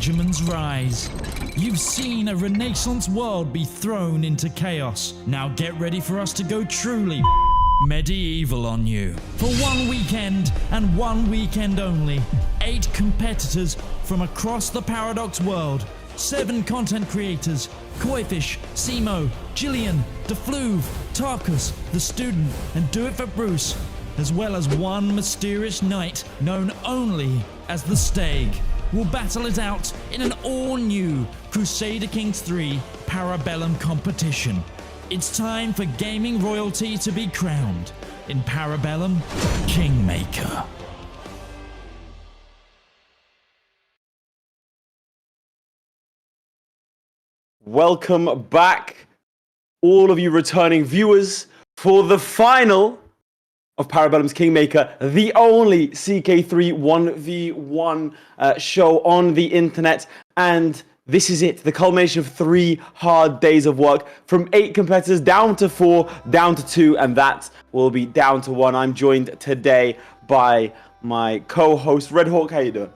regiments rise. You've seen a Renaissance world be thrown into chaos. Now get ready for us to go truly medieval on you. For one weekend and one weekend only, 8 competitors from across the Paradox world, 7 content creators, Koifish, Simo, Jillyeon, DaFloove, Tarkus, The Student, and DoItForBruce, as well as one mysterious knight known only as the Staeg, will battle it out in an all-new Crusader Kings 3 Para Bellum competition. It's time for gaming royalty to be crowned in Para Bellum Kingmaker. Welcome back, all of you returning viewers, for the final of Para Bellum's Kingmaker, the only CK3 1v1 show on the internet. And this is it, the culmination of 3 hard days of work, from 8 competitors down to 4, down to 2, and that will be down to 1. I'm joined today by my co-host, Red Hawk. How you doing?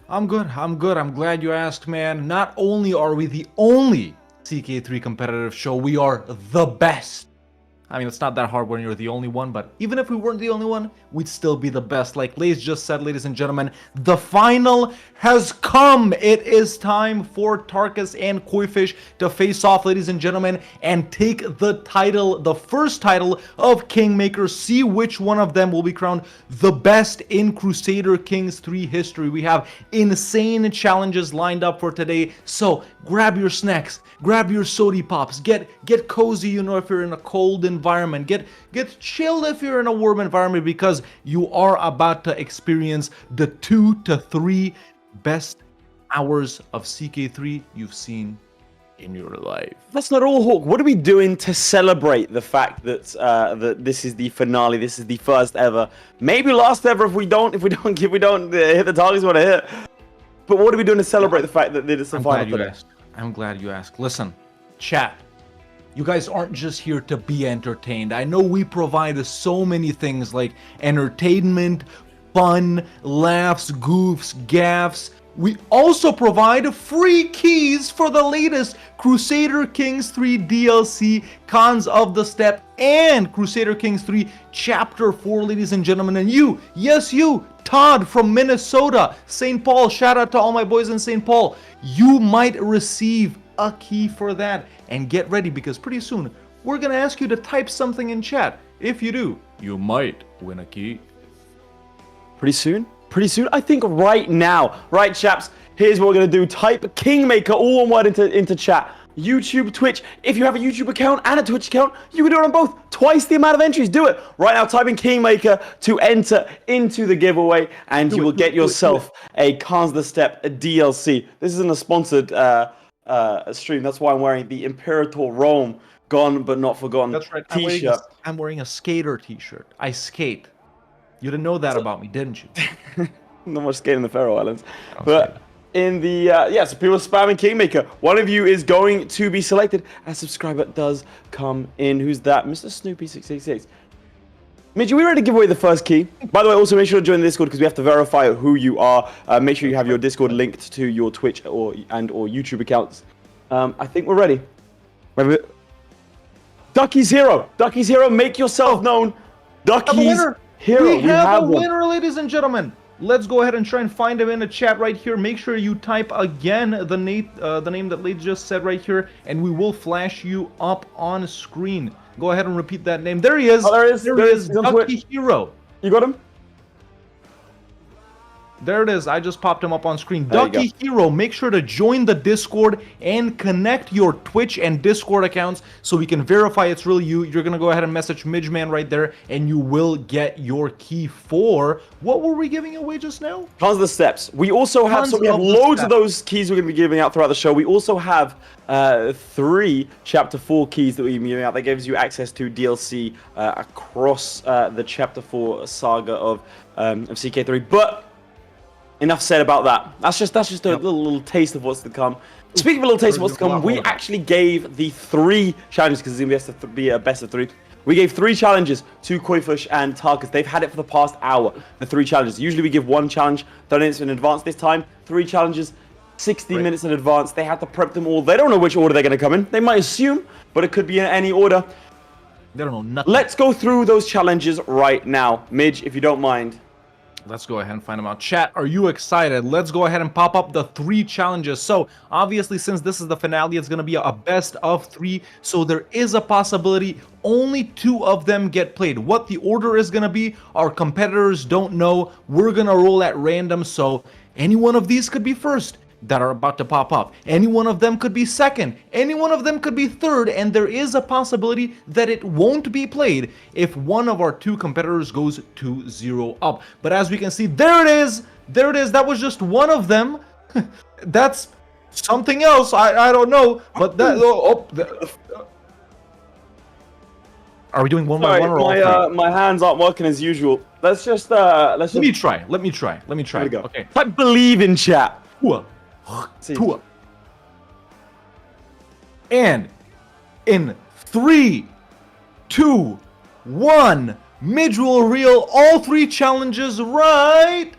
I'm good. I'm glad you asked, man. Not only are we the only CK3 competitive show, we are the best. I mean, it's not that hard when you're the only one, but even if we weren't the only one, we'd still be the best. Like Lace just said, ladies and gentlemen, the final has come. It is time for Tarkus and Koifish to face off, ladies and gentlemen, and take the title, the first title of Kingmaker. See which one of them will be crowned the best in Crusader Kings 3 history. We have insane challenges lined up for today, so grab your snacks, grab your sody pops, get cozy, you know, if you're in a cold environment, get chilled if you're in a warm environment, because you are about to experience the 2 to 3 best hours of CK3 you've seen in your life. That's not all, Hawk. What are we doing to celebrate the fact that that this is the finale? This is the first ever, maybe last ever if we don't hit the targets we want to hit. But what are we doing to celebrate the fact that this is the final? I'm glad you asked. Listen, chat. You guys aren't just here to be entertained. I know we provide so many things like entertainment, fun, laughs, goofs, gaffs. We also provide free keys for the latest Crusader Kings 3 DLC, Cons of the Step, and Crusader Kings 3 Chapter 4, ladies and gentlemen. And you, yes you, Todd from Minnesota, St. Paul, shout out to all my boys in St. Paul. You might receive a key for that. And get ready, because pretty soon we're gonna ask you to type something in chat. If you do, you might win a key. Pretty soon? Pretty soon? I think right now. Right, chaps, here's what we're gonna do. Type Kingmaker, all one word, into chat. YouTube, Twitch. If you have a YouTube account and a Twitch account, you can do it on both. Twice the amount of entries. Do it right now. Type in Kingmaker to enter into the giveaway, and you will get yourself a Cons of the Step DLC. This isn't a sponsored stream. That's why I'm wearing the Imperator Rome Gone But Not Forgotten That's right. t-shirt. I'm wearing a skater t-shirt. I skate. You didn't know that about me, didn't you? Not much skating in the Faroe Islands. But in the, so people are spamming Kingmaker. One of you is going to be selected. A subscriber does come in. Who's that? Mr. Snoopy666. Mitch, are we ready to give away the first key? By the way, also make sure to join the Discord, because we have to verify who you are. Make sure you have your Discord linked to your Twitch or YouTube accounts. I think we're ready. Ducky's Hero. Ducky's Hero, make yourself known. Ducky's Hero. We have a winner, ladies and gentlemen. Let's go ahead and try and find him in the chat right here. Make sure you type again the name that Late just said right here, and we will flash you up on screen. Go ahead and repeat that name. There he is. Oh, there he is. Ducky Hero. You got him? There it is. I just popped him up on screen. Ducky Hero, make sure to join the Discord and connect your Twitch and Discord accounts so we can verify it's really you. You're going to go ahead and message Midgeman right there, and you will get your key for... What were we giving away just now? Tons of the steps. We also have... So we have loads of those keys we're going to be giving out throughout the show. We also have 3 Chapter 4 keys that we're giving out. That gives you access to DLC across the Chapter 4 saga of CK3. But... enough said about that. That's just a little taste of what's to come. Speaking of a little taste of what's to come, we actually gave the 3 challenges, because it's going to be a best of 3. We gave 3 challenges to Koifish and Tarkus. They've had it for the past hour, the 3 challenges. Usually we give 1 challenge 30 minutes in advance. This time, 3 challenges, 60 minutes in advance. They have to prep them all. They don't know which order they're going to come in. They might assume, but it could be in any order. They don't know nothing. Let's go through those challenges right now. Midge, if you don't mind. Let's go ahead and find them out. Chat, are you excited? Let's go ahead and pop up the 3 challenges. So, obviously, since this is the finale, it's going to be a best of 3. So, there is a possibility only 2 of them get played. What the order is going to be, our competitors don't know. We're going to roll at random. So, any one of these could be first that are about to pop up. Any one of them could be second. Any one of them could be third. And there is a possibility that it won't be played if one of our 2 competitors goes 2-0 up. But as we can see, there it is. There it is. That was just one of them. That's something else. I don't know. But that... Are we doing one by one or all 3? My hands aren't working as usual. Let's just... Let me try. Let me try. Here we go. Okay. I believe in chat. Tua. And in 3, 2, 1, Midge will reveal all 3 challenges right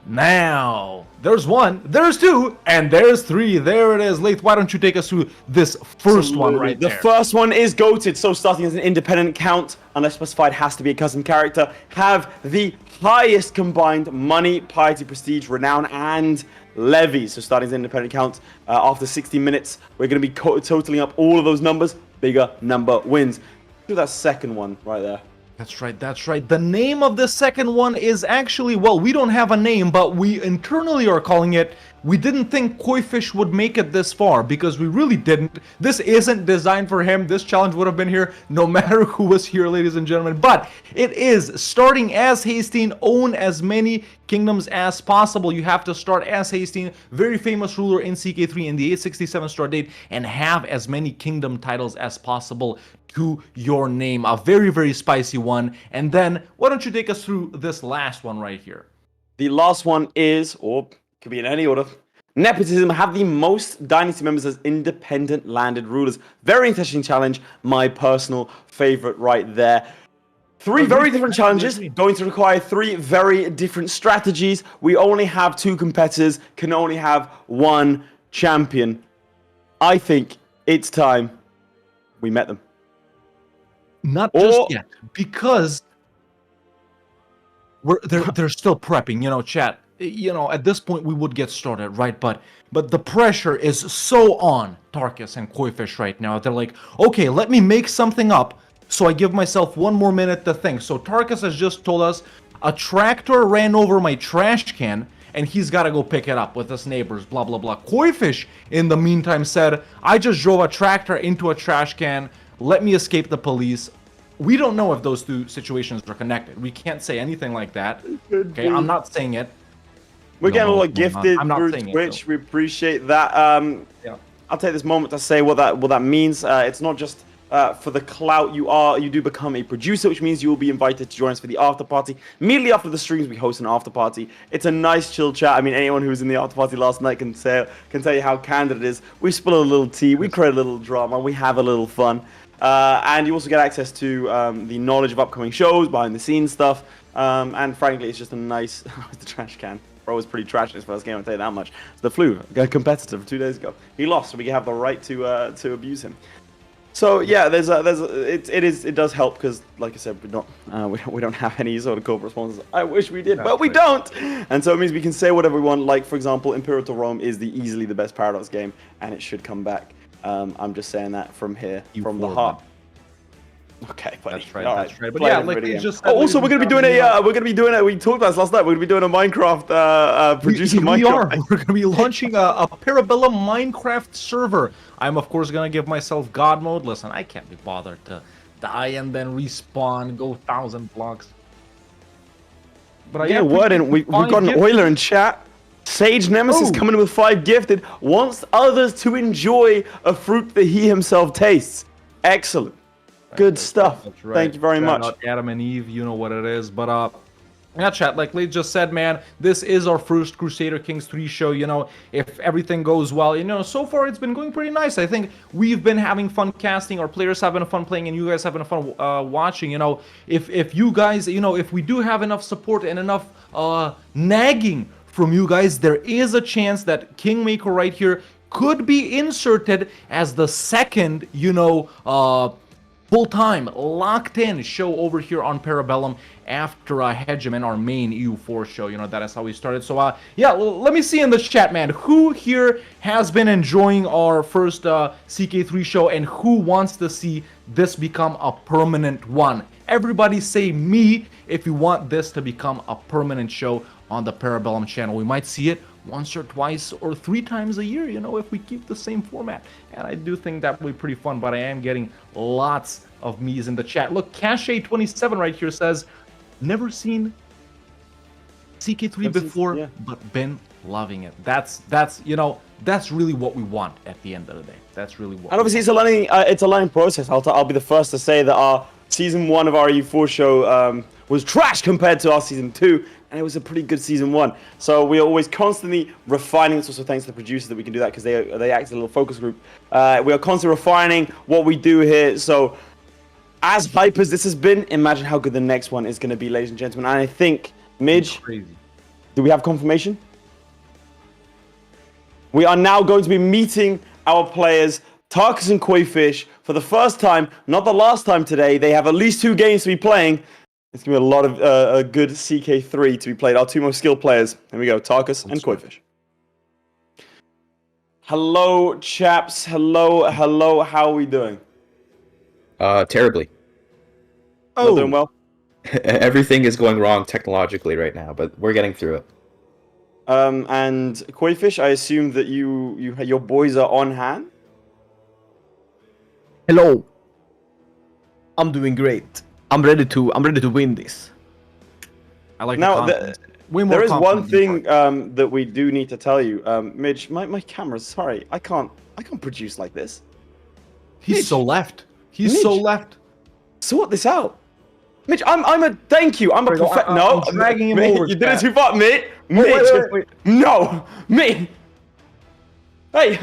now. There's 1, there's 2, and there's 3. There it is. Lath, why don't you take us through this first one right there? The first one is goated, so starting as an independent count, unless specified, has to be a custom character. Have the highest combined money, piety, prestige, renown, and levies. So starting as an independent count, after 60 minutes, we're going to be totaling up all of those numbers. Bigger number wins. Do that second one right there. That's right, that's right. The name of the second one is actually, well, we don't have a name, but we internally are calling it, we didn't think Koifish would make it this far, because we really didn't. This isn't designed for him. This challenge would have been here no matter who was here, ladies and gentlemen. But it is starting as Hastine, own as many kingdoms as possible. You have to start as Hastine, very famous ruler in CK3 in the 867 start date, and have as many kingdom titles as possible to your name. A very, very spicy one. And then, why don't you take us through this last one right here? The last one is, or could be in any order, nepotism. Have the most dynasty members as independent landed rulers. Very interesting challenge. My personal favorite right there. 3 very different challenges, going to require 3 very different strategies. We only have 2 competitors, can only have 1 champion. I think it's time we met them. Not just yet, because they're still prepping, you know, chat. You know, at this point we would get started, right? But the pressure is so on Tarkus and Koifish right now. They're like, okay, let me make something up, so I give myself 1 more minute to think. So Tarkus has just told us a tractor ran over my trash can, and he's got to go pick it up with his neighbors, blah, blah, blah. Koifish, in the meantime, said, I just drove a tractor into a trash can. Let me escape the police. We don't know if those 2 situations are connected. We can't say anything like that. Okay, I'm not saying it. We're getting a lot gifted through Twitch. Twitch. We appreciate that. Yeah. I'll take this moment to say what that means. It's not just for the clout. You do become a producer, which means you will be invited to join us for the after party. Immediately after the streams, we host an after party. It's a nice chill chat. I mean, anyone who was in the after party last night can tell you how candid it is. We spill a little tea, we create a little drama, we have a little fun. And you also get access to the knowledge of upcoming shows, behind the scenes stuff. And frankly, it's just a nice... the trash can. Bro was pretty trash in his first game, I'll tell you that much. DaFloove, a competitor 2 days ago. He lost, so we have the right to abuse him. So yeah, it does help because, like I said, we don't have any sort of corporate sponsors. I wish we did, but we don't. And so it means we can say whatever we want. Like for example, Imperial to Rome is easily the best Paradox game, and it should come back. I'm just saying that from here, from the heart. Okay, buddy. That's right. All that's right. But Play yeah, it like video we just game. Also, we're gonna be doing we talked about this last night. We're gonna be doing a Minecraft producing Minecraft. We're gonna be launching a Para Bellum Minecraft server. I'm of course gonna give myself God mode. Listen, I can't be bothered to die and then respawn, go 1,000 blocks. But yeah, what? And we've got an Oiler in chat. Sage Nemesis coming in with 5 gifted. Wants others to enjoy a fruit that he himself tastes. Excellent. Good stuff. That's right. Thank you very much. Not Adam and Eve, you know what it is. But Yeah, chat, like Lee just said, man, this is our first Crusader Kings 3 show, you know, if everything goes well, you know, so far it's been going pretty nice. I think we've been having fun casting, our players having fun playing, and you guys having fun watching, you know. If you guys, you know, if we do have enough support and enough nagging from you guys, there is a chance that Kingmaker right here could be inserted as the second, you know, full-time, locked-in show over here on Para Bellum after Hegemon, our main EU4 show. You know, that is how we started. So, yeah, let me see in the chat, man. Who here has been enjoying our first CK3 show and who wants to see this become a permanent one? Everybody say me if you want this to become a permanent show on the Para Bellum channel. We might see it once or twice or 3 times a year, you know, if we keep the same format. And I do think that would be pretty fun, but I am getting lots of me's in the chat. Look, Cache27 right here says, never seen CK3 before, but been loving it. That's you know, that's really what we want at the end of the day. That's really what. And obviously, it's a learning process. I'll be the first to say that our season 1 of our EU4 show was trash compared to our season 2. And it was a pretty good season 1. So we are always constantly refining. It's also thanks to the producers that we can do that because they act as a little focus group. We are constantly refining what we do here. So as hype as this has been, imagine how good the next one is going to be, ladies and gentlemen. And I think, Midge, do we have confirmation? We are now going to be meeting our players, Tarkus and Koifish, for the first time, not the last time today. They have at least 2 games to be playing. It's going to be a lot of a good CK3 to be played. Our 2 most skilled players. Here we go, Tarkus and Koifish. Hello, chaps. Hello. How are we doing? Terribly. Oh. Not doing well? Everything is going wrong technologically right now, but we're getting through it. And Koifish, I assume that your boys are on hand? Hello. I'm doing great. I'm ready to win this. I like now. There is one thing that we do need to tell you, Midge. My camera. Sorry, I can't produce like this. He's Midge. So left. He's Midge. So left. Sort this out, Midge. I'm a thank you. I'm a professional. No, I'm dragging him over. You did it too far, Midge. Wait. No, Midge. Hey.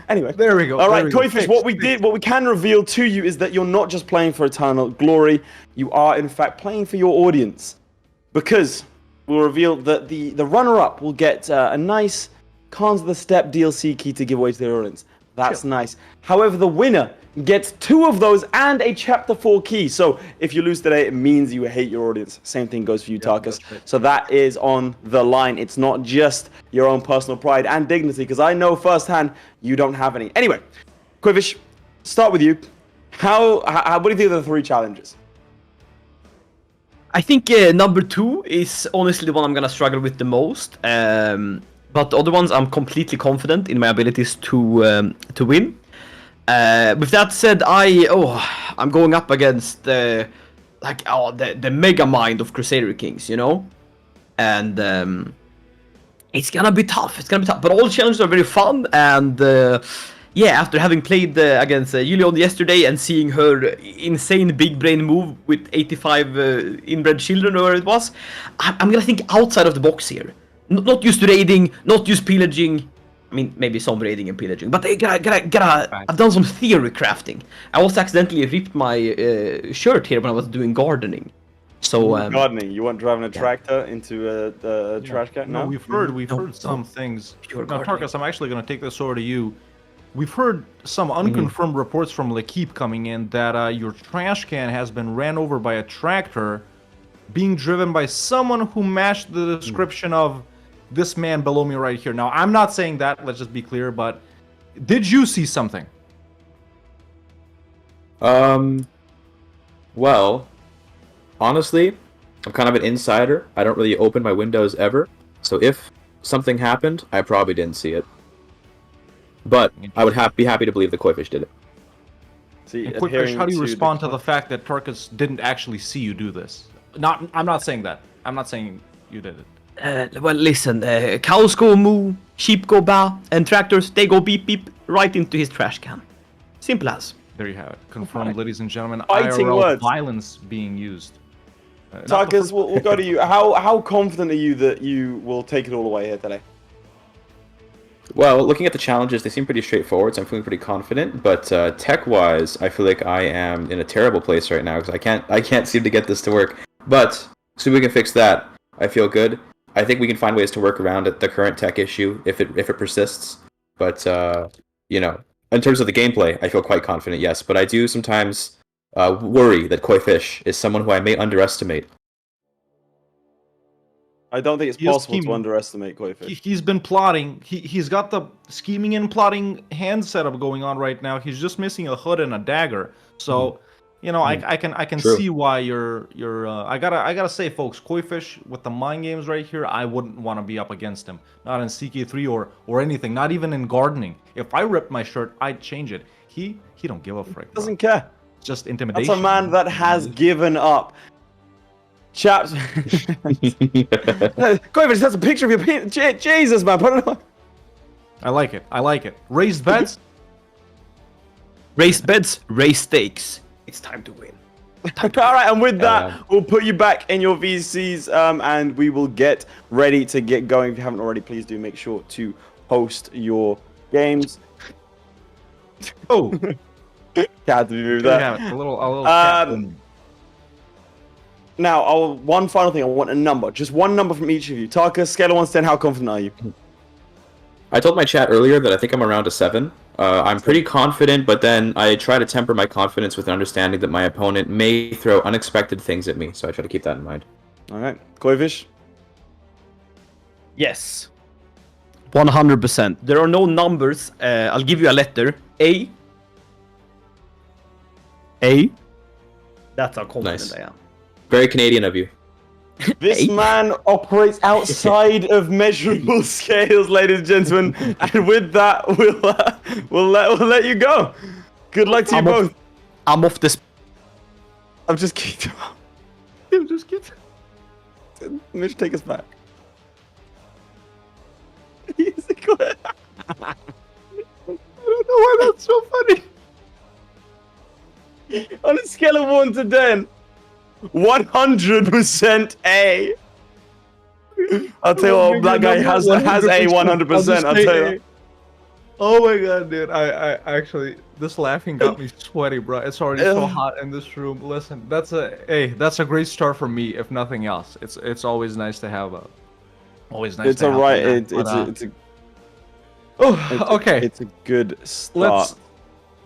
Anyway, there we go. All right, Koifish, what we can reveal to you is that you're not just playing for eternal glory. You are, in fact, playing for your audience. Because we'll reveal that the runner-up will get a nice Cons of the Step DLC key to give away to their audience. That's nice. However, the winner gets 2 of those and a Chapter 4 key. So if you lose today, it means you hate your audience. Same thing goes for you, Tarkus. Right. So that is on the line. It's not just your own personal pride and dignity, because I know firsthand you don't have any. Anyway, Koifish, start with you. What do you think of the 3 challenges? I think number 2 is honestly the one I'm gonna struggle with the most. But the other ones, I'm completely confident in my abilities to win. With that said, I'm going up against the mega mind of Crusader Kings, you know, and it's gonna be tough. But all challenges are very fun, and yeah, after having played against Jillyeon yesterday and seeing her insane big brain move with 85 inbred children, or whatever it was, I'm gonna think outside of the box here. Not use raiding, not use pillaging. I mean, maybe some raiding and pillaging, but I gotta I've done some theory crafting. I also accidentally ripped my shirt here when I was doing gardening. So gardening? You weren't driving a tractor into a trash can? No, we've heard some things. Now, Tarkus, I'm actually gonna take this over to you. We've heard some unconfirmed reports from L'Equipe coming in that your trash can has been ran over by a tractor, being driven by someone who matched the description of this man below me right here. Now, I'm not saying that, let's just be clear, but did you see something? Well, honestly, I'm kind of an insider. I don't really open my windows ever. So if something happened, I probably didn't see it. But I would be happy to believe the Koifish did it. See, Koifish, how do you respond to the fact that Tarkus didn't actually see you do this? I'm not saying that. I'm not saying you did it. Well, listen, cows go moo, sheep go ba, and tractors, they go beep beep right into his trash can. Simple as. There you have it. Confirmed, ladies and gentlemen. Fighting IRL words. Violence being used. Tarkus, we'll go to you. How confident are you that you will take it all away here today? Well, looking at the challenges, they seem pretty straightforward, so I'm feeling pretty confident. But tech-wise, I feel like I am in a terrible place right now because I can't seem to get this to work. But so we can fix that. I feel good. I think we can find ways to work around the current tech issue if it persists. But you know, in terms of the gameplay, I feel quite confident. Yes, but I do sometimes worry that Koifish is someone who I may underestimate. I don't think it's possible to underestimate Koifish. He's been plotting. He's got the scheming and plotting hand setup going on right now. He's just missing a hood and a dagger. So, you know, I can True. see why you're. I gotta say, folks, Koifish with the mind games right here, I wouldn't want to be up against him. Not in CK3 or anything. Not even in gardening. If I ripped my shirt, I'd change it. He don't give a frick. Doesn't care. It's just intimidation. That's a man that has given up. Chaps. Koifish, that's a picture of your penis. Jesus, man. Put it on. I like it. I like it. Raised beds. Raised beds, raised stakes. It's time to win. All right, and with that, we'll put you back in your VCs, and we will get ready to get going. If you haven't already, please do make sure to host your games. Oh. Can't move that. A little cat. Now, one final thing. I want a number. Just one number from each of you. Tarkus, scale of 1 to 10, how confident are you? I told my chat earlier that I think I'm around a 7. I'm pretty confident, but then I try to temper my confidence with an understanding that my opponent may throw unexpected things at me, so I try to keep that in mind. All right. Koifish? Yes. 100%. There are no numbers. I'll give you a letter. A. That's how confident Nice. I am. Very Canadian of you. This man operates outside of measurable scales, ladies and gentlemen. And with that, we'll let you go. Good luck to you both. I'm off this. I'm just kidding. I'm just kidding. Mitch, take us back. I don't know why that's so funny. On a scale of 1 to 10, 100% A. I'll tell you what, black guy has a 100%. I'll tell you. Oh my god, dude! I actually, this laughing got me sweaty, bro. It's already so hot in this room. Listen, that's a great start for me, if nothing else. It's always nice to have a. Always nice. It's to have alright. that, okay. It's a good start.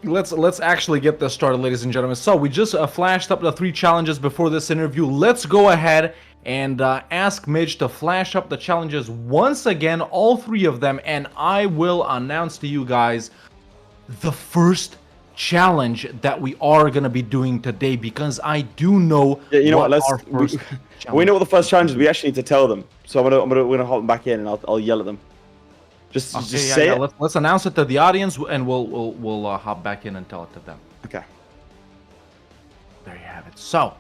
Let's actually get this started, ladies and gentlemen. So we just flashed up the 3 challenges before this interview. Let's go ahead and ask Midge to flash up the challenges once again, all 3 of them, and I will announce to you guys the first challenge that we are gonna be doing today, because I do know. Yeah, you know what? We know what the first challenge is. We actually need to tell them. So we're gonna hop them back in, and I'll yell at them. Just say it. Let's announce it to the audience, and we'll hop back in and tell it to them. Okay. There you have it. So,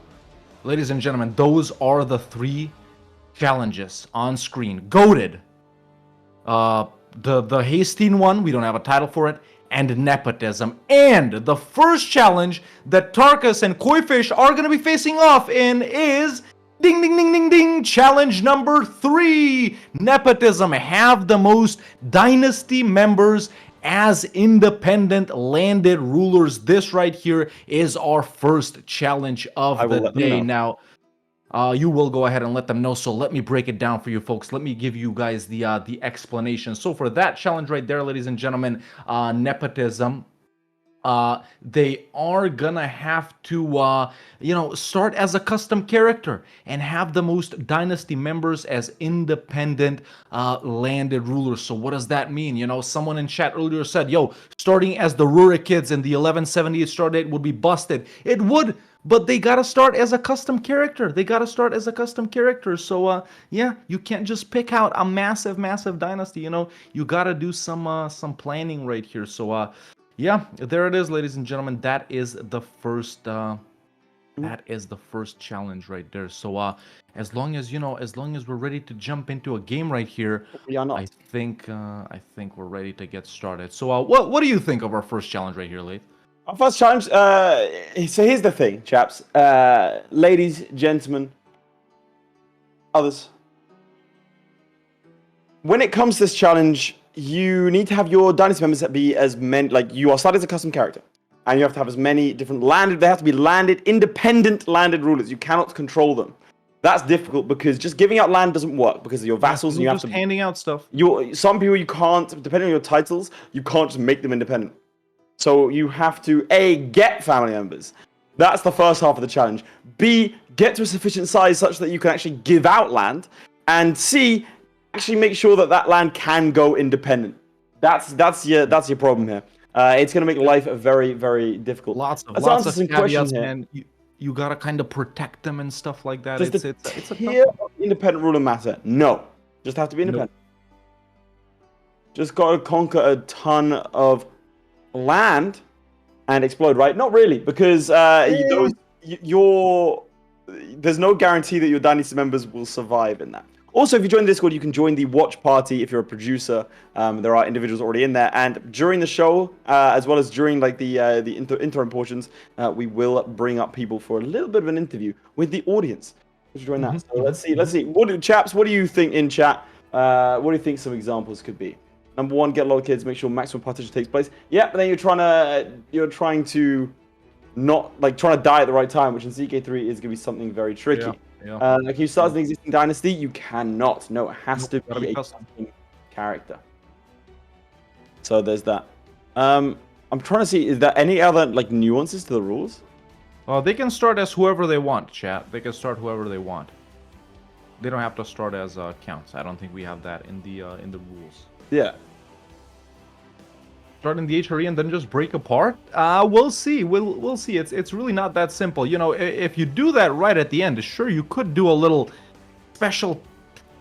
ladies and gentlemen, those are the 3 challenges on screen. Goated. The Hastine one, we don't have a title for it, and nepotism. And the first challenge that Tarkus and Koifish are going to be facing off in is ding ding ding ding ding, challenge number 3. Nepotism. Have the most dynasty members as independent landed rulers. This right here is our first challenge of the day. Now, you will go ahead and let them know. So let me break it down for you folks. Let me give you guys the explanation. So for that challenge right there, ladies and gentlemen, nepotism. They are gonna have to, start as a custom character and have the most dynasty members as independent landed rulers. So what does that mean? You know, someone in chat earlier said, yo, starting as the Rurik kids in the 1178 start date would be busted. It would, but they gotta start as a custom character. So, yeah, you can't just pick out a massive dynasty. You know, you gotta do some planning right here. So, yeah, there it is, ladies and gentlemen. That is the first challenge right there. So as long as we're ready to jump into a game right here, I think we're ready to get started. So what do you think of our first challenge right here, Leith? Our first challenge, so here's the thing, chaps. Ladies, gentlemen, others. When it comes to this challenge, you need to have your dynasty members be as many, like you are started as a custom character. And you have to have as many different landed, they have to be landed, independent landed rulers. You cannot control them. That's difficult because just giving out land doesn't work because of your vassals. And you have to handing out stuff. Some people you can't, depending on your titles, you can't just make them independent. So you have to A, get family members. That's the first half of the challenge. B, get to a sufficient size such that you can actually give out land. And C, actually make sure that that land can go independent. That's your problem here. It's going to make life very, very difficult. Lots of caveats, man. You gotta kind of protect them and stuff like that. Does It's a tier of independent ruler matter? No. Just have to be independent. Just gotta conquer a ton of land and explode, right? Not really, because there's no guarantee that your dynasty members will survive in that. Also, if you join the Discord, you can join the watch party if you're a producer. There are individuals already in there, and during the show, as well as during like the interim portions, we will bring up people for a little bit of an interview with the audience. You join that. So let's see. What do you think in chat? What do you think some examples could be? Number one, get a lot of kids. Make sure maximum participation takes place. Yeah, but then you're trying to not like trying to die at the right time, which in CK3 is going to be something very tricky. Yeah. Like you start an existing dynasty, you cannot. No, it has to be a custom character. So there's that. I'm trying to see, is there any other like nuances to the rules? They can start as whoever they want, chat. They can start whoever they want. They don't have to start as counts. I don't think we have that in the rules. Yeah. Start in the HRE and then just break apart? We'll see. We'll see. It's really not that simple. You know, if you do that right at the end, sure, you could do a little special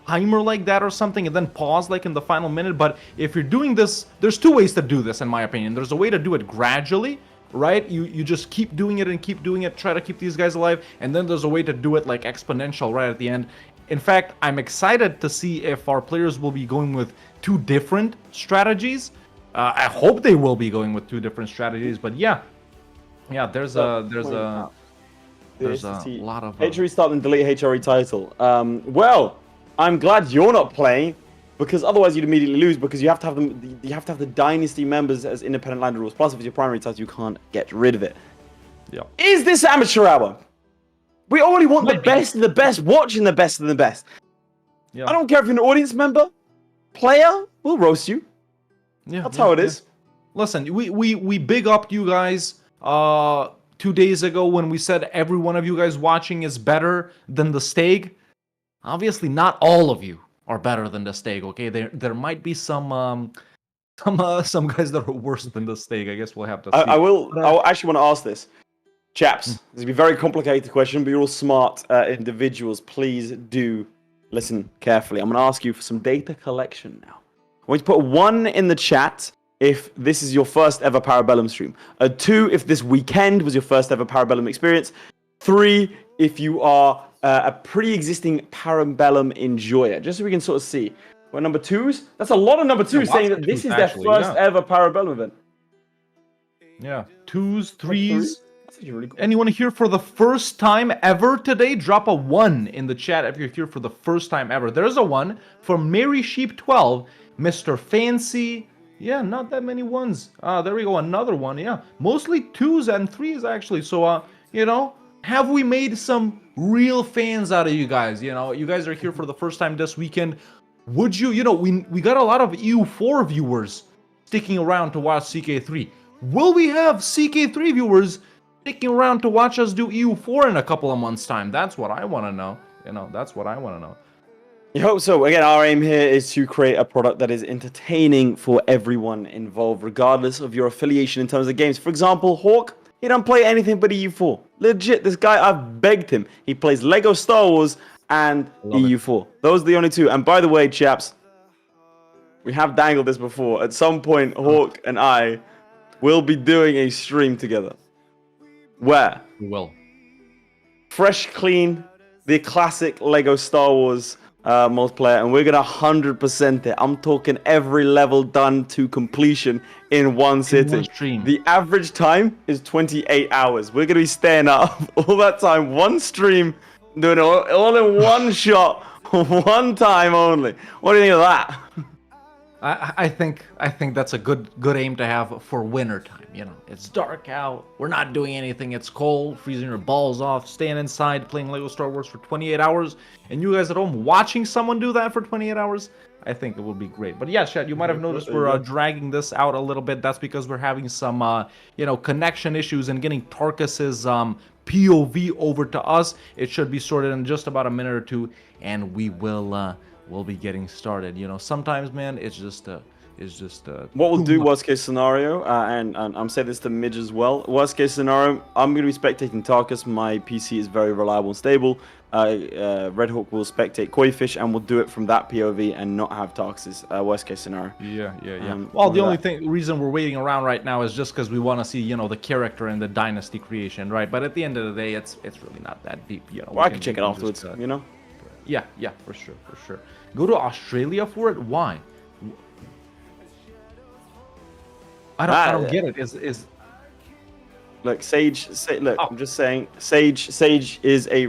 timer like that or something and then pause like in the final minute. But if you're doing this, there's two ways to do this, in my opinion. There's a way to do it gradually, right? You just keep doing it and keep doing it, try to keep these guys alive. And then there's a way to do it like exponential right at the end. In fact, I'm excited to see if our players will be going with two different strategies. I hope they will be going with two different strategies, but yeah, there's a lot of HRE start and delete HRE title. Well, I'm glad you're not playing because otherwise you'd immediately lose because you have to have them. You have to have the dynasty members as independent landed rules. Plus, if it's your primary title, you can't get rid of it. Yeah. Is this amateur hour? We only want the best of the best, watching the best of the best. Yeah. I don't care if you're an audience member, player, we'll roast you. Yeah, that's how it is. Listen, we big upped you guys 2 days ago when we said every one of you guys watching is better than the Staeg. Obviously, not all of you are better than the Staeg. Okay, there might be some guys that are worse than the Staeg. I guess we'll have to see. I actually want to ask this, chaps. This is a very complicated question, but you're all smart individuals. Please do listen carefully. I'm going to ask you for some data collection now. I want you to put 1 in the chat if this is your first ever Para Bellum stream. 2 if this weekend was your first ever Para Bellum experience. 3 if you are a pre-existing Para Bellum enjoyer. Just so we can sort of see. Well, number 2s? That's a lot of number 2s saying that this is their first ever Para Bellum event. Yeah, 2s, 3s. Really cool. Anyone here for the first time ever today? Drop a 1 in the chat if you're here for the first time ever. There's a 1 for Mary Sheep 12. Mr. Fancy, yeah, not that many 1s. There we go, another 1, yeah. Mostly 2s and 3s, actually. So, you know, have we made some real fans out of you guys? You know, you guys are here for the first time this weekend. Would you, you know, we got a lot of EU4 viewers sticking around to watch CK3. Will we have CK3 viewers sticking around to watch us do EU4 in a couple of months' time? That's what I want to know. You know, that's what I want to know. You hope so. Again, our aim here is to create a product that is entertaining for everyone involved, regardless of your affiliation in terms of games. For example, Hawk, he don't play anything but EU4. Legit, this guy, I've begged him. He plays Lego Star Wars and EU4. Those are the only two. And by the way, chaps, we have dangled this before. At some point, Hawk and I will be doing a stream together. Where? We will. Fresh, clean, the classic Lego Star Wars multiplayer, and we're gonna 100% it. I'm talking every level done to completion in one sitting. The average time is 28 hours. We're gonna be staying up all that time, one stream, doing it all in one shot. One time only. What do you think of that? I think that's a good aim to have for winter time. You know, it's dark out. We're not doing anything. It's cold, freezing your balls off, staying inside, playing Lego Star Wars for 28 hours, and you guys at home watching someone do that for 28 hours. I think it would be great. But yeah, Chat, you might have noticed we're dragging this out a little bit. That's because we're having some connection issues and getting Tarkus's POV over to us. It should be sorted in just about a minute or two, and we'll be getting started. You know, sometimes, man, it's just what we'll do, worst case scenario, and I'm saying this to Midge as well. Worst case scenario, I'm going to be spectating Tarkus. My PC is very reliable and stable. Red Hawk will spectate Koifish, and we'll do it from that POV and not have Tarkus's worst case scenario. Yeah. Well, the only reason we're waiting around right now is just because we want to see, you know, the character and the dynasty creation, right? But at the end of the day, it's really not that deep, you know. Well, I can check it afterwards, you know. Yeah, for sure. Go to Australia for it? Why? I don't get it. Is look, Sage? Look, I'm just saying, Sage is a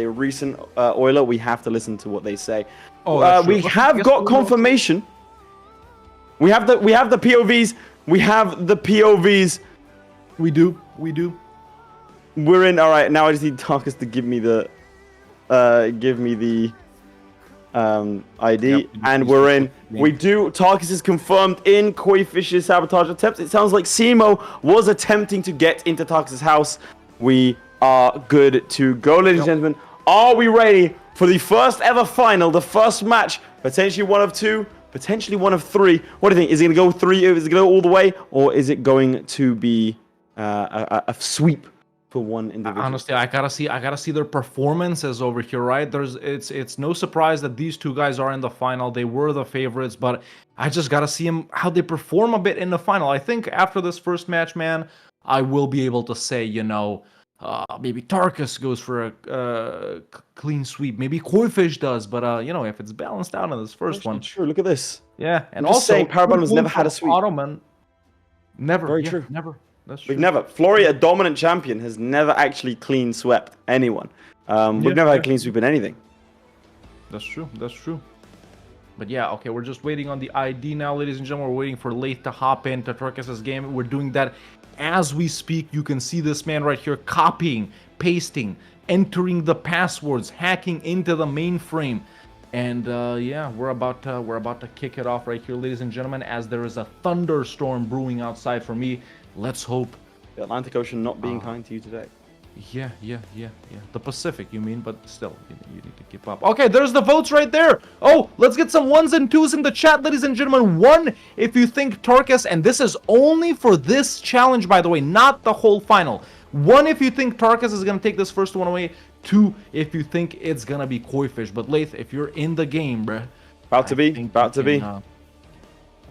recent Oiler. We have to listen to what they say. We have got confirmation. We have the POVs. We have the POVs. We do. We're in. All right. Now I just need Tarkus to give me the ID, yep, and we're in. We do. Tarkus is confirmed in Koifish's sabotage attempts. It sounds like Simo was attempting to get into Tarkus' house. We are good to go, ladies and gentlemen. Are we ready for the first ever final, the first match, potentially one of two, potentially one of three? What do you think? Is it going to go three? Is it going to go all the way, or is it going to be a sweep for one individual? Honestly, I gotta see their performances over here, right? It's no surprise that these two guys are in the final. They were the favorites, but I just gotta see how they perform a bit in the final. I think after this first match, man, I will be able to say, you know, maybe Tarkus goes for a clean sweep. Maybe Koifish does, but you know, if it's balanced out in this first one, sure. Look at this. Yeah, and I'm also saying Para Bellum has never had a sweep. Ottoman, never. Very true. Never. That's true. We've never. Flory, a dominant champion, has never actually clean swept anyone. We've never had a clean sweep in anything. That's true. But yeah, okay, we're just waiting on the ID now, ladies and gentlemen. We're waiting for Laith to hop into Tarkus's game. We're doing that as we speak. You can see this man right here copying, pasting, entering the passwords, hacking into the mainframe. And yeah, we're about to kick it off right here, ladies and gentlemen, as there is a thunderstorm brewing outside for me. Let's hope. The Atlantic Ocean not being kind to you today. Yeah. The Pacific, you mean, but still, you need to keep up. Okay, there's the votes right there. Oh, let's get some ones and twos in the chat, ladies and gentlemen. One, if you think Tarkus, and this is only for this challenge, by the way, not the whole final. One, if you think Tarkus is going to take this first one away. Two, if you think it's going to be Koifish. But Laith, if you're in the game, bruh. About to be.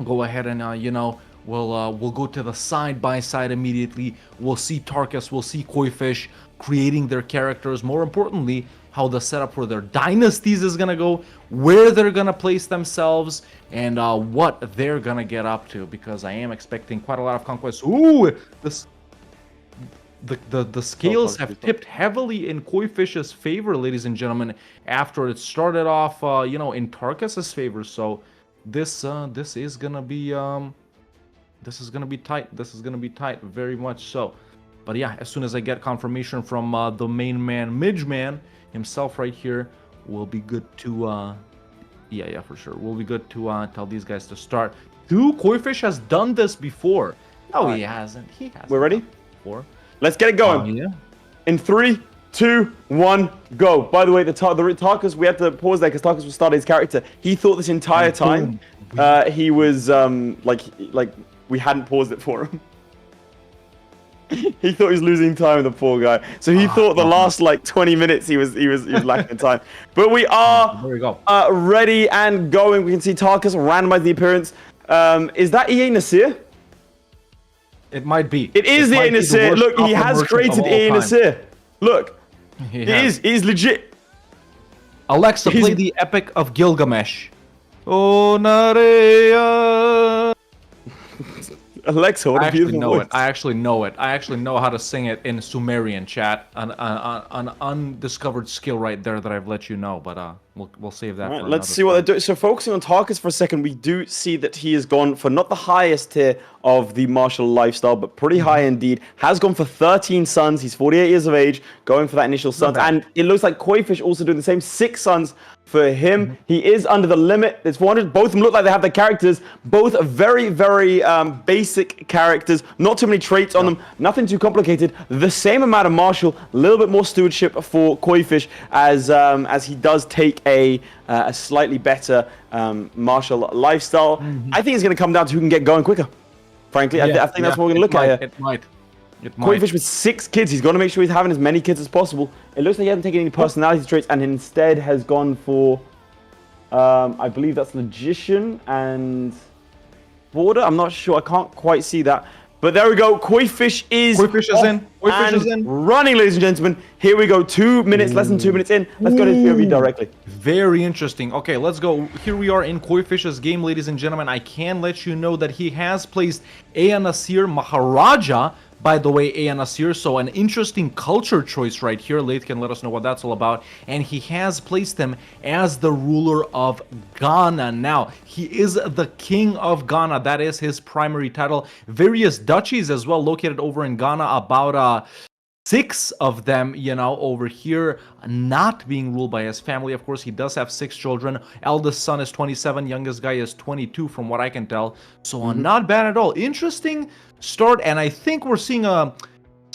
Go ahead and, you know, we'll go to the side-by-side immediately. We'll see Tarkus, we'll see Koifish creating their characters. More importantly, how the setup for their dynasties is going to go, where they're going to place themselves, and what they're going to get up to. Because I am expecting quite a lot of conquests. Ooh, the scales have tipped heavily in Koifish's favor, ladies and gentlemen, after it started off, you know, in Tarkus's favor. So this is going to be... This is going to be tight. This is going to be tight, very much so. But yeah, as soon as I get confirmation from the main man, Midge Man himself right here, we'll be good to... Yeah, for sure. We'll be good to tell these guys to start. Koifish has done this before. No, he hasn't. We're ready? Before. Let's get it going. Yeah. In 3, 2, 1, go. By the way, the Tarkus, we had to pause there because Tarkus was starting his character. He thought this entire time he was like we hadn't paused it for him. He thought he was losing time, the poor guy. So he thought the last like 20 minutes he was lacking in time. But we are ready and going. We can see Tarkus randomize the appearance. Is that EA Nasir? It might be. It is EA Nasir. Look, he has created EA Nasir. Look, he's legit. Alexa, play the Epic of Gilgamesh. Oh, Nareya. Alexa, what a beautiful voice. I actually know it. I actually know how to sing it in Sumerian, chat. An undiscovered skill right there that I've let you know. But We'll save that. All right, for let's another see what time. they're doing. So focusing on Tarkus for a second, we do see that he has gone for not the highest tier of the martial lifestyle, but pretty high indeed. Has gone for 13 sons. He's 48 years of age, going for that initial sons. bad. And it looks like Koifish also doing the same. 6 sons for him. He is under the limit. It's 400. Both of them look like they have the characters. Both are very, very basic characters. Not too many traits on them. Nothing too complicated. The same amount of martial. A little bit more stewardship for Koifish as he does take a slightly better martial lifestyle. I think it's going to come down to who can get going quicker. Frankly, I think that's what we're going to look at here. It might. Koifish with 6 kids. He's got to make sure he's having as many kids as possible. It looks like he hasn't taken any personality traits and instead has gone for, I believe that's Logician and Border. I'm not sure. I can't quite see that. But there we go. Koifish is in. Koifish is in. Running, ladies and gentlemen. Here we go. 2 minutes, less than 2 minutes in. Let's go to his POV directly. Very interesting. Okay, let's go. Here we are in Koifish's game, ladies and gentlemen. I can let you know that he has placed Aya Nasir Maharaja. By the way, Aya Nasir, so an interesting culture choice right here. Laith can let us know what that's all about. And he has placed him as the ruler of Ghana. Now, he is the king of Ghana. That is his primary title. Various duchies as well located over in Ghana. About 6 of them, you know, over here, not being ruled by his family. Of course, he does have 6 children. Eldest son is 27. Youngest guy is 22 from what I can tell. So not bad at all. Interesting start, and I think we're seeing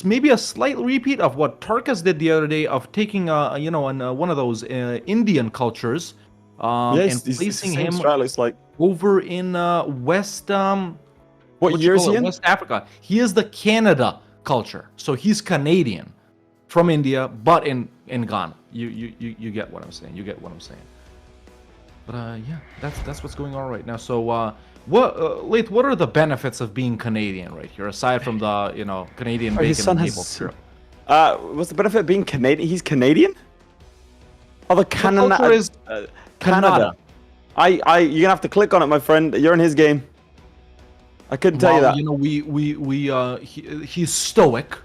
maybe a slight repeat of what Tarkus did the other day of taking you know, one of those Indian cultures and placing him over in West what year is he in? West Africa. He is the Canada culture, so he's Canadian from India, but in Ghana. You get what I'm saying. You get what I'm saying. But yeah, that's what's going on right now. So Laith, what are the benefits of being Canadian right here, aside from the, you know, Canadian bacon his son and has, maple? what's the benefit of being Canadian? He's Canadian? Oh, the culture is Canada. You're gonna have to click on it, my friend. You're in his game. I couldn't tell you that. You know, he's stoic.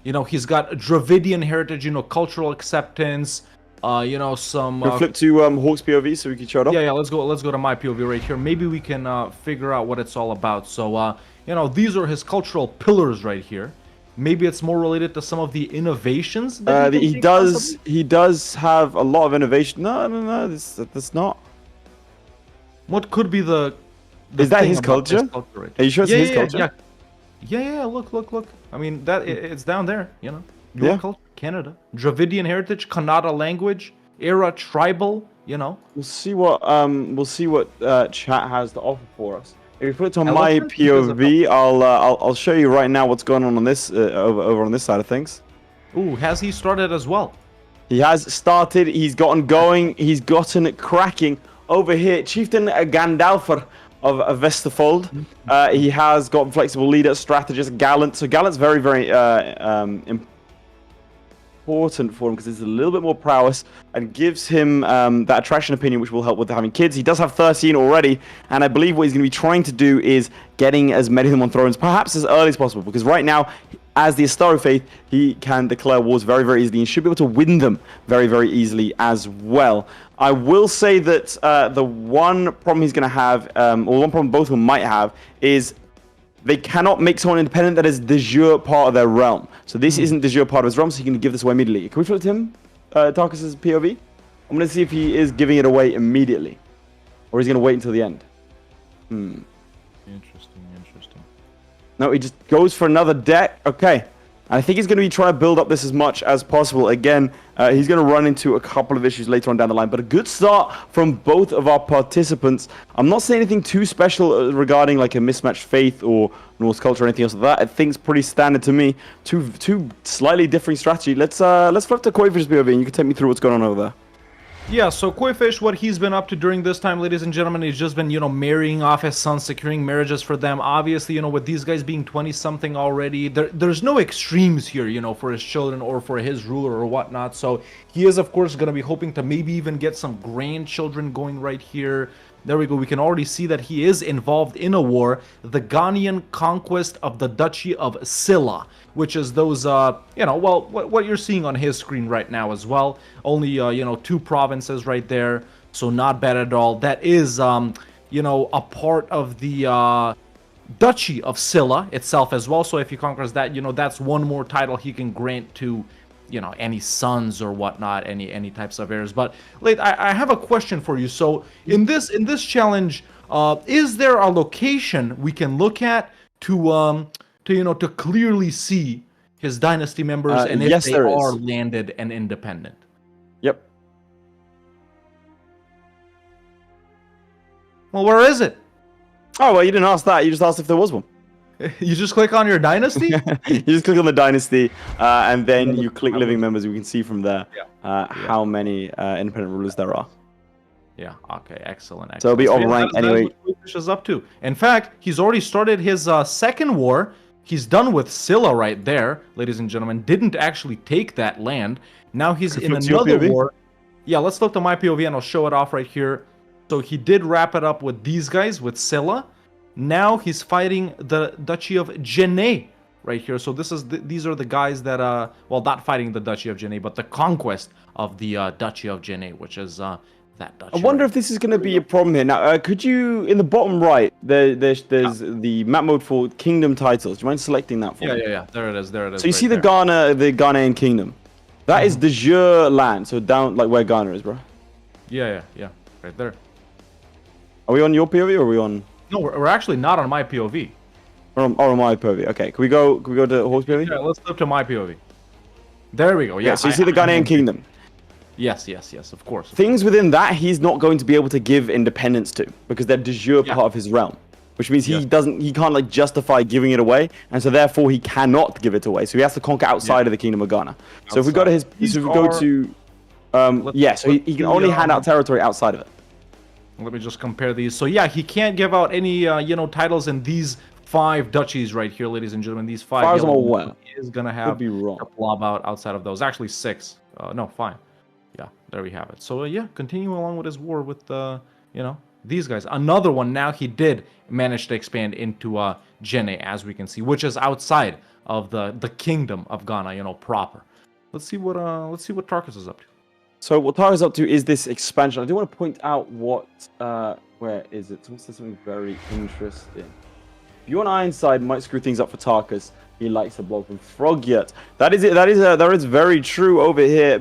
You know, he's got Dravidian heritage. You know, cultural acceptance. You know, some. We'll flip to Hawk's POV so we can show it off. Yeah, let's go to my POV right here. Maybe we can figure out what it's all about. So, you know, these are his cultural pillars right here. Maybe it's more related to some of the innovations that he does have a lot of innovation. No, that's not. What could be the is that his culture? Right? Are you sure it's his culture? Yeah. Look. I mean, it's down there. You know, your culture, Canada, Dravidian heritage, Kannada language, era, tribal. You know. We'll see what chat has to offer for us. If you put it on my POV, I'll show you right now what's going on this over on this side of things. Ooh, has he started as well? He has started. He's gotten going. He's gotten it cracking over here. Chieftain Gandalfur of Vesterfold. He has got flexible leader, strategist, gallant. So gallant's very, very important for him because it's a little bit more prowess and gives him that attraction opinion, which will help with having kids. He does have 13 already, and I believe what he's going to be trying to do is getting as many of them on thrones, perhaps as early as possible, because right now, as the Astaro Faith, he can declare wars very, very easily and should be able to win them very, very easily as well. I will say that the one problem he's going to have, or one problem both of them might have, is they cannot make someone independent that is de jure part of their realm. So this isn't de jure part of his realm, so he can give this away immediately. Can we flip to him, Tarkus' POV? I'm going to see if he is giving it away immediately, or he's going to wait until the end. Interesting. No, he just goes for another deck. Okay. I think he's going to be trying to build up this as much as possible. Again, he's going to run into a couple of issues later on down the line. But a good start from both of our participants. I'm not saying anything too special regarding like a mismatched faith or Norse culture or anything else like that. I think it's pretty standard to me. Two slightly different strategy. Let's flip to Koifish's POV and you can take me through what's going on over there. Yeah, so Koifish, what he's been up to during this time, ladies and gentlemen, he's just been, you know, marrying off his sons, securing marriages for them. Obviously, you know, with these guys being 20-something already, there's no extremes here, you know, for his children or for his ruler or whatnot. So he is, of course, going to be hoping to maybe even get some grandchildren going right here. there we go. We can already see that he is involved in a war, the Ghanaian conquest of the Duchy of Silla, which is those, you know, well, what you're seeing on his screen right now as well. Only, you know, 2 provinces right there, so not bad at all. That is, you know, a part of the Duchy of Silla itself as well. So if he conquers that, you know, that's one more title he can grant to, you know, any sons or whatnot, any types of heirs. But I have a question for you. So in this challenge, is there a location we can look at to you know, to clearly see his dynasty members and if yes, they there are is. landed and independent? Yep. Well, where is it? Oh, well, you didn't ask that. You just asked if there was one. You just click on your dynasty? You just click on the dynasty, and then you click living members. We can see from there how many independent rulers there are. Yeah. Okay. Excellent. So it'll be Excellent. on rank That is anyway. what Koifish is up to. In fact, he's already started his second war. He's done with Silla right there, ladies and gentlemen. Didn't actually take that land. Now he's in Flip to your another POV? war. Yeah. Let's flip to my POV and I'll show it off right here. So he did wrap it up with these guys, with Silla. Now he's fighting the Duchy of Jenne right here. So this is these are the guys that well, not fighting the Duchy of Jenne, but the conquest of the Duchy of Jenne, which is that duchy. I wonder if this is going to be a problem here. Now, could you, in the bottom right, there's the map mode for kingdom titles. Do you mind selecting that for me? Yeah. There it is. There it is. So you right see there. the Ghanaian kingdom. That is de jure land. So down like where Ghana is, bro. Yeah. Right there. Are we on your POV or are we on? No, we're actually not on my POV. Or on my POV? Okay. Can we go to horse POV? Yeah, let's flip to my POV. There we go. Yeah. So you see the Ghanaian kingdom. Yes, of course. Things within that he's not going to be able to give independence to because they're de jure part of his realm, which means he can't like justify giving it away, and so therefore he cannot give it away. So he has to conquer outside of the kingdom of Ghana. So if we go to his, so he can only hand out territory outside of it. Let me just compare these. So yeah, he can't give out any you know, titles in these 5 duchies right here, ladies and gentlemen. These 5. As far as I'm aware, he is gonna have be wrong. a blob out outside of those. Actually 6. No, fine. Yeah, there we have it. So yeah, continue along with his war with you know, these guys. Another one. Now he did manage to expand into Jenne, as we can see, which is outside of the kingdom of Ghana, you know, proper. Let's see what Tarkus is up to. So what Tarkus is up to is this expansion. I do want to point out what where is it? So what's something very interesting? Bjorn Ironside might screw things up for Tarkus. He likes to block from Frogyet. That is very true over here.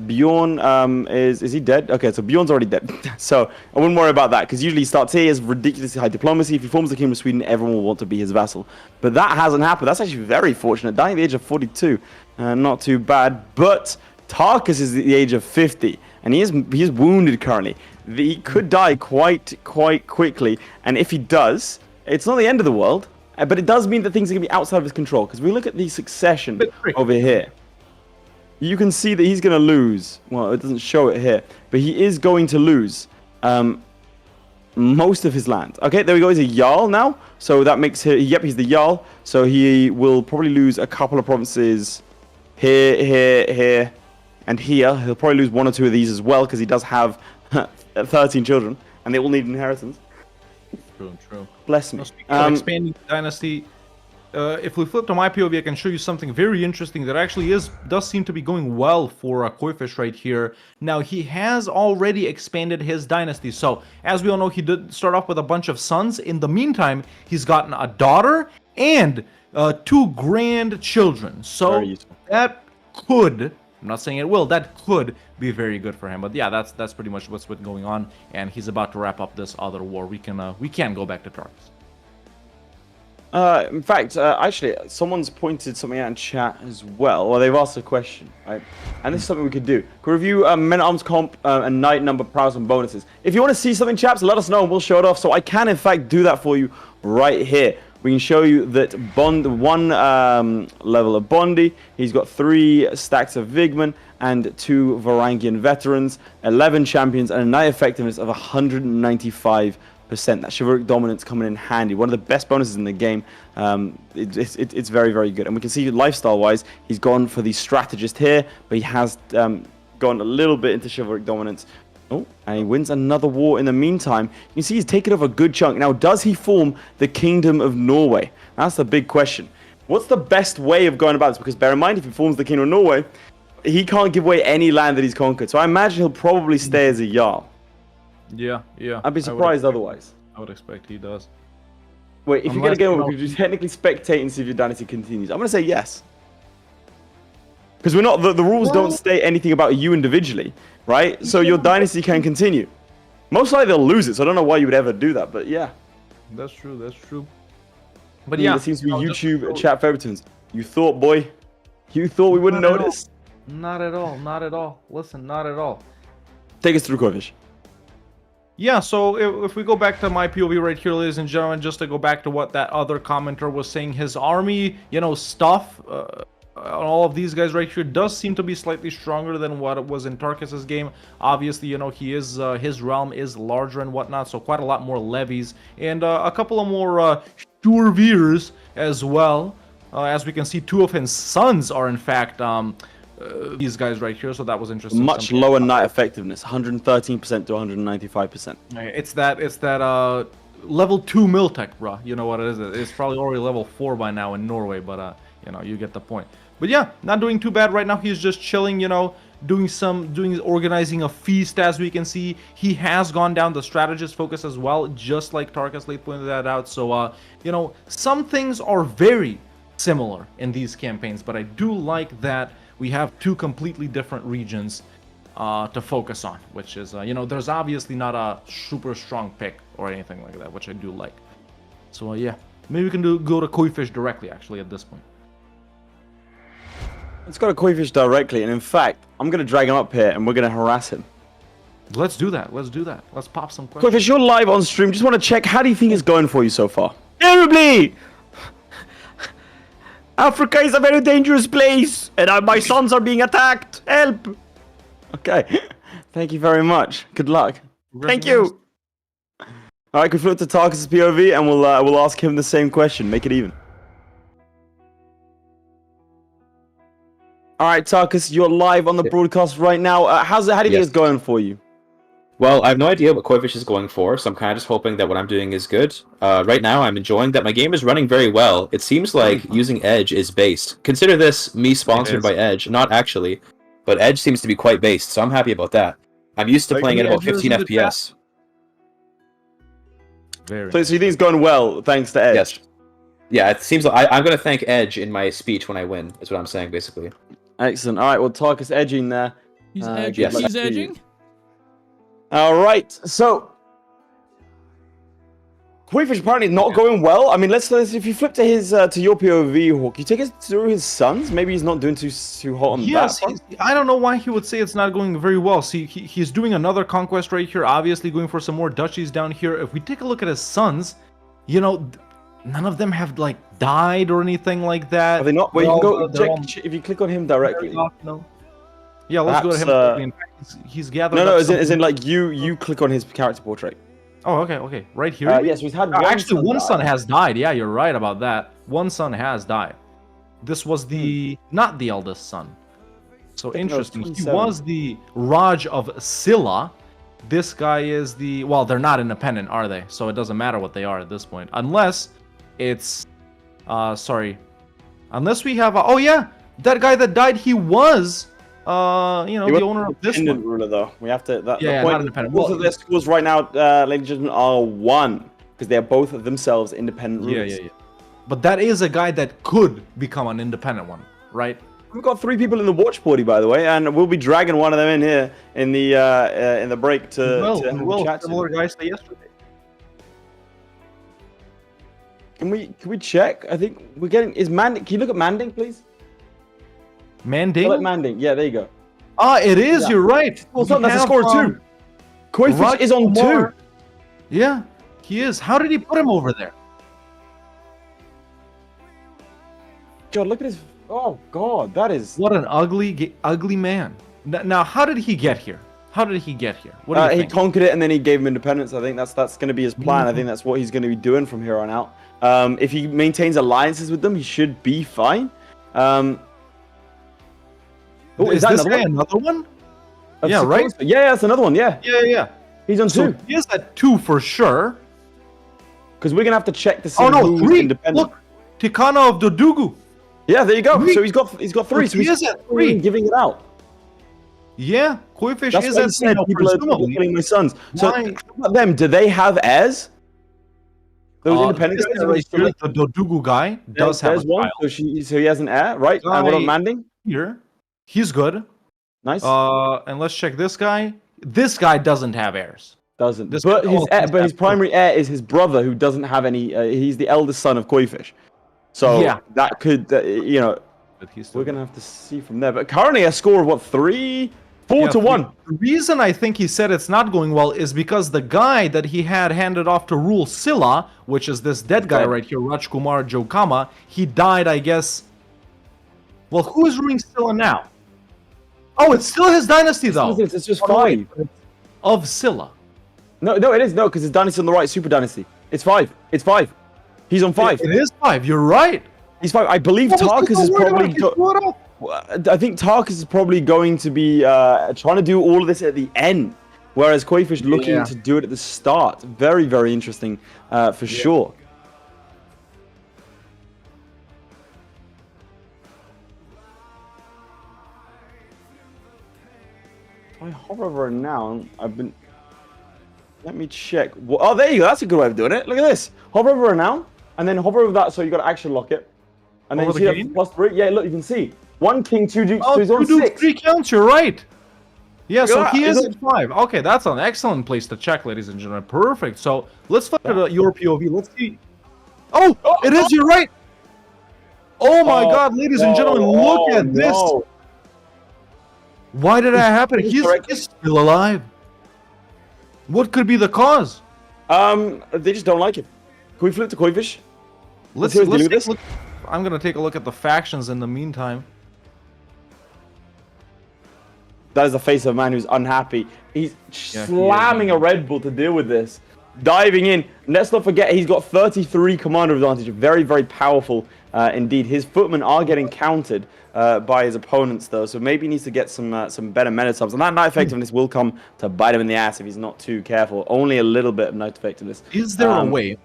Bjorn is he dead? Okay, so Bjorn's already dead. So I wouldn't worry about that because usually he starts here, he has ridiculously high diplomacy. If he forms the Kingdom of Sweden, everyone will want to be his vassal. But that hasn't happened. That's actually very fortunate. Dying at the age of 42, not too bad. But Tarkus is at the age of 50, and he is wounded currently. He could die quite quickly, and if he does, it's not the end of the world. But it does mean that things are going to be outside of his control. Because we look at the succession over here. You can see that he's going to lose. Well, it doesn't show it here. But he is going to lose most of his land. Okay, there we go. He's a Jarl now. So that makes him... Yep, he's the Jarl. So he will probably lose a couple of provinces here, and here. He'll probably lose 1 or 2 of these as well. Because he does have 13 children. And they all need inheritance. True. Bless me. Speaking of expanding the dynasty, if we flip to my POV, I can show you something very interesting that actually does seem to be going well for Koifish right here. Now, he has already expanded his dynasty. So, as we all know, he did start off with a bunch of sons. In the meantime, he's gotten a daughter and 2 grandchildren. So, that could... I'm not saying it will. That could be very good for him. But yeah, that's pretty much what's been going on. And he's about to wrap up this other war. We can go back to Tarkus. In fact, actually, someone's pointed something out in chat as well. Well, they've asked a question, right? And this is something we could do. Could review Men-at-Arms comp and Knight number prowess and bonuses. If you want to see something, chaps, let us know and we'll show it off. So I can, in fact, do that for you right here. We can show you that one level of Bondi. He's got 3 stacks of Vigman and 2 Varangian veterans, 11 champions, and a Knight effectiveness of 195%. That chivalric dominance coming in handy. One of the best bonuses in the game. It's very, very good. And we can see lifestyle-wise, he's gone for the strategist here, but he has gone a little bit into chivalric dominance Oh, and he wins another war in the meantime. You can see he's taken off a good chunk. Now, does he form the Kingdom of Norway? That's the big question. What's the best way of going about this? Because bear in mind, if he forms the Kingdom of Norway, he can't give away any land that he's conquered. So I imagine he'll probably stay as a Jarl. Yeah. I'd be surprised otherwise. I would expect he does. Wait, if you're going to go, could you technically spectate and see if your dynasty continues? I'm going to say yes. Because we're not, the rules don't state anything about you individually, right? So your dynasty can continue. Most likely they'll lose it, so I don't know why you would ever do that, but yeah. That's true. But yeah. There seems to be YouTube chat favoritisms. You thought, boy, you thought we wouldn't notice? Not at all. Listen, not at all. Take us through, Koifish. Yeah, so if we go back to my POV right here, ladies and gentlemen, just to go back to what that other commenter was saying, his army, stuff, all of these guys right here does seem to be slightly stronger than what it was in Tarkus's game. Obviously, he is his realm is larger and whatnot, so quite a lot more levies and a couple of more Sturviers as well. As we can see, 2 of his sons are in fact these guys right here, so that was interesting. Much lower knight effectiveness, 113% to 195%. It's that level 2 Miltech, bro. You know what it is? It's probably already level 4 by now in Norway, but you get the point. But yeah, not doing too bad right now. He's just chilling, organizing a feast. As we can see, he has gone down the strategist focus as well, just like Tarkus late pointed that out. So some things are very similar in these campaigns, but I do like that we have 2 completely different regions to focus on, which is there's obviously not a super strong pick or anything like that, which I do like. So yeah, maybe we can go to Koifish directly actually at this point. Let's go to Koifish directly, and in fact, I'm going to drag him up here, and we're going to harass him. Let's do that. Let's pop some questions. Koifish, you're live on stream. Just want to check, how do you think it's going for you so far? Terribly! Africa is a very dangerous place, and my sons are being attacked. Help! Okay. Thank you very much. Good luck. Thank you. All right, can flip to Tarkus' POV, and we'll ask him the same question. Make it even. All right, Tarkus, you're live on the broadcast right now. How do you think it's going for you? Well, I have no idea what Koifish is going for, so I'm kind of just hoping that what I'm doing is good. Right now, I'm enjoying that my game is running very well. It seems like using Edge is based. Consider this me sponsored by Edge. Not actually, but Edge seems to be quite based, so I'm happy about that. I'm used to playing at about 15 FPS. So you think it's going well, thanks to Edge? Yes. Yeah, it seems like I'm going to thank Edge in my speech when I win, is what I'm saying, basically. Excellent. All right, well, Tarkus edging there. He's edging. yes. He's edging. All right, so Koifish apparently not going well. I mean, let's if you flip to his to your POV, Hawk, you take us through his sons. Maybe he's not doing too hot on that front. I don't know why he would say it's not going very well. See, he's doing another conquest right here. Obviously, going for some more duchies down here. If we take a look at his sons, none of them have died or anything like that. Are they not? Well, you can go check if you click on him directly. No. Yeah, let's go to him. Directly. In fact, he's gathered. No, as in you click on his character portrait. Oh, okay. Right here. Yes, we've had one. Actually, one son has died. Yeah, you're right about that. One son has died. This was not the eldest son. So interesting. He was the Raj of Silla. This guy is they're not independent, are they? So it doesn't matter what they are at this point, unless it's unless we have that guy that died, he was the owner of this one. Ruler though. We have to the not point. independent. Both of their scores right now, ladies and gentlemen, are 1 because they are both of themselves independent rulers. Yeah. But that is a guy that could become an independent one, right? We've got 3 people in the watch party, by the way, and we'll be dragging one of them in here in the break to chat. Similar guys to yesterday. Can we check? I think we're getting. Is Manding? Can you look at Manding, please? Manding? Select Manding. Yeah, there you go. It is. Yeah. You're right. Well, that's a score 2. Koifish is on 2. Yeah, he is. How did he put him over there? God, look at his. Oh God, that is. What an ugly man. Now, how did he get here? What do you think? He conquered it and then he gave him independence. I think that's going to be his plan. I think that's what he's going to be doing from here on out. If he maintains alliances with them, he should be fine. Is that another one? Yeah, right? Yeah, that's another one. Yeah, Yeah. he's on So 2. he is at 2 for sure. Because we're gonna have to check to see Oh no, who's 3. independent. Look, Tikana of Dodugu. Yeah, there you go. 3. So he's got 3. So he he's is at 3. giving it out. Yeah, Koifish That's is what he at 3 said. now, People are presumably. killing my sons. So Why? how about them? Do they have heirs? Those independent This guys guy are right still here, the Dodugu guy, does have a there's one. child. So he has an heir, right? And what about Guy- Manding? Here, he's good. Nice. And let's check this guy. This guy doesn't have heirs. Doesn't. this But guy- his oh, heir, he's but his got- primary heir is his brother, who doesn't have any. He's the eldest son of Koifish. So Yeah. that could, But he's still we're gonna have to see from there. But currently, a score of what 4 to 1. The reason I think he said it's not going well is because the guy that he had handed off to rule Silla, which is this dead guy dead. right here, Rajkumar Jokama, he died, I guess. Well, who is ruling Silla now? Oh, it's still his dynasty though. It's just Oh, no, 5. wait, of Silla. No, it is because his dynasty on the right, Super Dynasty. It's 5. It's 5. He's on 5. It is 5. You're right. He's 5. I believe Tarkus is probably. I think Tarkus is probably going to be trying to do all of this at the end, whereas Koifish looking Yeah. to do it at the start. Very, very interesting for sure. If I hover over it now, I've been. Let me check. Oh, there you go. That's a good way of doing it. Look at this. Hover over it now, and then hover over that so you got to action lock it. And then Over you the see game? that +3. Yeah, look, you can see. 1 king, 2 dukes, Oh, so he's on 2 dukes, 6. 3 counts. You're right. Yeah, so Yeah, he is is at 5. Okay, that's an excellent place to check, ladies and gentlemen. Perfect. So let's flip it at your POV. Let's see. Oh, it is. You're right. Oh my God, ladies and gentlemen, look at this. No. Why did that happen? He's still alive. What could be the cause? They just don't like it. Can we flip to Koifish? Let's see what they do take this. a look. I'm gonna take a look at the factions in the meantime. That is the face of a man who's unhappy. He's Yeah, he slamming is. a Red Bull to deal with this. Diving in. Let's not forget he's got 33 commander advantage. Very, very powerful indeed. His footmen are getting countered by his opponents though, so maybe he needs to get some better meta subs. And that knight effectiveness will come to bite him in the ass if he's not too careful. Only a little bit of knight effectiveness. Is there a way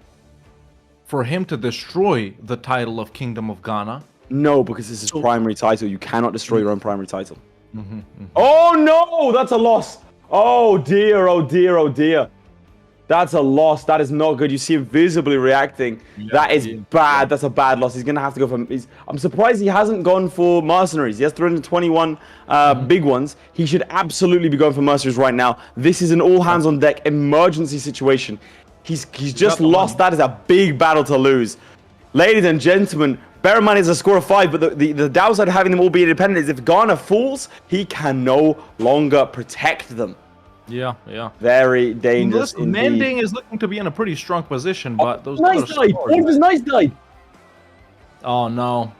for him to destroy the title of Kingdom of Ghana? No, because this is primary title. You cannot destroy your own primary title. Mm-hmm. Oh no, that's a loss. Oh dear, oh dear, oh dear. That's a loss. That is not good. You see him visibly reacting. That is bad. That's a bad loss. He's going to have to go for... I'm surprised he hasn't gone for mercenaries. He has 321 big ones. He should absolutely be going for mercenaries right now. This is an all hands on deck emergency situation. He's just lost. That is a big battle to lose. Ladies and gentlemen, bear in mind it's a score of 5, but the downside of having them all be independent is if Ghana falls, he can no longer protect them. Yeah. Very dangerous Listen, indeed. Mending is looking to be in a pretty strong position, but those Nice other died. scores- All of his nice died. Oh no.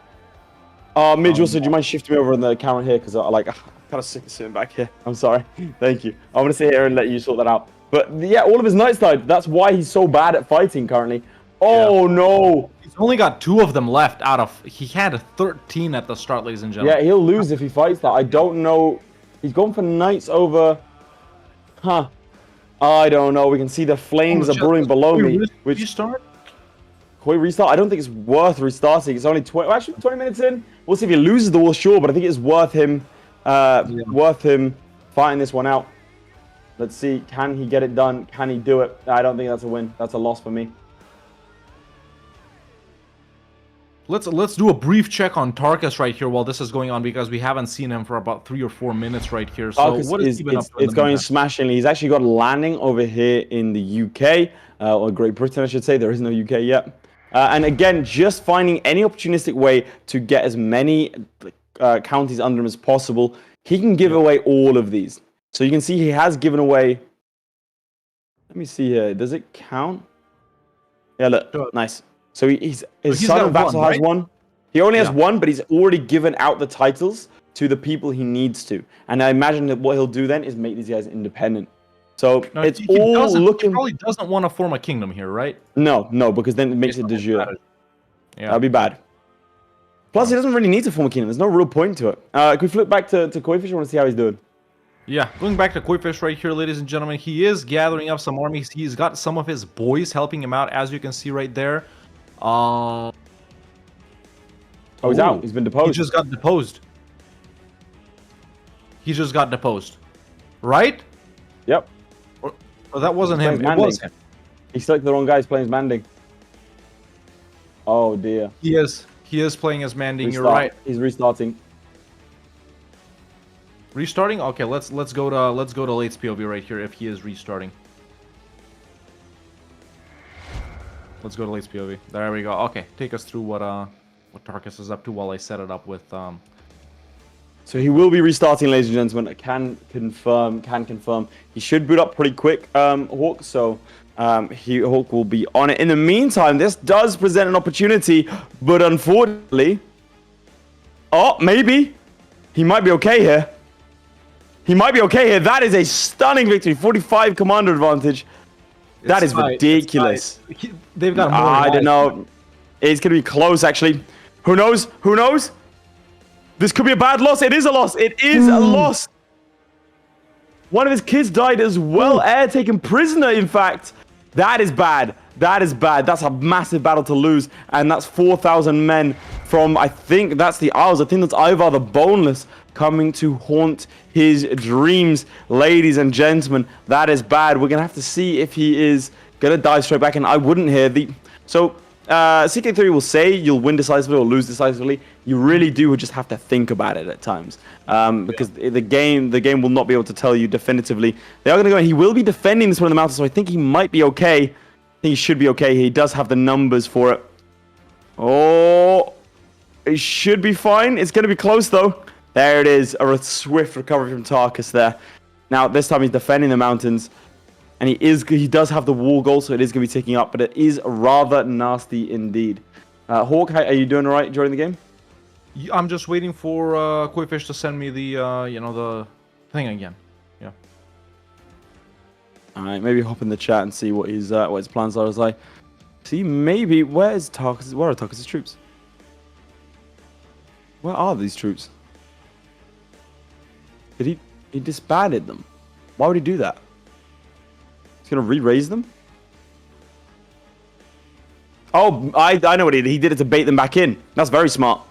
Midge, also, do you mind shifting me over in the camera here? Because I'm kind of sick of sitting back here. I'm sorry. Thank you. I'm going to sit here and let you sort that out. But yeah, all of his knights died. That's why he's so bad at fighting currently. Oh no. He's only got 2 of them left out of... He had 13 at the start, ladies and gentlemen. Yeah, he'll lose if he fights that. I don't know. He's gone for knights over... Huh. I don't know. We can see the flames are brewing below me. Which Restart? Can we restart? I don't think it's worth restarting. It's only 20. Well, actually, 20 minutes in. We'll see if he loses the war, sure. But I think it's worth him, fighting this one out. Let's see. Can he get it done? Can he do it? I don't think that's a win. That's a loss for me. Let's do a brief check on Tarkus right here while this is going on because we haven't seen him for about 3 or 4 minutes right here. So Tarkus what is he been up to in it's the going meantime? smashingly. He's actually got a landing over here in the UK, or Great Britain, I should say. There is no UK yet. And again, just finding any opportunistic way to get as many counties under him as possible. He can give away all of these. So you can see he has given away... Let me see here. Does it count? Yeah, look. Sure. Nice. So his son got of Vassal one, has right? one. He only has one, but he's already given out the titles to the people he needs to. And I imagine that what he'll do then is make these guys independent. So No, it's he all He looking... probably doesn't want to form a kingdom here, right? No, because then it makes it de jure. Yeah. That'd be bad. Plus, he doesn't really need to form a kingdom. There's no real point to it. Can we flip back to Koifish? I want to see how he's doing. Yeah, going back to Koifish right here, ladies and gentlemen, he is gathering up some armies. He's got some of his boys helping him out, as you can see right there. Oh, he's out. He's been deposed. He just got deposed. He just got deposed. Right? Yep. Or that wasn't him. It Manding. was him. He selected the wrong guy. He's playing his Manding. Oh dear. He is playing as Manding. Restart. You're right. He's restarting. Restarting? Okay, let's go to late POV right here if he is restarting. Let's go to late POV. There we go. Okay, take us through what Tarkus is up to while I set it up with So he will be restarting, ladies and gentlemen. I can confirm. He should boot up pretty quick, Hawk. So Hawk will be on it. In the meantime, this does present an opportunity, but unfortunately, maybe he might be okay here. He might be okay here. That is a stunning victory. 45 commander advantage. That is ridiculous. They've got more. I don't know. It's going to be close, actually. Who knows? Who knows? This could be a bad loss. It is a loss. It is a loss. One of his kids died as well. Heir taken prisoner, in fact. That is bad. That is bad. That's a massive battle to lose. And that's 4,000 men from, I think that's the Isles. I think that's Ivar the Boneless coming to haunt his dreams. Ladies and gentlemen, that is bad. We're going to have to see if he is going to dive straight back. And I wouldn't hear the... So, CK3 will say you'll win decisively or lose decisively. You really do just have to think about it at times. Because the game will not be able to tell you definitively. They are going to go, and he will be defending this one in the mountain, so I think he might be okay. I think he should be okay. He does have the numbers for it. Oh, it should be fine. It's going to be close, though. There it is. A swift recovery from Tarkus there. Now, this time he's defending the mountains. And he does have the wall goal, so it is going to be ticking up. But it is rather nasty indeed. Hawk, are you doing all right during the game? I'm just waiting for Koifish to send me the the thing again. Yeah. All right, maybe hop in the chat and see what his plans are. As I see, maybe where are Tarkus' troops? Where are these troops? Did he disbanded them? Why would he do that? He's gonna re-raise them? Oh, I know what he did. He did it to bait them back in. That's very smart.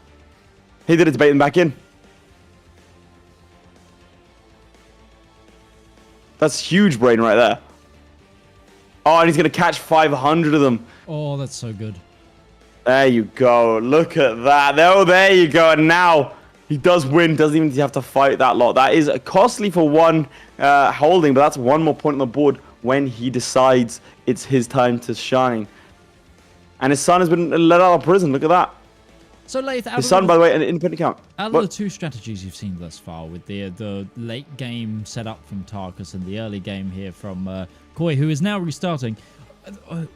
He did it to bait them back in. That's huge brain right there. Oh, and he's gonna catch 500 of them. Oh, that's so good. There you go. Look at that. Oh, there you go. And now he does win. Doesn't even have to fight that lot. That is costly for one holding, but that's one more point on the board when he decides it's his time to shine. And his son has been let out of prison. Look at that. So, Laith, his son, by the way, an independent count. Out of the two strategies you've seen thus far, with the late game setup from Tarkus and the early game here from Koi, who is now restarting,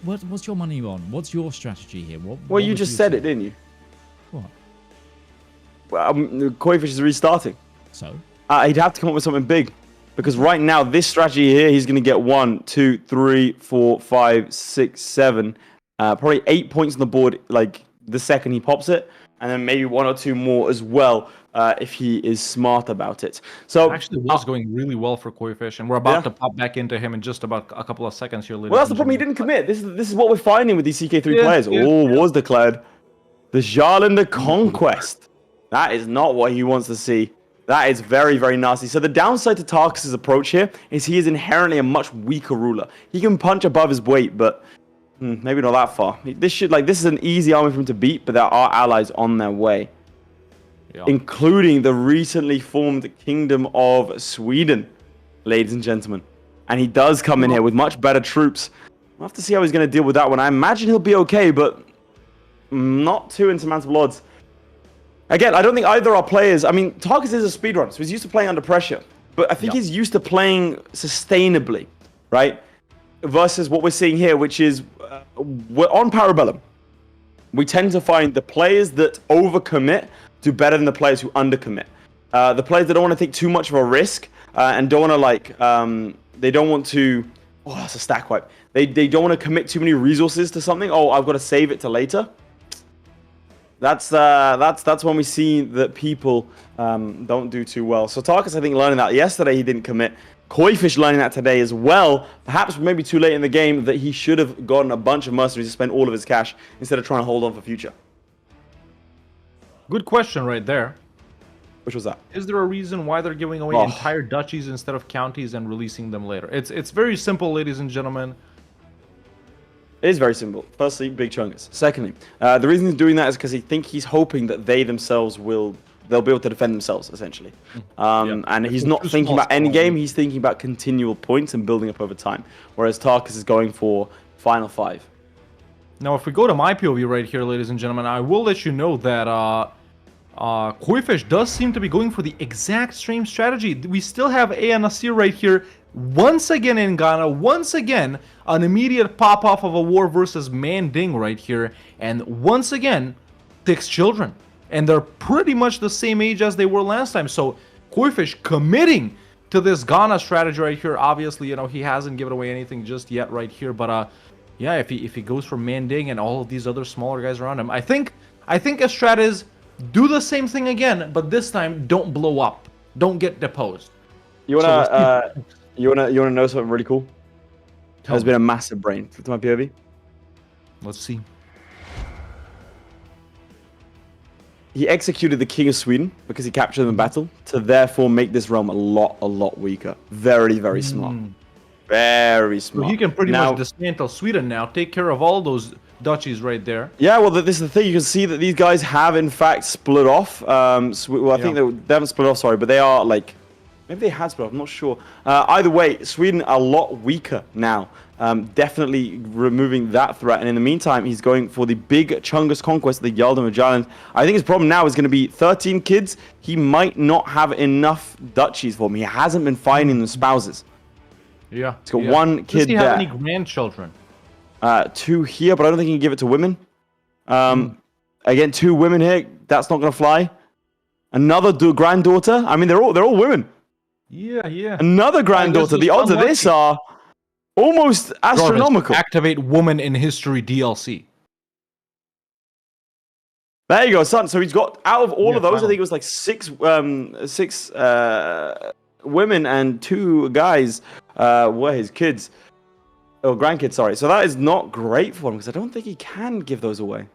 what's your money on? What's your strategy here? Well, you just said it, didn't you? What? Well, Koifish is restarting. So? He'd have to come up with something big. Because right now, this strategy here, he's going to get 1, 2, 3, 4, 5, 6, 7, probably 8 points on the board, like the second he pops it. And then maybe 1 or 2 more as well, if he is smart about it. So actually, it was going really well for Koifish, and we're about to pop back into him in just about a couple of seconds here. Well, that's the problem. He didn't commit. This is what we're finding with these CK3 players. War's declared. The Jarlander Conquest. That is not what he wants to see. That is very, very nasty. So the downside to Tarkus' approach here is he is inherently a much weaker ruler. He can punch above his weight, but maybe not that far. This is an easy army for him to beat, but there are allies on their way. Yeah. Including the recently formed Kingdom of Sweden, ladies and gentlemen. And he does come in here with much better troops. We'll have to see how he's going to deal with that one. I imagine he'll be okay, but not too insurmountable odds. Again, I don't think either are players. I mean, Tarkus is a speedrunner, so he's used to playing under pressure. But I think he's used to playing sustainably, right? Versus what we're seeing here, which is we're on Para Bellum. We tend to find the players that overcommit do better than the players who undercommit. The players that don't want to take too much of a risk and don't want to they don't want to. Oh, that's a stack wipe. They don't want to commit too many resources to something. Oh, I've got to save it to later. That's when we see that people don't do too well. So Tarkus, I think, learning that yesterday, he didn't commit. Koifish learning that today as well. Perhaps maybe too late in the game that he should have gotten a bunch of mercenaries to spend all of his cash instead of trying to hold on for future. Good question right there. Which was that? Is there a reason why they're giving away entire duchies instead of counties and releasing them later? It's very simple, ladies and gentlemen. It is very simple. Firstly, big chungus. Secondly, the reason he's doing that is because he's hoping that they themselves they'll be able to defend themselves, essentially. And he's not thinking about end game, he's thinking about continual points and building up over time. Whereas Tarkus is going for final 5. Now, if we go to my POV right here, ladies and gentlemen, I will let you know that Koifish does seem to be going for the exact same strategy. We still have Aya Nasir right here, once again in Ghana, once again, an immediate pop-off of a war versus Manding right here, and once again, 6 children. And they're pretty much the same age as they were last time. So Koifish committing to this Ghana strategy right here. Obviously, you know, he hasn't given away anything just yet right here. But yeah, if he goes for Manding and all of these other smaller guys around him, I think a strat is do the same thing again, but this time don't blow up. Don't get deposed. You wanna know something really cool? There's been a massive brain. Flip to my POV. Let's see. He executed the King of Sweden because he captured them in battle to therefore make this realm a lot weaker. Very, very smart. Very smart. So he can pretty much dismantle Sweden now, take care of all those duchies right there. Yeah, well, this is the thing. You can see that these guys have, in fact, split off. Well, I think they haven't split off, sorry, but they are, like... Maybe they had split off, I'm not sure. Either way, Sweden a lot weaker now. Definitely removing that threat. And in the meantime, he's going for the big Chungus conquest, the Yaldan of Jylland. I think his problem now is going to be 13 kids. He might not have enough duchies for him. He hasn't been finding the spouses. Yeah. He's got one kid there. Does he have any grandchildren? 2 here, but I don't think he can give it to women. Again, 2 women here. That's not going to fly. Another granddaughter. I mean, they're all women. Yeah. Another granddaughter. The odds of this are almost astronomical. Activate Woman in History DLC. There you go, son. So he's got, out of all of those, I think it was like 6 women and 2 guys were his kids. Oh, grandkids, sorry. So that is not great for him because I don't think he can give those away.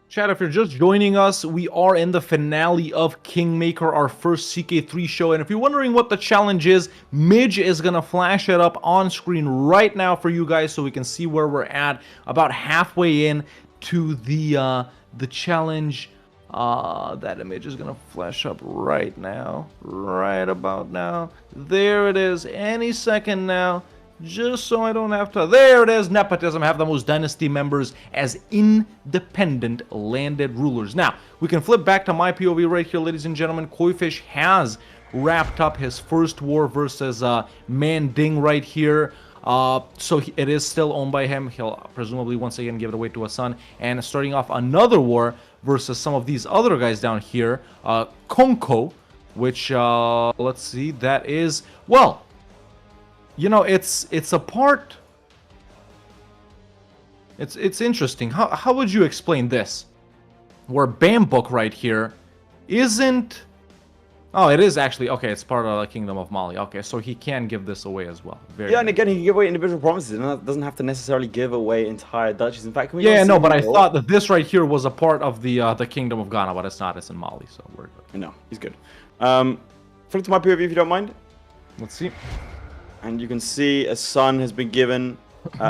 Chat, if you're just joining us, we are in the finale of Kingmaker, our first CK3 show. And if you're wondering what the challenge is, Midge is going to flash it up on screen right now for you guys so we can see where we're at. About halfway in to the challenge. That image is going to flash up right now. Right about now. There it is. Any second now. Just so I don't have to... There it is! Nepotism have the most dynasty members as independent landed rulers. Now, we can flip back to my POV right here, ladies and gentlemen. Koifish has wrapped up his first war versus Manding right here. So it is still owned by him. He'll presumably once again give it away to a son. And starting off another war versus some of these other guys down here. Konko, which, let's see, that is... Well... You know, it's a part... It's interesting. How would you explain this? Where Bambuk right here isn't... Oh, it is actually... Okay, it's part of the Kingdom of Mali. Okay, so he can give this away as well. Yeah, and again, he can give away individual provinces, and that doesn't have to necessarily give away entire duchies. In fact, can we... Yeah, no, but I thought that this right here was a part of the Kingdom of Ghana, but it's not. It's in Mali, so we're good. No, he's good. Flip to my POV if you don't mind. Let's see. And you can see a son has been given,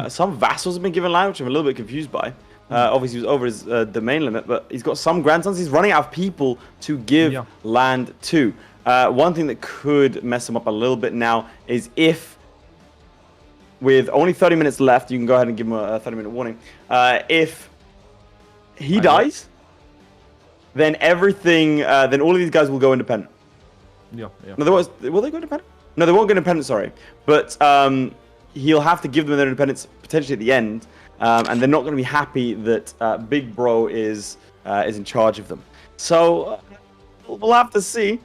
some vassals have been given land, which I'm a little bit confused by. Obviously, he was over his domain limit, but he's got some grandsons. He's running out of people to give land to. One thing that could mess him up a little bit now is if, with only 30 minutes left, you can go ahead and give him a 30-minute warning. If he dies, then everything, then all of these guys will go independent. Yeah. No, will they go independent? No, they won't go independent, sorry. But he'll have to give them their independence potentially at the end. And they're not going to be happy that Big Bro is in charge of them. So we'll have to see.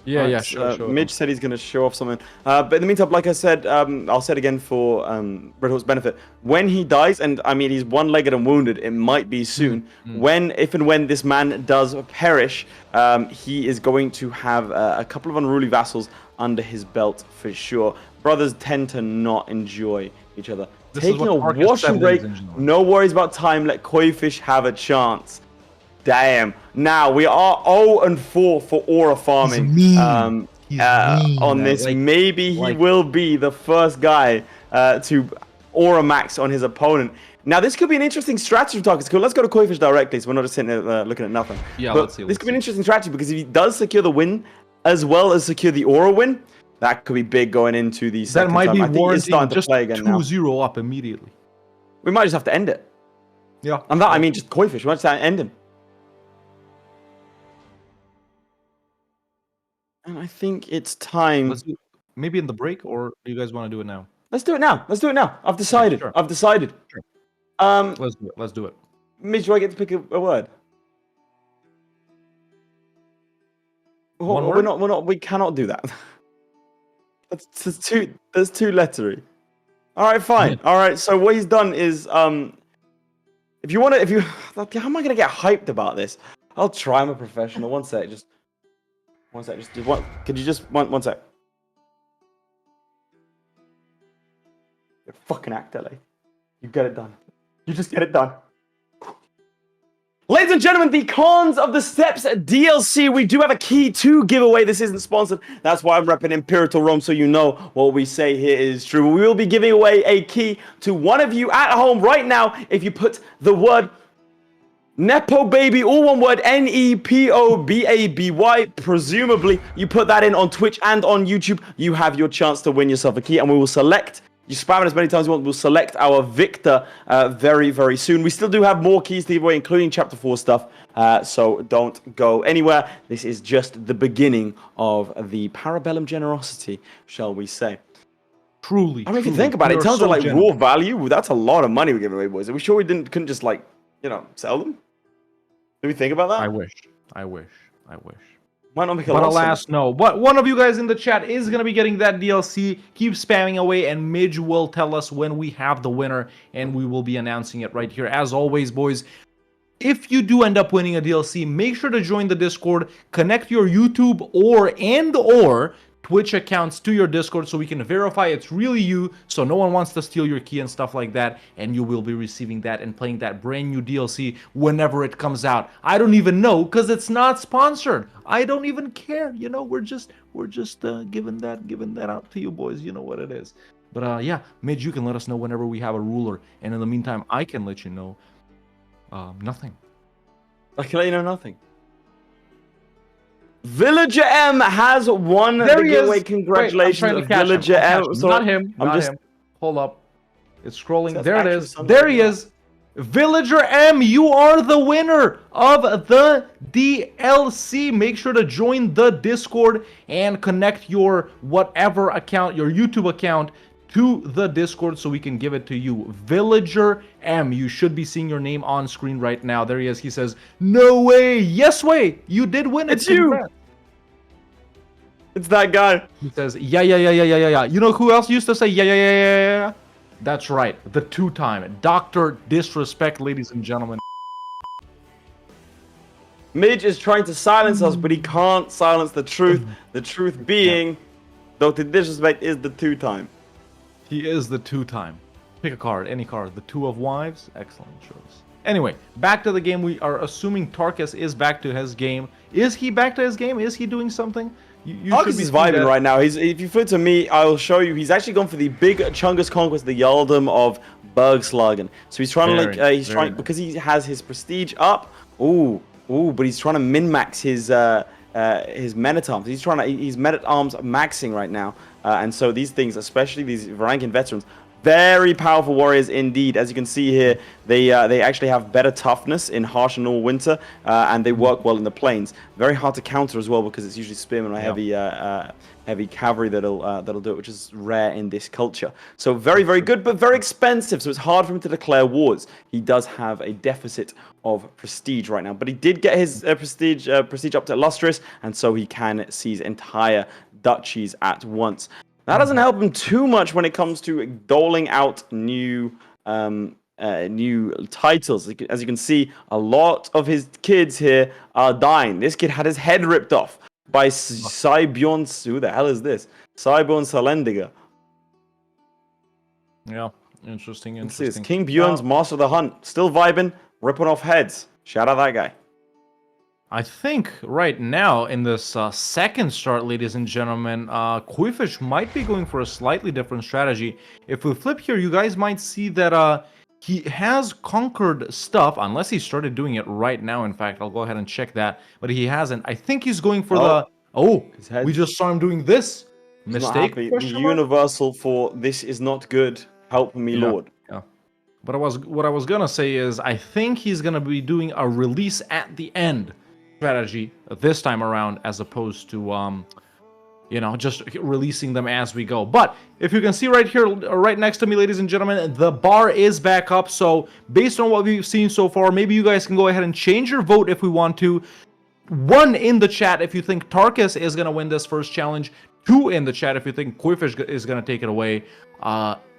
Yeah, Right, yeah, sure. Midge said he's going to show off something. But in the meantime, like I said, I'll say it again for Red Hawk's benefit. When he dies, and I mean he's one-legged and wounded, it might be soon. If and when this man does perish, he is going to have a couple of unruly vassals under his belt for sure. Brothers tend to not enjoy each other. This is Taking a what Tarkus washing said, break, ladies and gentlemen. no worries about time. Let Koifish have a chance. Damn. Now we are 0-4 for aura farming. He's On mean, this, like- maybe he like- will be the first guy to aura max on his opponent. Now this could be an interesting strategy for Tarkus. Let's go to Koifish directly, so we're not just sitting there looking at nothing. Yeah, But let's see. This could be an interesting strategy because if he does secure the win, as well as secure the aura win, that could be big going into the That second might time. be I think he's warranting starting to just play again now. 2-0 up immediately. We might just have to end it. Yeah. And that I mean just Koifish. We might just have to end him. And I think it's time. Let's do maybe in the break, or do you guys want to do it now? Let's do it now. Let's do it now. I've decided. sure. I've decided. Sure. Um, Let's do it. Mitch, do I get to pick a word? One We're word? not. We cannot do that. That's too lettery. All right, fine. All right. So what he's done is, if you, how am I gonna get hyped about this? I'll try. I'm a professional. One sec. Just one sec. Just one. Could you just one sec? You fucking actor, like. You get it done. You just get it done. Ladies and gentlemen, the Cons of the Steps DLC. We do have a key to give away. This isn't sponsored. That's why I'm repping Imperial Rome, so you know what we say here is true. We will be giving away a key to one of you at home right now if you put the word Nepo Baby, all one word, Nepobaby. Presumably, you put that in on Twitch and on YouTube. You have your chance to win yourself a key, and we will select. You spam it as many times as you want. We'll select our victor very, very soon. We still do have more keys to give away, including Chapter 4 stuff. So don't go anywhere. This is just the beginning of the Para Bellum generosity, shall we say. Truly. I mean, if you think about it, in terms of like raw value, that's a lot of money we're giving away, boys. Are we sure we couldn't just like, sell them? Do we think about that? I wish. Might not make a But lot of alas, sense. no. But one of you guys in the chat is going to be getting that DLC. Keep spamming away, and Midge will tell us when we have the winner, and we will be announcing it right here. As always, boys, if you do end up winning a DLC, make sure to join the Discord, connect your YouTube or Twitch accounts to your Discord so we can verify it's really you, so no one wants to steal your key and stuff like that, and you will be receiving that and playing that brand new DLC whenever it comes out. I don't even know, because it's not sponsored. I don't even care. We're just giving that out to you boys. You know what it is. But yeah, Midge, you can let us know whenever we have a ruler, and in the meantime, I can let you know nothing. I can let you know nothing. Villager M has won There the he giveaway. is. Congratulations, Wait, I'm trying to catch him. Villager I'll M. catch him. Sorry, Not him. I'm Not just. him. Hold up. It's scrolling. That's There it actually is. something There he like is. Villager M, you are the winner of the DLC. Make sure to join the Discord and connect your whatever account, your YouTube account, to the Discord so we can give it to you. Villager M, you should be seeing your name on screen right now. There he is. He says, "No way, yes way, you did win it." It's you. Congrats. It's that guy. He says, yeah. You know who else used to say yeah? That's right, the two-time Dr. Disrespect, ladies and gentlemen. Midge is trying to silence us, but he can't silence the truth. The truth being, Dr. Disrespect is the two-time. He is the two-time. Pick a card, any card. The Two of Wives, excellent choice. Anyway, back to the game. We are assuming Tarkus is back to his game. Is he back to his game? Is he doing something? You Tarkus is vibing right now. If you flip to me, I will show you. He's actually gone for the big Chungus conquest, the Yaldom of Bergslagen. So he's trying Nice. because he has his prestige up. Ooh, but he's trying to min-max his men at arms. He's men at arms maxing right now, and so these things, especially these Varangian veterans, Very powerful warriors indeed. As you can see here, they actually have better toughness in harsh and normal winter, and they work well in the plains. Very hard to counter as well because it's usually spearmen or heavy cavalry that'll do it, which is rare in this culture. So very good, but very expensive. So it's hard for him to declare wars. He does have a deficit of prestige right now, but he did get his prestige up to illustrious, and so he can seize entire duchies at once. That doesn't help him too much when it comes to doling out new titles. As you can see, a lot of his kids here are dying. This kid had his head ripped off by Sybjorn. Who the hell is this? Sybjorn Salendiger. Yeah, interesting. Let's see this. King Bjorn's Master of the Hunt. Still vibing, ripping off heads. Shout out that guy. I think right now in this second start, ladies and gentlemen, Koifish might be going for a slightly different strategy. If we flip here, you guys might see that he has conquered stuff, unless he started doing it right now. In fact, I'll go ahead and check that, but he hasn't. I think he's going for we just saw him doing this. Mistake? The universal for this is not good. Help me, Lord. Yeah. But what I was gonna say is I think he's gonna be doing a release at the end strategy this time around, as opposed to just releasing them as we go. But if you can see right here, right next to me, ladies and gentlemen, the bar is back up. So based on what we've seen so far, maybe you guys can go ahead and change your vote if we want to. 1 in the chat if you think Tarkus is going to win this first challenge. 2 in the chat if you think Koifish is going to take it away,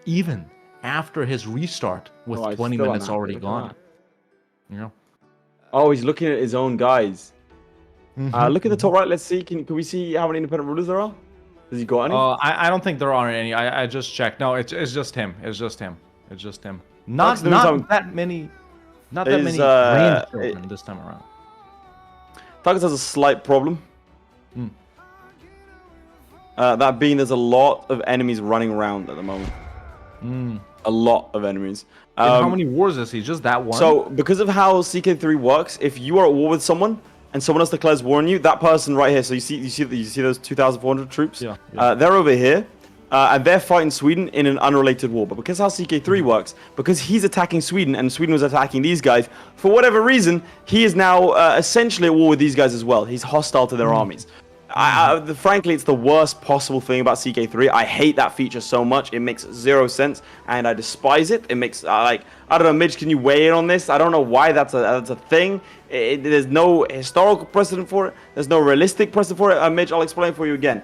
even after his restart with 20 minutes already gone. Oh, he's looking at his own guys. Look at the top right. Let's see. Can we see how many independent rulers there are? Has he got any? I don't think there are any. I just checked. No, it's just him. It's just him. Not that many. Not that many grandchildren this time around. Tarkus has a slight problem. That being, there's a lot of enemies running around at the moment. A lot of enemies. How many wars is he? Just that one? So, because of how CK3 works, if you are at war with someone and someone else declares war on you, that person right here, so you see those 2,400 troops? Yeah. They're over here, and they're fighting Sweden in an unrelated war. But because how CK3 works, because he's attacking Sweden and Sweden was attacking these guys, for whatever reason, he is now essentially at war with these guys as well. He's hostile to their armies. Frankly, it's the worst possible thing about CK3. I hate that feature so much. It makes 0 sense, and I despise it. It makes I don't know, Midge. Can you weigh in on this? I don't know why that's a thing. There's no historical precedent for it. There's no realistic precedent for it. Midge, I'll explain for you again.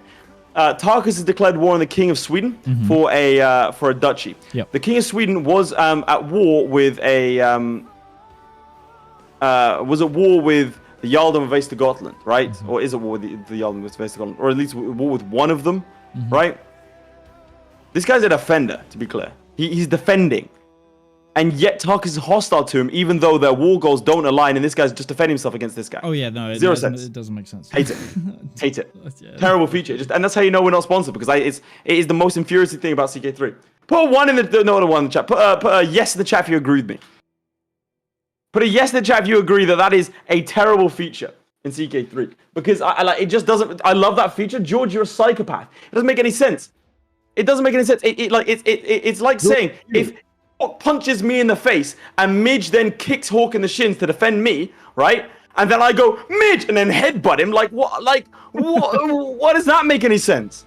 Tarkus has declared war on the King of Sweden for a duchy. Yep. The King of Sweden was at war with the Jarldom of Västergotland, right? Or is it war with the Jarldom of Västergotland? Or at least war with one of them, right? This guy's a defender, to be clear. He's defending. And yet Tarkus is hostile to him, even though their war goals don't align, and this guy's just defending himself against this guy. Oh yeah, no, Zero sense. It doesn't make sense. Hate it. Hate it. Yeah. Terrible feature. And that's how you know we're not sponsored, because it is the most infuriating thing about CK3. Put a 1 in the no, one in the chat. Put a yes in the chat if you agree with me. Put a yes in the chat if you agree that is a terrible feature in CK3. Because it just doesn't. I love that feature. George, you're a psychopath. It doesn't make any sense. It doesn't make any sense. It's like saying if Hawk punches me in the face and Midge then kicks Hawk in the shins to defend me, right? And then I go Midge and then headbutt him. Like what? Like what does that make any sense?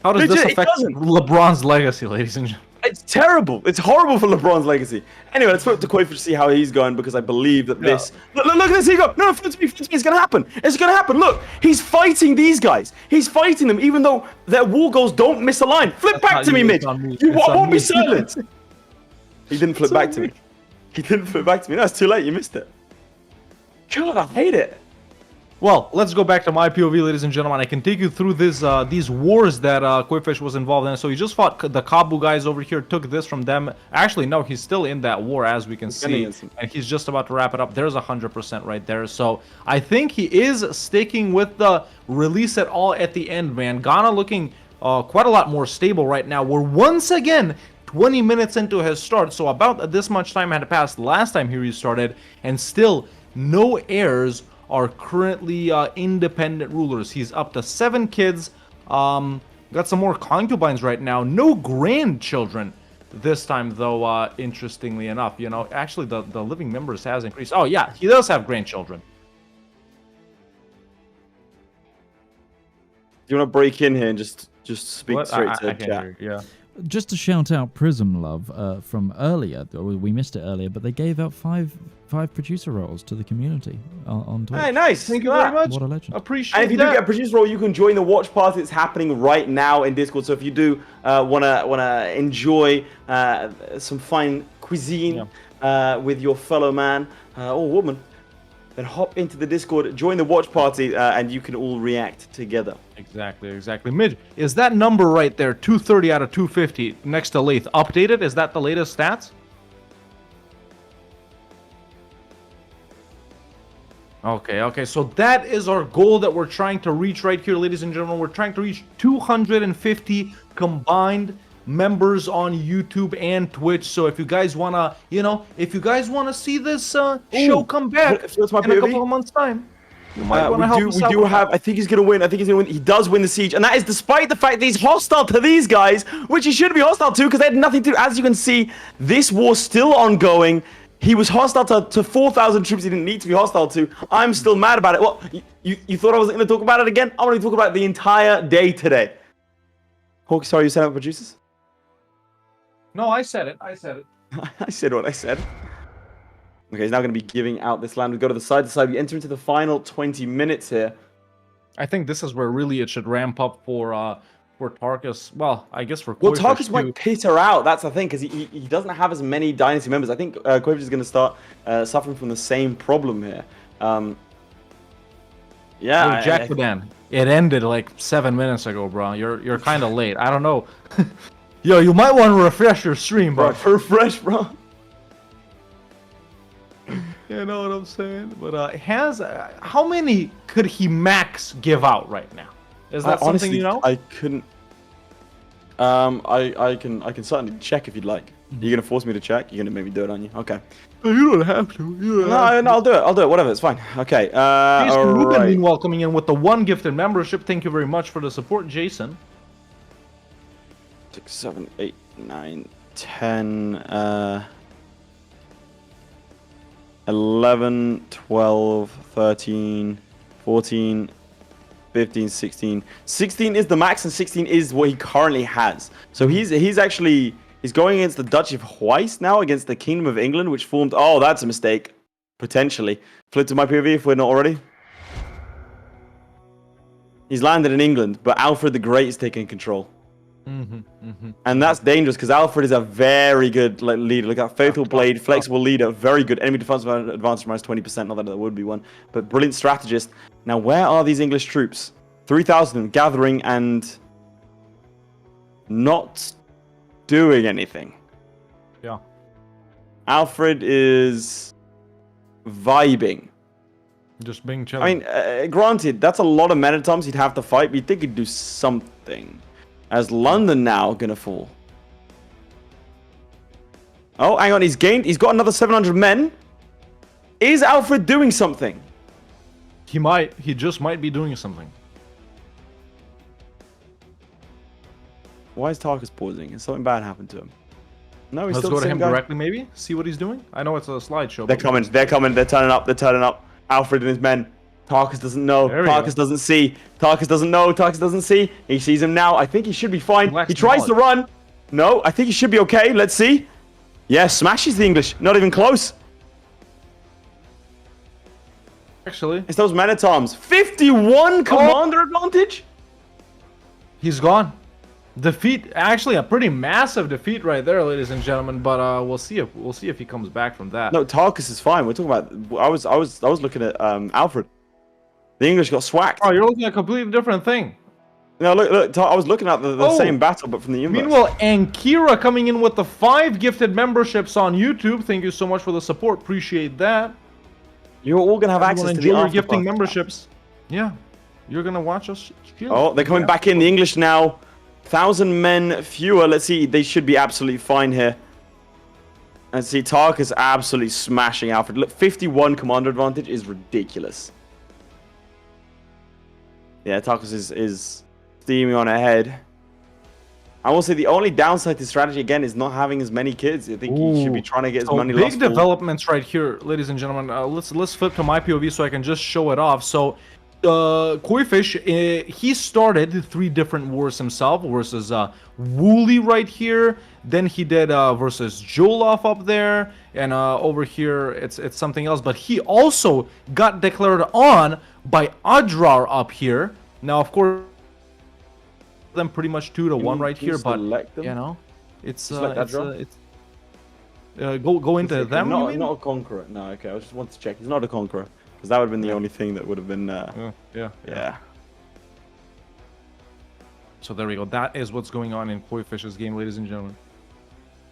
How does this affect LeBron's legacy, ladies and gentlemen? It's terrible. It's horrible for LeBron's legacy. Anyway, let's flip to Koifish to see how he's going, because I believe that this... Look at this. Here you go. No, flip to me. It's going to happen. It's going to happen. Look, he's fighting these guys. He's fighting them, even though their war goals don't misalign. Flip back to me, Midge. You won't be silent. He didn't flip back to me. He didn't flip back to me. No, it's too late. You missed it. God, I hate it. Well, let's go back to my POV, ladies and gentlemen. I can take you through these wars that Koifish was involved in. So he just fought the Kabu guys over here, took this from them. Actually, no, he's still in that war, as we can see. And he's just about to wrap it up. There's 100% right there. So I think he is sticking with the release at all at the end, man. Ghana looking quite a lot more stable right now. We're once again 20 minutes into his start. So about this much time had passed last time he restarted. And still no heirs are currently independent rulers. He's up to 7 kids. Got some more concubines right now. No grandchildren. this time, though, interestingly enough, you know, actually the living members has increased. Oh, yeah, he does have grandchildren. Do you want to break in here and just speak What? straight I to can't chat? hear you, yeah. Just to shout out Prism Love from earlier, we missed it earlier, but they gave out five producer roles to the community on Twitch. Hey, nice. Thank you very much. What a legend. Appreciate And if you that. do get a producer role, you can join the watch party that's happening right now in Discord. So if you do wanna enjoy some fine cuisine with your fellow man or woman, then hop into the Discord, join the watch party, and you can all react together. Exactly. Midge, is that number right there, 230 out of 250, next to Lathe, updated? Is that the latest stats? Okay, so that is our goal that we're trying to reach right here, ladies and gentlemen. We're trying to reach 250 combined members on YouTube and Twitch. So if you guys wanna, if you guys wanna see this show come back If that's my in a POV. couple of months' time, you might wanna help us we out do with have. that. I think he's gonna win. He does win the siege, and that is despite the fact that he's hostile to these guys, which he should be hostile to because they had nothing to do. As you can see, this war's still ongoing. He was hostile to 4,000 troops he didn't need to be hostile to. I'm still mad about it. Well, you thought I wasn't going to talk about it again? I'm going to talk about it the entire day today. Hawk, sorry, you said about producers? No, I said it. I said what I said. Okay, he's now going to be giving out this land. We go to the side to side. We enter into the final 20 minutes here. I think this is where really it should ramp up for Tarkus. Well, I guess for Well, Koifish Tarkus too. might peter out. That's the thing, because he doesn't have as many dynasty members. I think Koifish is going to start suffering from the same problem here. Yeah, Jack Badan. It ended like 7 minutes ago, bro. You're kind of late. I don't know. Yo, you might want to refresh your stream, bro. Refresh, bro. You know what I'm saying? But how many could he max give out right now? Is that something Honestly, you know? I couldn't. I can certainly check if you'd like. You're gonna force me to check? You're gonna make me do it on you? Okay. You don't have to. No, I'll do it. Whatever. It's fine. Okay. Jason Rubin, Alright. meanwhile, coming in with the 1 gifted membership. Thank you very much for the support, Jason. 6, 7, 8, 9, 10, 11, 12, 13, 14, 15, 16. 16 is the max, and 16 is what he currently has. So he's going against the Duchy of Huis now, against the Kingdom of England, which formed. Oh, that's a mistake. Potentially. Flip to my POV if we're not already. He's landed in England, but Alfred the Great is taking control. And that's dangerous because Alfred is a very good leader. Look at Fatal Blade, flexible leader, very good. Enemy defense advantage minus 20%. Not that there would be one, but brilliant strategist. Now, where are these English troops? 3,000 gathering and not doing anything. Yeah. Alfred is vibing. Just being chill. I mean, granted, that's a lot of men at times he'd have to fight, but you'd think he'd do something. As London now gonna fall. Oh, hang on, he's got another 700 men. Is Alfred doing something? He just might be doing something. Why is Tarkus pausing? Has something bad happened to him? No, he's Let's still go the to same him guy. directly, maybe? See what he's doing? I know it's a slideshow. They're coming, they're turning up. Alfred and his men. Tarkus doesn't know. There we Tarkus go. doesn't see. Tarkus doesn't know. Tarkus doesn't see. He sees him now. I think he should be fine. Relax He tries the to run. No, I think he should be okay. Let's see. Yeah, smashes the English. Not even close. Actually, It's those men-at-arms. 51 commander advantage? he's gone. Defeat, actually a pretty massive defeat right there, ladies and gentlemen. But we'll see if he comes back from that. No, Tarkus is fine. We're talking about. I was looking at Alfred. The English got swacked. Oh, you're looking at a completely different thing. No, look. I was looking at the same battle, but from the inverse. Meanwhile, Ankira coming in with the 5 gifted memberships on YouTube. Thank you so much for the support. Appreciate that. You're all gonna have access to the your after gifting party. memberships. Yeah, you're gonna watch us. Oh, they're coming back in. The English now, 1,000 men fewer. Let's see. They should be absolutely fine here. Let's see. Tarkus absolutely smashing Alfred. Look, 51 commander advantage is ridiculous. Yeah, Tarkus is steaming on ahead. I will say the only downside to strategy again is not having as many kids. I think he should be trying to get as many big lost balls. developments right here, ladies and gentlemen. Let's flip to my POV so I can just show it off. So Koifish, he started 3 different wars himself versus Wooly right here. Then he did versus Jolof up there, and over here it's something else. But he also got declared on by Adrar up here. Now, of course, them pretty much 2-1 right here, but you know, it's go into them. Not a conqueror. No, okay. I just want to check. He's not a conqueror because that would have been the only thing that would have been. Yeah. So there we go. That is what's going on in Koifish's game, ladies and gentlemen.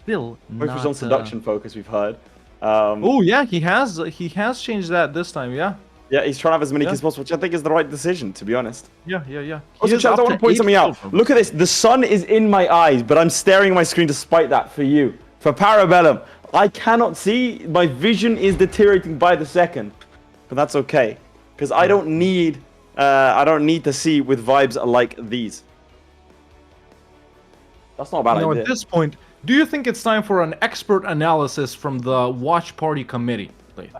Still Koifish on seduction focus. We've heard. Oh yeah, he has changed that this time. Yeah. Yeah, he's trying to have as many kids as possible, which I think is the right decision, to be honest. Yeah. Also, chat, I want to point something out. Look at this. The sun is in my eyes, but I'm staring at my screen despite that for you. For Para Bellum, I cannot see. My vision is deteriorating by the second. But that's okay. Because I don't need to see with vibes like these. That's not a bad idea. At this point, do you think it's time for an expert analysis from the watch party committee, please?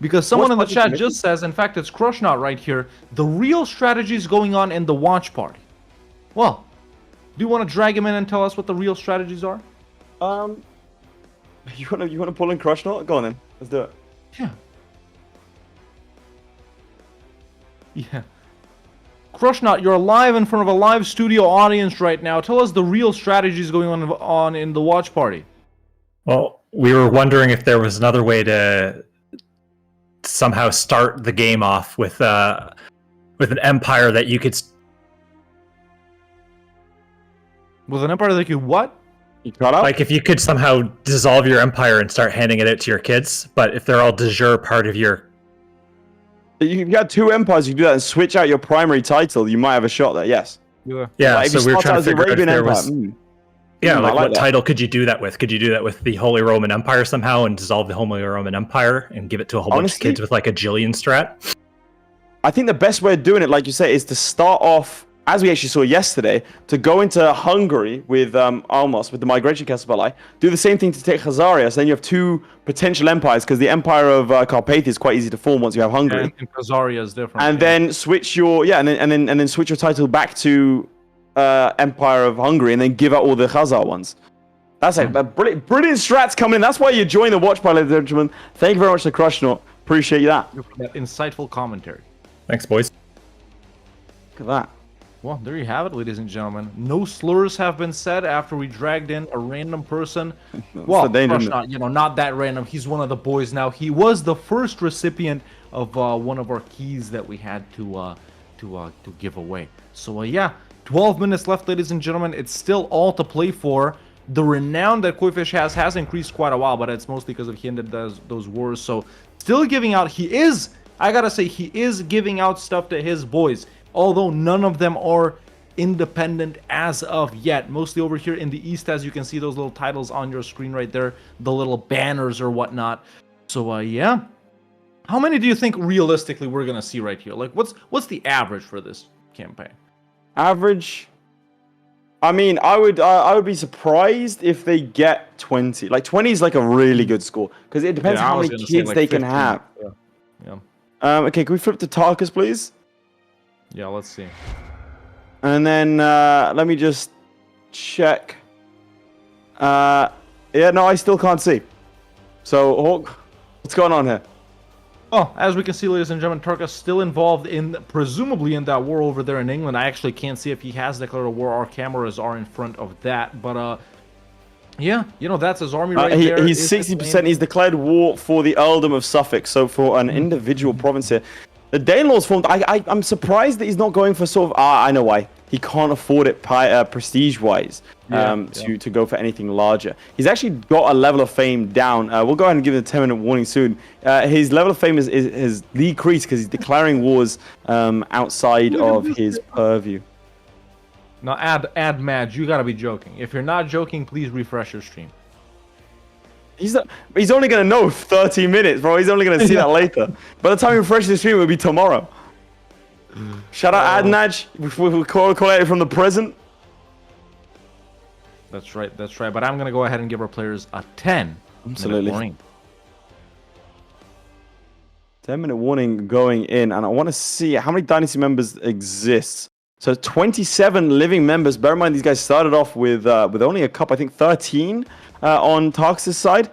Because someone in the chat just says, in fact, it's Crushknot right here, the real strategy is going on in the watch party. Well, do you want to drag him in and tell us what the real strategies are? You want to pull in Crushknot? Go on then. Let's do it. Yeah. Crushknot, you're live in front of a live studio audience right now. Tell us the real strategies going on in the watch party. Well, we were wondering if there was another way to somehow start the game off with an empire that you could. With an empire that you what? You cut out? Like if you could somehow dissolve your empire and start handing it out to your kids, but if they're all de jure part of your. You've got 2 empires, you can do that and switch out your primary title, you might have a shot there, yes. Yeah, like, so we were trying to figure out if there was. Yeah, like what title could you do that with? Could you do that with the Holy Roman Empire somehow and dissolve the Holy Roman Empire and give it to a whole bunch of kids with like a Jillyeon strat? I think the best way of doing it, like you say, is to start off, as we actually saw yesterday, to go into Hungary with Almos, with the Migration Castle, do the same thing to take Khazaria, so then you have 2 potential empires, because the empire of Carpathia is quite easy to form once you have Hungary. And Khazaria is different. And then switch your and then switch your title back to Empire of Hungary, and then give out all the Khazar ones. That's it. Brilliant strats coming in. That's why you join the watch party, ladies and gentlemen. Thank you very much to Crushknot. Appreciate that. That insightful commentary. Thanks, boys. Look at that. Well, there you have it, ladies and gentlemen. No slurs have been said after we dragged in a random person. Well, Crushknot, not that random. He's one of the boys now. He was the first recipient of one of our keys that we had to give away. So yeah, 12 minutes left, ladies and gentlemen. It's still all to play for. The renown that Koifish has increased quite a while, but it's mostly because he ended those wars. So still giving out. I gotta say, he is giving out stuff to his boys. Although none of them are independent as of yet. Mostly over here in the East, as you can see those little titles on your screen right there, the little banners or whatnot. So yeah, how many do you think realistically we're gonna see right here? Like, what's the average for this campaign? Average. I mean, I would be surprised if they get 20. Like 20 is like a really good score because it depends on how many kids they can have. Yeah. Okay, can we flip to Tarkus, please? Yeah, let's see. And then let me just check. Yeah, no, I still can't see. So, Hawk, what's going on here? Oh, as we can see, ladies and gentlemen, Tarkus still involved presumably in that war over there in England. I actually can't see if he has declared a war. Our cameras are in front of that. But, yeah, that's his army right there. He's 60%. He's declared war for the earldom of Suffolk. So, for an individual province here. The Danelaw's formed. I'm surprised that he's not going for sort of. I know why. He can't afford it prestige-wise to go for anything larger. He's actually got a level of fame down. We'll go ahead and give it a 10-minute warning soon. His level of fame is decreased because he's declaring wars outside of his purview. Now, add Madge, you gotta be joking. If you're not joking, please refresh your stream. He's only going to know 30 minutes, bro. He's only going to see that later. By the time he refreshes the stream, it'll be tomorrow. Shout out Adnaj. We call it from the present. That's right. That's right. But I'm gonna go ahead and give our players a 10. Absolutely. Warning. 10-minute warning going in, and I want to see how many Dynasty members exist. So 27 living members. Bear in mind, these guys started off with only a couple, I think 13 on Tarkus' side.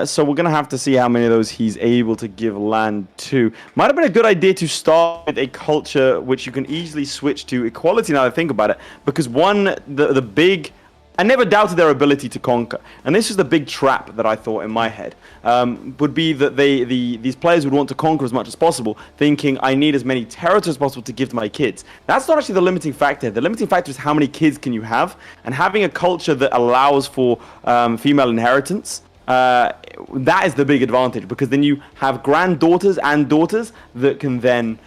So we're going to have to see how many of those he's able to give land to. Might have been a good idea to start with a culture which you can easily switch to equality now that I think about it. Because one, the big... I never doubted their ability to conquer. And this is the big trap that I thought in my head. Would be that these players would want to conquer as much as possible, thinking I need as many territories as possible to give to my kids. That's not actually the limiting factor. The limiting factor is how many kids can you have. And having a culture that allows for female inheritance, that is the big advantage. Because then you have granddaughters and daughters that can then...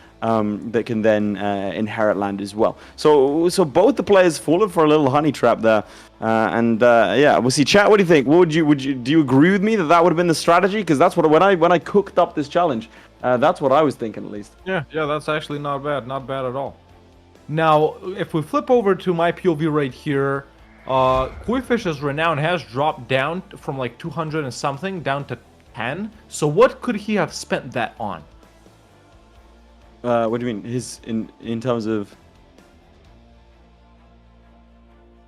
inherit land as well. So both the players fallen for a little honey trap there, yeah, we'll see. Chat, what do you think? Do you agree with me that would have been the strategy? Because that's what when I cooked up this challenge, that's what I was thinking at least. Yeah, that's actually not bad at all. Now, if we flip over to my POV right here, Koifish's renown has dropped down from like 200 and something down to 10. So what could he have spent that on? What do you mean? In terms of...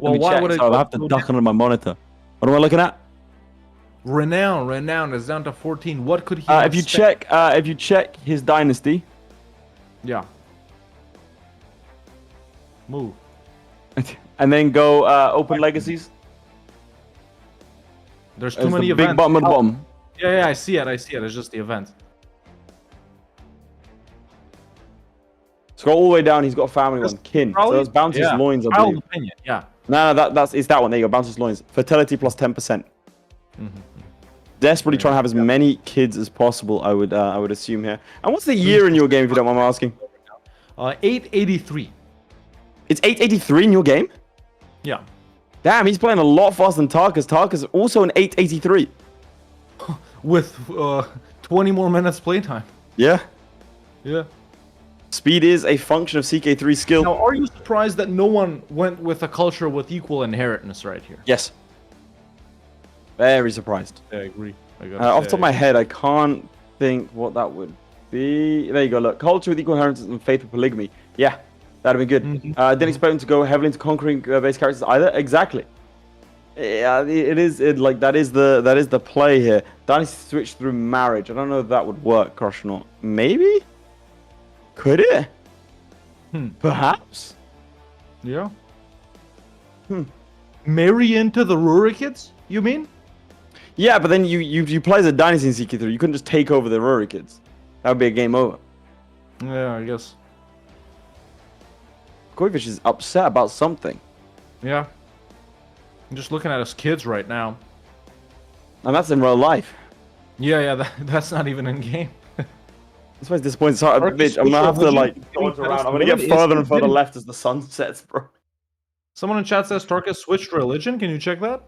Well, why would I'll have to duck under my monitor. What am I looking at? Renown is down to 14. What could he? If you check his dynasty. Yeah. Move. And then go open legacies. There's too many events. Big bottom of the bottom. Yeah, I see it. It's just the event. Scroll all the way down. He's got a family one. Kin. So that's bounces loins, I believe. Opinion. Yeah. No, it's that one. There you go. Bounces loins. Fertility plus 10%. Desperately trying to have as many kids as possible. I would assume here. And what's the year in your game, if you don't mind me asking? 883. It's 883 in your game? Yeah. Damn, he's playing a lot faster than Tarkus. Tarkus also an 883. With 20 more minutes playtime. Yeah. Yeah. Speed is a function of CK3 skill. Now, are you surprised that no one went with a culture with equal inheritance right here? Yes. Very surprised. Yeah, I agree. Off the top of my head, I can't think what that would be. There you go, look. Culture with equal inheritance and faith with polygamy. Yeah, that'd be good. Didn't expect him to go heavily into conquering base characters either. Exactly. Yeah, that is the play here. Dynasty switch through marriage. I don't know if that would work, Crush or not. Maybe? Could it? Perhaps. Yeah. Marry into the Rurikids, you mean? Yeah, but then you play as a dynasty in CK3. You couldn't just take over the Rurikids. That would be a game over. Yeah, I guess. Koifish is upset about something. Yeah. I'm just looking at his kids right now. And that's in real life. Yeah, that's not even in game. That's why it's disappointing. Sorry, bitch, I'm gonna have to dodge around. I'm gonna get further and further left as the sun sets, bro. Someone in chat says Tarkus switched religion. Can you check that?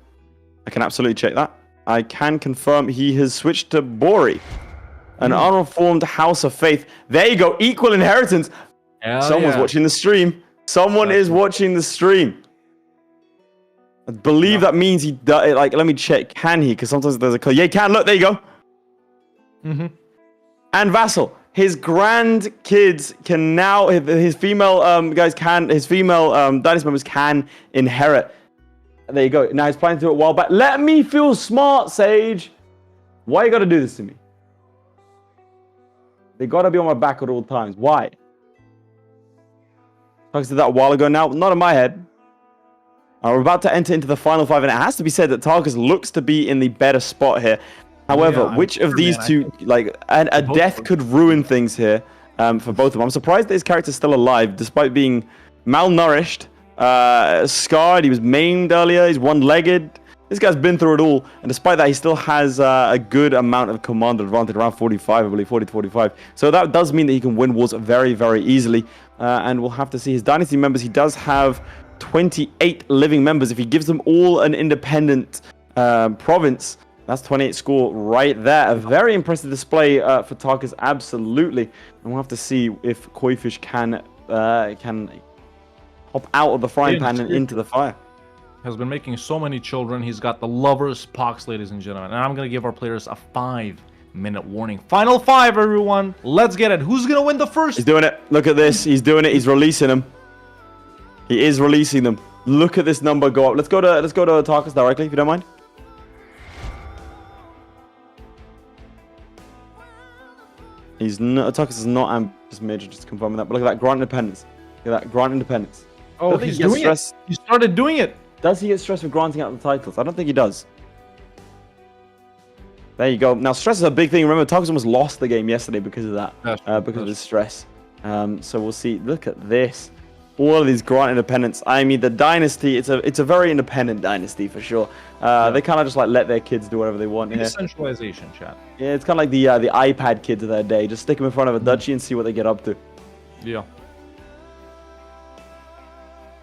I can absolutely check that. I can confirm he has switched to Bori, an unreformed house of faith. There you go, equal inheritance. Someone's watching the stream. Someone is watching the stream. I believe that means he does. Like, let me check. Can he? Because sometimes there's a code. Yeah, he can. Look, there you go. And Vassal. His grandkids can now, his female dynasty members can inherit. There you go. Now he's planning to do it well, but let me feel smart, Sage. Why you gotta do this to me? They gotta be on my back at all times. Why? I did that a while ago now, not in my head. We're about to enter into the final five, and it has to be said that Tarkus looks to be in the better spot here. However, which of these two, a death could ruin things here for both of them. I'm surprised that his character's still alive, despite being malnourished, scarred. He was maimed earlier. He's one-legged. This guy's been through it all, and despite that, he still has a good amount of command advantage, around 45, I believe, 40 to 45. So that does mean that he can win wars very, very easily, and we'll have to see his dynasty members. He does have 28 living members. If he gives them all an independent province, that's 28 score right there. A very impressive display for Tarkus, absolutely. And we'll have to see if Koifish can hop out of the frying pan and into the fire. has been making so many children. He's got the lover's pox, ladies and gentlemen. And I'm going to give our players a 5-minute warning. Final 5, everyone. Let's get it. Who's going to win the first? He's doing it. Look at this. He's doing it. He's releasing them. He is releasing them. Look at this number go up. Let's go to Tarkus directly, if you don't mind. Tarkus is not just major, just confirming that. But look at that, Grant Independence. Look at that, Grant Independence. Oh, he's doing it. He started doing it. Does he get stressed for granting out the titles? I don't think he does. There you go. Now, stress is a big thing. Remember, Tarkus almost lost the game yesterday because of that. Because of his stress. So we'll see. Look at this. All of these Grant Independents. I mean, the dynasty, it's a very independent dynasty for sure. They kind of just like let their kids do whatever they want. Decentralization, chat. Yeah, it's kind of like the iPad kids of their day. Just stick them in front of a duchy and see what they get up to. Yeah.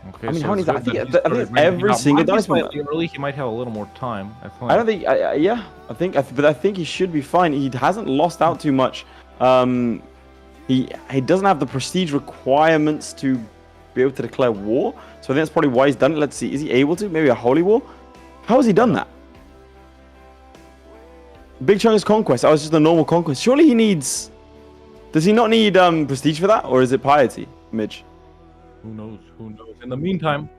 Okay, I mean, so how many? I think every single dynasty. Early, he might have a little more time. I don't think. Yeah, but I think he should be fine. He hasn't lost out too much. He doesn't have the prestige requirements to be able to declare war. So I think that's probably why he's done it. Let's see. Is he able to? Maybe a holy war? How has he done that? Big chunk is conquest. Oh, it's just a normal conquest. Surely he needs... Does he not need prestige for that? Or is it piety, Midge? Who knows? Who knows? In the meantime,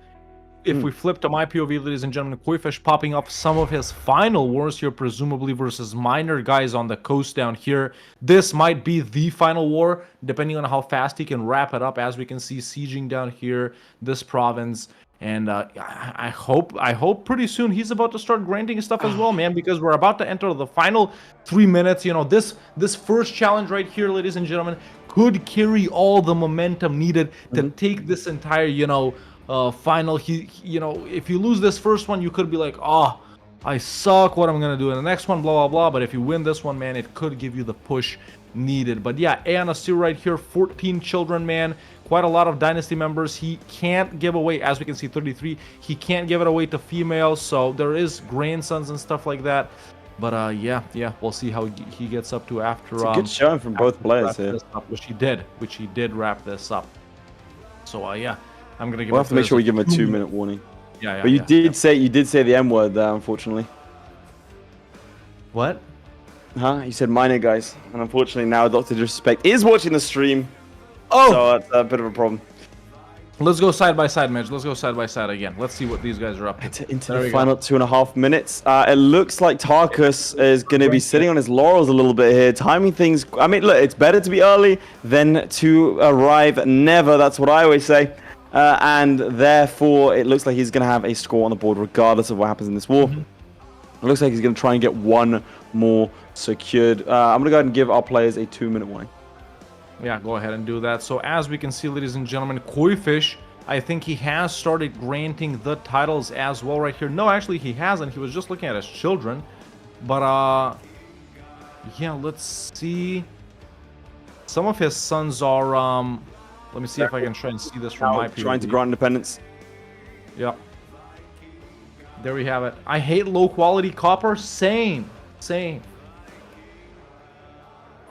if we flip to my POV, ladies and gentlemen, Koifish popping up some of his final wars here, presumably versus minor guys on the coast down here. This might be the final war, depending on how fast he can wrap it up. As we can see, sieging down here, this province. And I hope pretty soon he's about to start granting stuff as well, man, because we're about to enter the final 3 minutes. You know, this first challenge right here, ladies and gentlemen, could carry all the momentum needed to take this entire, you know, final. You know, if you lose this first one, you could be like, oh, I suck, what I'm gonna do in the next one, blah blah blah. But if you win this one, man, it could give you the push needed. But yeah, Anasir right here, 14 children, man, quite a lot of dynasty members. He can't give away, as we can see, 33, he can't give it away to females, so there is grandsons and stuff like that. But yeah, we'll see how he gets up to after. It's a good showing from both players here, which he did wrap this up. So yeah, I'm gonna give. We'll have to make sure we give him a 2-minute warning. Yeah. But you did say the M word there, unfortunately. What? Huh? You said minor guys, and unfortunately now Dr. Disrespect is watching the stream. Oh, so that's a bit of a problem. Let's go side by side, Midge. Let's go side by side again. Let's see what these guys are up to. Into the final 2.5 minutes. It looks like Tarkus is going to be sitting on his laurels a little bit here, timing things. I mean, look, it's better to be early than to arrive never. That's what I always say. And therefore, it looks like he's going to have a score on the board regardless of what happens in this war. It looks like he's going to try and get one more secured. I'm going to go ahead and give our players a 2-minute warning. Yeah, go ahead and do that. So as we can see, ladies and gentlemen, Koifish, I think he has started granting the titles as well right here. No, actually he hasn't. He was just looking at his children. But yeah, let's see. Some of his sons are let me see if I can try and see this from my POV. Trying to grant independence. Yeah. There we have it. I hate low quality copper. Same.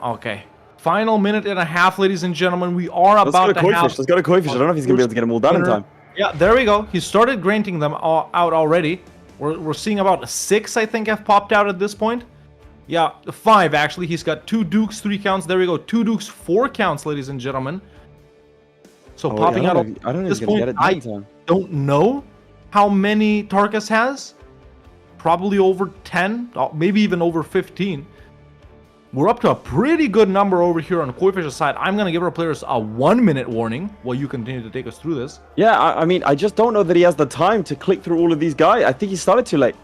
Okay. Final minute and a half, ladies and gentlemen. We are about to have... Let's go to Koifish. I don't know if he's going to be able to get them all done in time. Yeah, there we go. He started granting them out already. We're seeing about 6, I think, have popped out at this point. Yeah, 5, actually. He's got 2 dukes, 3 counts. There we go. 2 dukes, 4 counts, ladies and gentlemen. So popping out at this point, I don't know how many Tarkus has. Probably over 10, maybe even over 15. We're up to a pretty good number over here on Koifish's side. I'm going to give our players a 1-minute warning while you continue to take us through this. Yeah, I mean, I just don't know that he has the time to click through all of these guys. I think he started too late.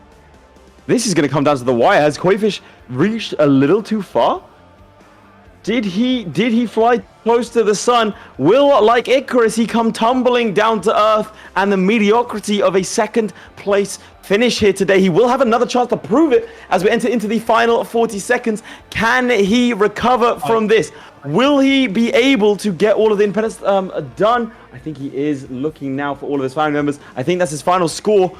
This is going to come down to the wire. Has Koifish reached a little too far? Did he fly close to the sun? Will, like Icarus, he come tumbling down to earth and the mediocrity of a second place finish here today? He will have another chance to prove it as we enter into the final 40 seconds. Can he recover from this? Will he be able to get all of the independence done? I think he is looking now for all of his family members. I think that's his final score.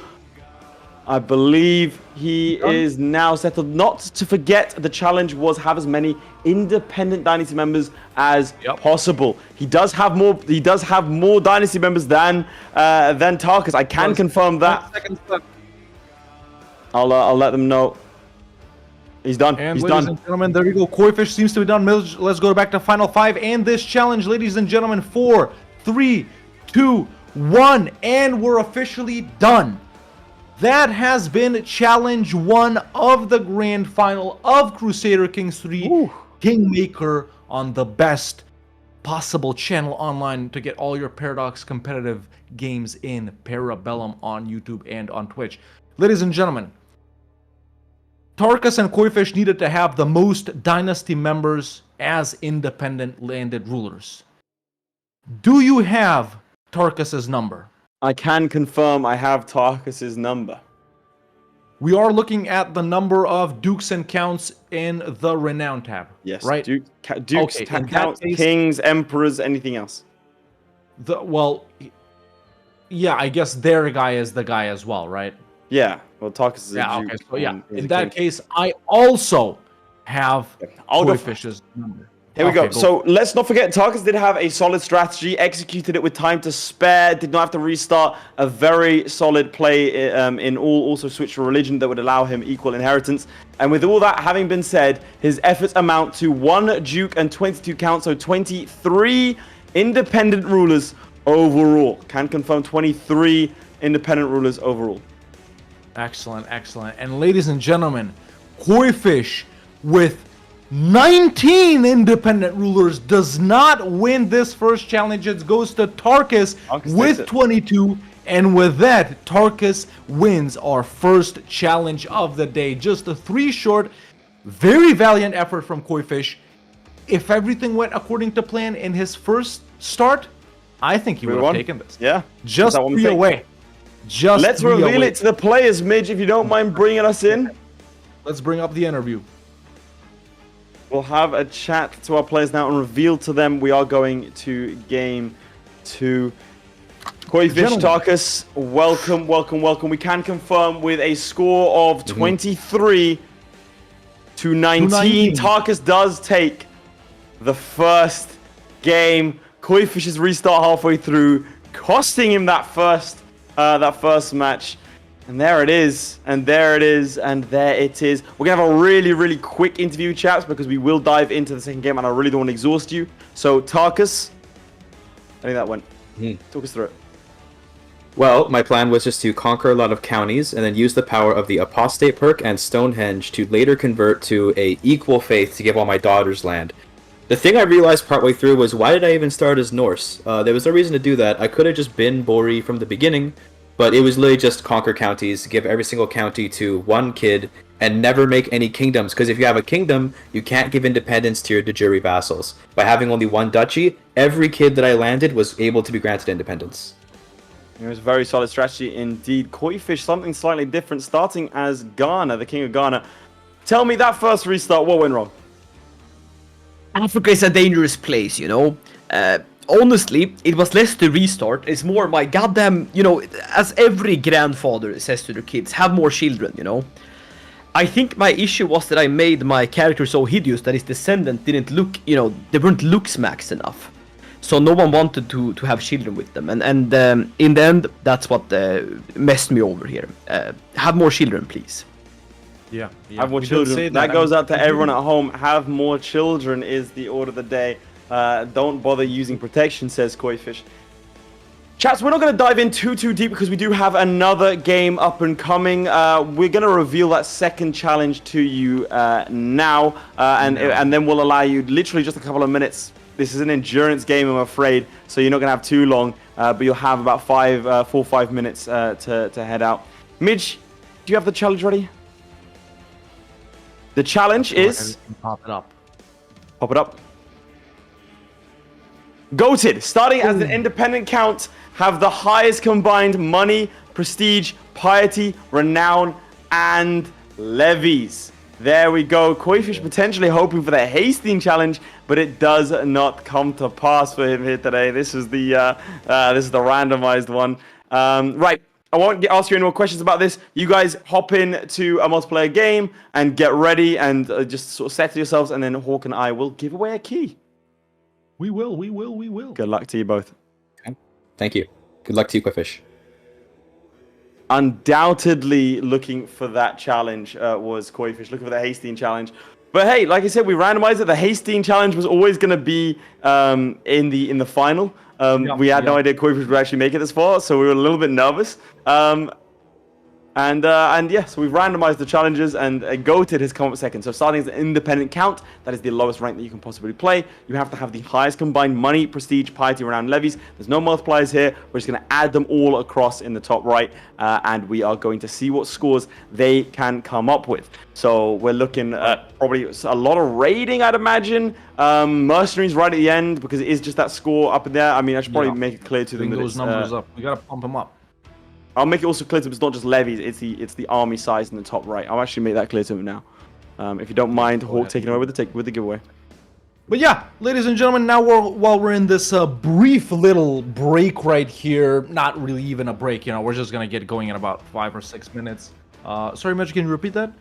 I believe he is now settled. Not to forget, the challenge was have as many independent Dynasty members as possible. He does have more. He does have more Dynasty members than Tarkus. I can confirm that. I'll let them know. He's done. And He's ladies done. and gentlemen, there you go. Koifish seems to be done. Let's go back to Final 5 and this challenge, ladies and gentlemen. 4, 3, 2, 1, and we're officially done. That has been Challenge 1 of the Grand Final of Crusader Kings 3 Kingmaker on the best possible channel online to get all your Paradox competitive games in Para Bellum on YouTube and on Twitch. Ladies and gentlemen, Tarkus and Koifish needed to have the most Dynasty members as independent landed rulers. Do you have Tarkus's number? I can confirm I have Tarkus's number. We are looking at the number of dukes and counts in the renown tab. Yes, right? Dukes, Okay, counts, kings, emperors, anything else. Yeah, I guess their guy is the guy as well, right? Yeah, well, Tarkus is a Okay, duke. so yeah, He's in a that king. case, I also have I'll go Koifish's number. Here we go. Okay, So let's not forget, Tarkus did have a solid strategy, executed it with time to spare, did not have to restart. A very solid play in all, also switched to religion that would allow him equal inheritance. And with all that having been said, his efforts amount to 1 duke and 22 counts, so 23 independent rulers overall. Can confirm 23 independent rulers overall. Excellent, excellent. And ladies and gentlemen, Koifish with 19 independent rulers does not win this first challenge. It goes to Tarkus with 22. And with that, Tarkus wins our first challenge of the day. Just a 3 short, very valiant effort from Koifish. If everything went according to plan in his first start, I think he would have taken this. Yeah. Just 3 away. Let's reveal it to the players, Midge, if you don't mind bringing us in. Let's bring up the interview. We'll have a chat to our players now and reveal to them we are going to game 2. Koifish, Tarkus, welcome, welcome, welcome. We can confirm with a score of 23 to 19. Tarkus does take the first game. Koifish's restart halfway through, costing him that first match. And there it is, and there it is, and there it is. We're going to have a really, really quick interview, chaps, because we will dive into the second game, and I really don't want to exhaust you. So, Tarkus, I think that went. Talk us through it. Well, my plan was just to conquer a lot of counties, and then use the power of the Apostate perk and Stonehenge to later convert to a equal faith to give all my daughters land. The thing I realized partway through was, why did I even start as Norse? There was no reason to do that. I could have just been Bori from the beginning, but it was literally just conquer counties, give every single county to 1 kid, and never make any kingdoms. Because if you have a kingdom, you can't give independence to your de jure vassals. By having only 1 duchy, every kid that I landed was able to be granted independence. It was a very solid strategy indeed. Koifish, something slightly different, starting as Ghana, the king of Ghana. Tell me that first restart, what went wrong? Africa is a dangerous place, you know. Honestly, it was less the restart. It's more my goddamn, you know, as every grandfather says to their kids, have more children, you know. I think my issue was that I made my character so hideous that his descendant didn't look, you know, they weren't looks max enough. So no one wanted to have children with them. And in the end, that's what messed me over here. Have more children, please. Yeah. Have more children. That goes out to everyone at home. Have more children is the order of the day. Don't bother using protection, says Koifish. Chats, we're not going to dive in too deep because we do have another game up and coming. We're going to reveal that second challenge to you now, and then we'll allow you literally just a couple of minutes. This is an endurance game, I'm afraid, so you're not going to have too long, but you'll have about 4 or 5 minutes to head out. Midge, do you have the challenge ready? The challenge is... Pop it up. Pop it up. Goated, starting as an independent count, have the highest combined money, prestige, piety, renown, and levies. There we go. Koifish potentially hoping for the Hastings challenge, but it does not come to pass for him here today. This is the randomized one. Right. I won't ask you any more questions about this. You guys hop in to a multiplayer game and get ready and just sort of settle yourselves, and then Hawk and I will give away a key. We will. Good luck to you both. Okay. Thank you. Good luck to you, Koifish. Undoubtedly looking for that challenge was Koifish, looking for the Hastine challenge. But hey, like I said, we randomized it. The Hastine challenge was always going to be in the final. We had no idea Koifish would actually make it this far, so we were a little bit nervous. And yes, we've randomized the challenges, and Goated has come up second. So starting as an independent count, that is the lowest rank that you can possibly play. You have to have the highest combined money, prestige, piety, renown, levies. There's no multipliers here. We're just going to add them all across in the top right, and we are going to see what scores they can come up with. So we're looking at probably a lot of raiding, I'd imagine. Mercenaries right at the end, because it is just that score up in there. I mean, I should probably make it clear to them that those numbers up. We got to pump them up. I'll make it also clear to them it's not just levies, it's the army size in the top right. I'll actually make that clear to them now. If you don't mind, Hawk taking away with the giveaway. But yeah, ladies and gentlemen, now while we're in this brief little break right here, not really even a break, we're just gonna get going in about 5 or 6 minutes. Sorry, Mitch, can you repeat that?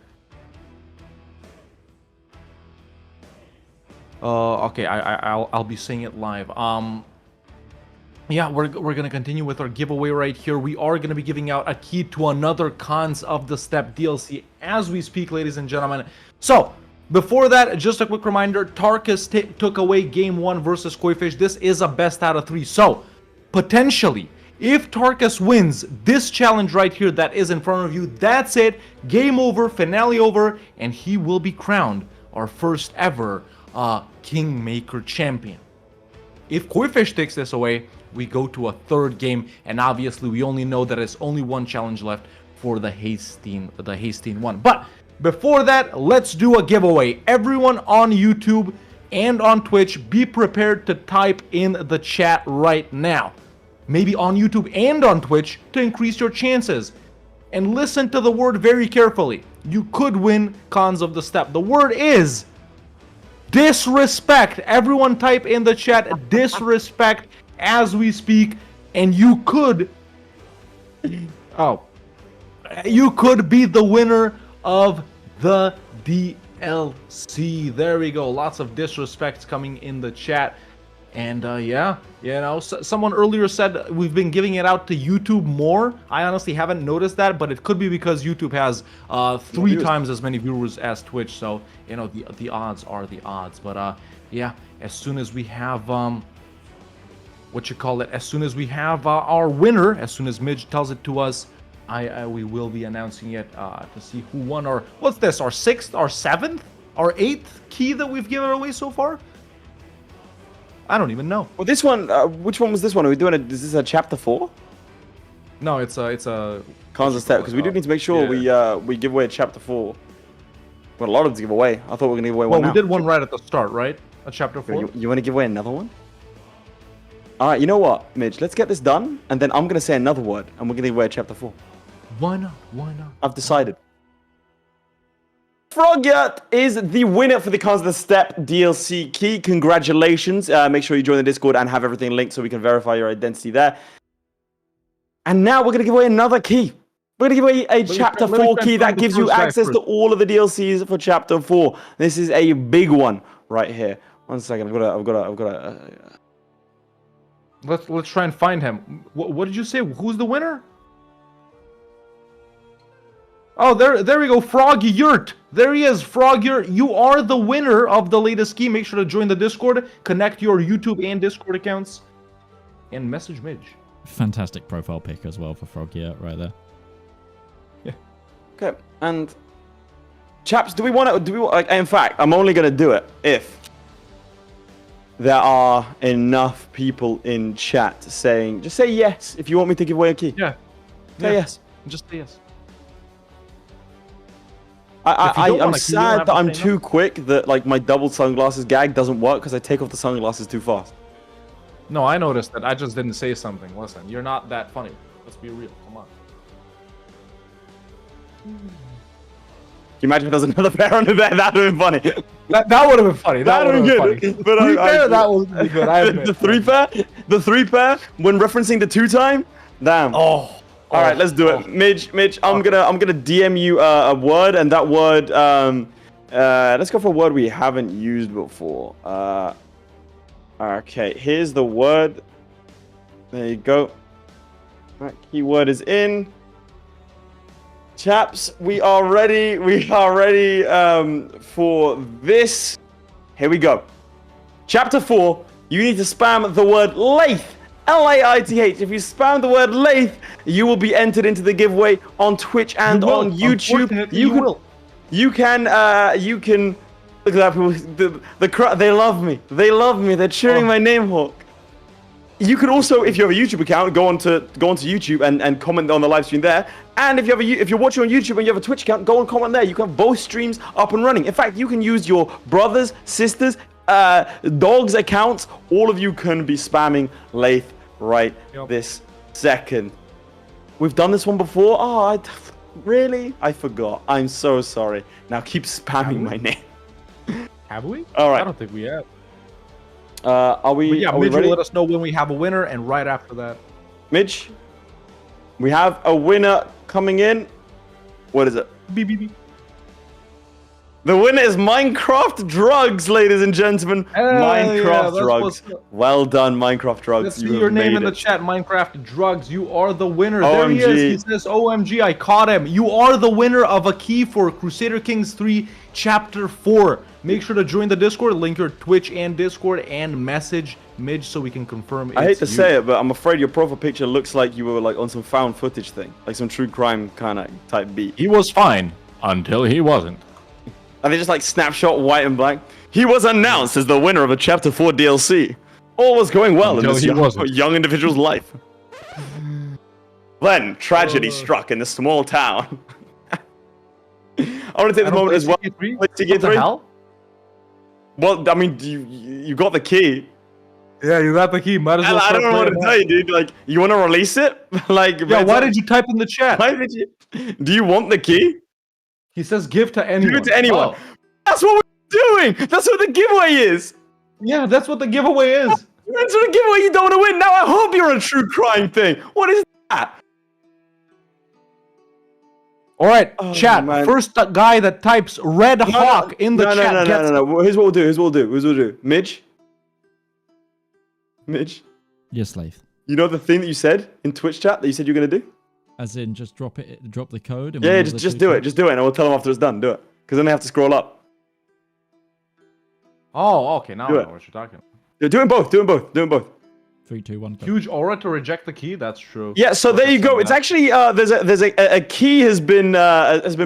Okay, I'll be saying it live. Yeah, we're gonna continue with our giveaway right here. We are gonna be giving out a key to another Cons of the Step DLC as we speak, ladies and gentlemen. So before that, just a quick reminder: Tarkus took away Game 1 versus Koifish. This is a best out of 3. So potentially, if Tarkus wins this challenge right here that is in front of you, that's it. Game over, finale over, and he will be crowned our first ever Kingmaker champion. If Koifish takes this away, we go to a third game, and obviously we only know that it's only one challenge left for the Hastine one. But before that, let's do a giveaway. Everyone on YouTube and on Twitch, be prepared to type in the chat right now. Maybe on YouTube and on Twitch to increase your chances. And listen to the word very carefully. You could win Cons of the Step. The word is disrespect. Everyone type in the chat disrespect as we speak, and you could be the winner of the DLC. There we go. Lots of disrespects coming in the chat. And yeah, someone earlier said we've been giving it out to YouTube more. I honestly haven't noticed that, but it could be because YouTube has 3 times as many viewers as Twitch. So, the odds are the odds. But yeah, as soon as we have as soon as we have our winner, as soon as Midge tells it to us, we will be announcing it to see who won our, what's this, our 6th, our 7th, our 8th key that we've given away so far? I don't even know. Well, this one, which one was this one? Are we doing is this a chapter 4? No, it's a Cons of Step, because we do need to make sure we give away a chapter 4. Well, a lot of them to give away. I thought we were going to give away one now. We did one right at the start, right? A chapter 4. You want to give away another one? All right, you know what, Midge? Let's get this done, and then I'm going to say another word, and we're going to give away a chapter 4. Why not? I've decided. Frogyurt is the winner for the Cons of the Step DLC key. Congratulations. Make sure you join the Discord and have everything linked so we can verify your identity there. And now we're going to give away another key. We're going to give away a Chapter 4 key that gives you access to all of the DLCs for Chapter 4. This is a big one right here. 1 second. I've got to. Let's try and find him. What did you say? Who's the winner? Oh, there we go. Frogyurt. There he is, Frogyurt. You are the winner of the latest key. Make sure to join the Discord, connect your YouTube and Discord accounts, and message Midge. Fantastic profile pic as well for Frogyurt right there. Yeah. Okay, and chaps, in fact, I'm only going to do it if there are enough people in chat saying, just say yes if you want me to give away a key. Yeah. Say yes. Just say yes. I'm sad that I'm too quick that my double sunglasses gag doesn't work because I take off the sunglasses too fast. No, I noticed that. I just didn't say something. Listen, you're not that funny. Let's be real. Come on. Can you imagine if there was another pair under there? That would have been funny. That would have been funny. That would have been funny. But that would be good. The three pair, when referencing the 2-time, damn. Oh, All right, let's do it. Midge, I'm gonna DM you a word, and that word, let's go for a word we haven't used before. Okay, here's the word. There you go. All right, keyword is in. Chaps, we are ready. We are ready for this. Here we go. Chapter 4. You need to spam the word lathe. Laith. If you spam the word lathe, you will be entered into the giveaway on Twitch and on YouTube. You can look at that. The crowd, they love me. They love me. They're cheering my name, Hawk. You can also, if you have a YouTube account, go onto YouTube and comment on the live stream there. And if you're watching on YouTube and you have a Twitch account, go and comment there. You can have both streams up and running. In fact, you can use your brothers, sisters, dogs' accounts. All of you can be spamming lathe right this second. We've done this one before. Oh, really? I forgot. I'm so sorry. Now keep spamming my name. Have we? All right. I don't think we have. Are we ready? Let us know when we have a winner, and right after that, Mitch, we have a winner coming in. What is it? BBB. The winner is Minecraft Drugs, ladies and gentlemen. Minecraft Drugs. Well done, Minecraft Drugs. Let's see your name in the chat, Minecraft Drugs. You are the winner. There he is. He says, OMG, I caught him. You are the winner of a key for Crusader Kings 3 Chapter 4. Make sure to join the Discord, link your Twitch and Discord, and message Midge so we can confirm it's I hate to say it, but I'm afraid your profile picture looks like you were like on some found footage thing. Like some true crime kind of type beat. He was fine until he wasn't. And they just like snapshot white and black. He was announced as the winner of a Chapter 4 DLC. All was going well in this young individual's life. Then tragedy struck in this small town. I want to take this moment as well. CK3? What the hell? Well, I mean, you got the key. Yeah, you got the key. Might as well. I don't know what to tell you, dude. Like, you want to release it? Like, yeah. Why did you type in the chat? Why did you? Do you want the key? He says give to anyone. Give it to anyone. Oh. That's what we're doing. That's what the giveaway is. Yeah, that's what the giveaway is. That's what the giveaway you don't want to win. Now I hope you're on a true crime thing. What is that? All right, chat. Man. First guy that types Red Hawk in the chat. No. Here's what we'll do. Midge. Yes, Laith. You know the thing that you said in Twitch chat that you said you're gonna do? As in, just drop the code. And yeah, just do it. Just do it, and we'll tell them after it's done. Do it, because then they have to scroll up. Oh, okay. Now I know what you're talking about. Yeah, doing both. 3, 2, 1. Go. Huge aura to reject the key. That's true. Yeah. So there you go. It's actually there's a key has been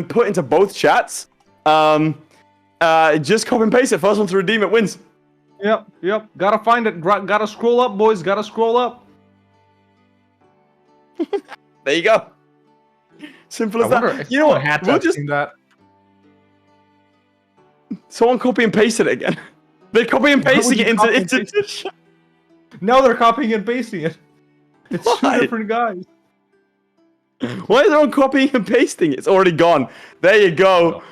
put into both chats. Just copy and paste it. First one to redeem it wins. Yep. Gotta find it. Gotta scroll up, boys. Gotta scroll up. There you go. Simple as that. You know what? We'll just that. Someone copy and paste it again. They're copy and pasting it into. Now they're copying and pasting it. It's two different guys. Why is everyone copying and pasting it? It's already gone. There you go.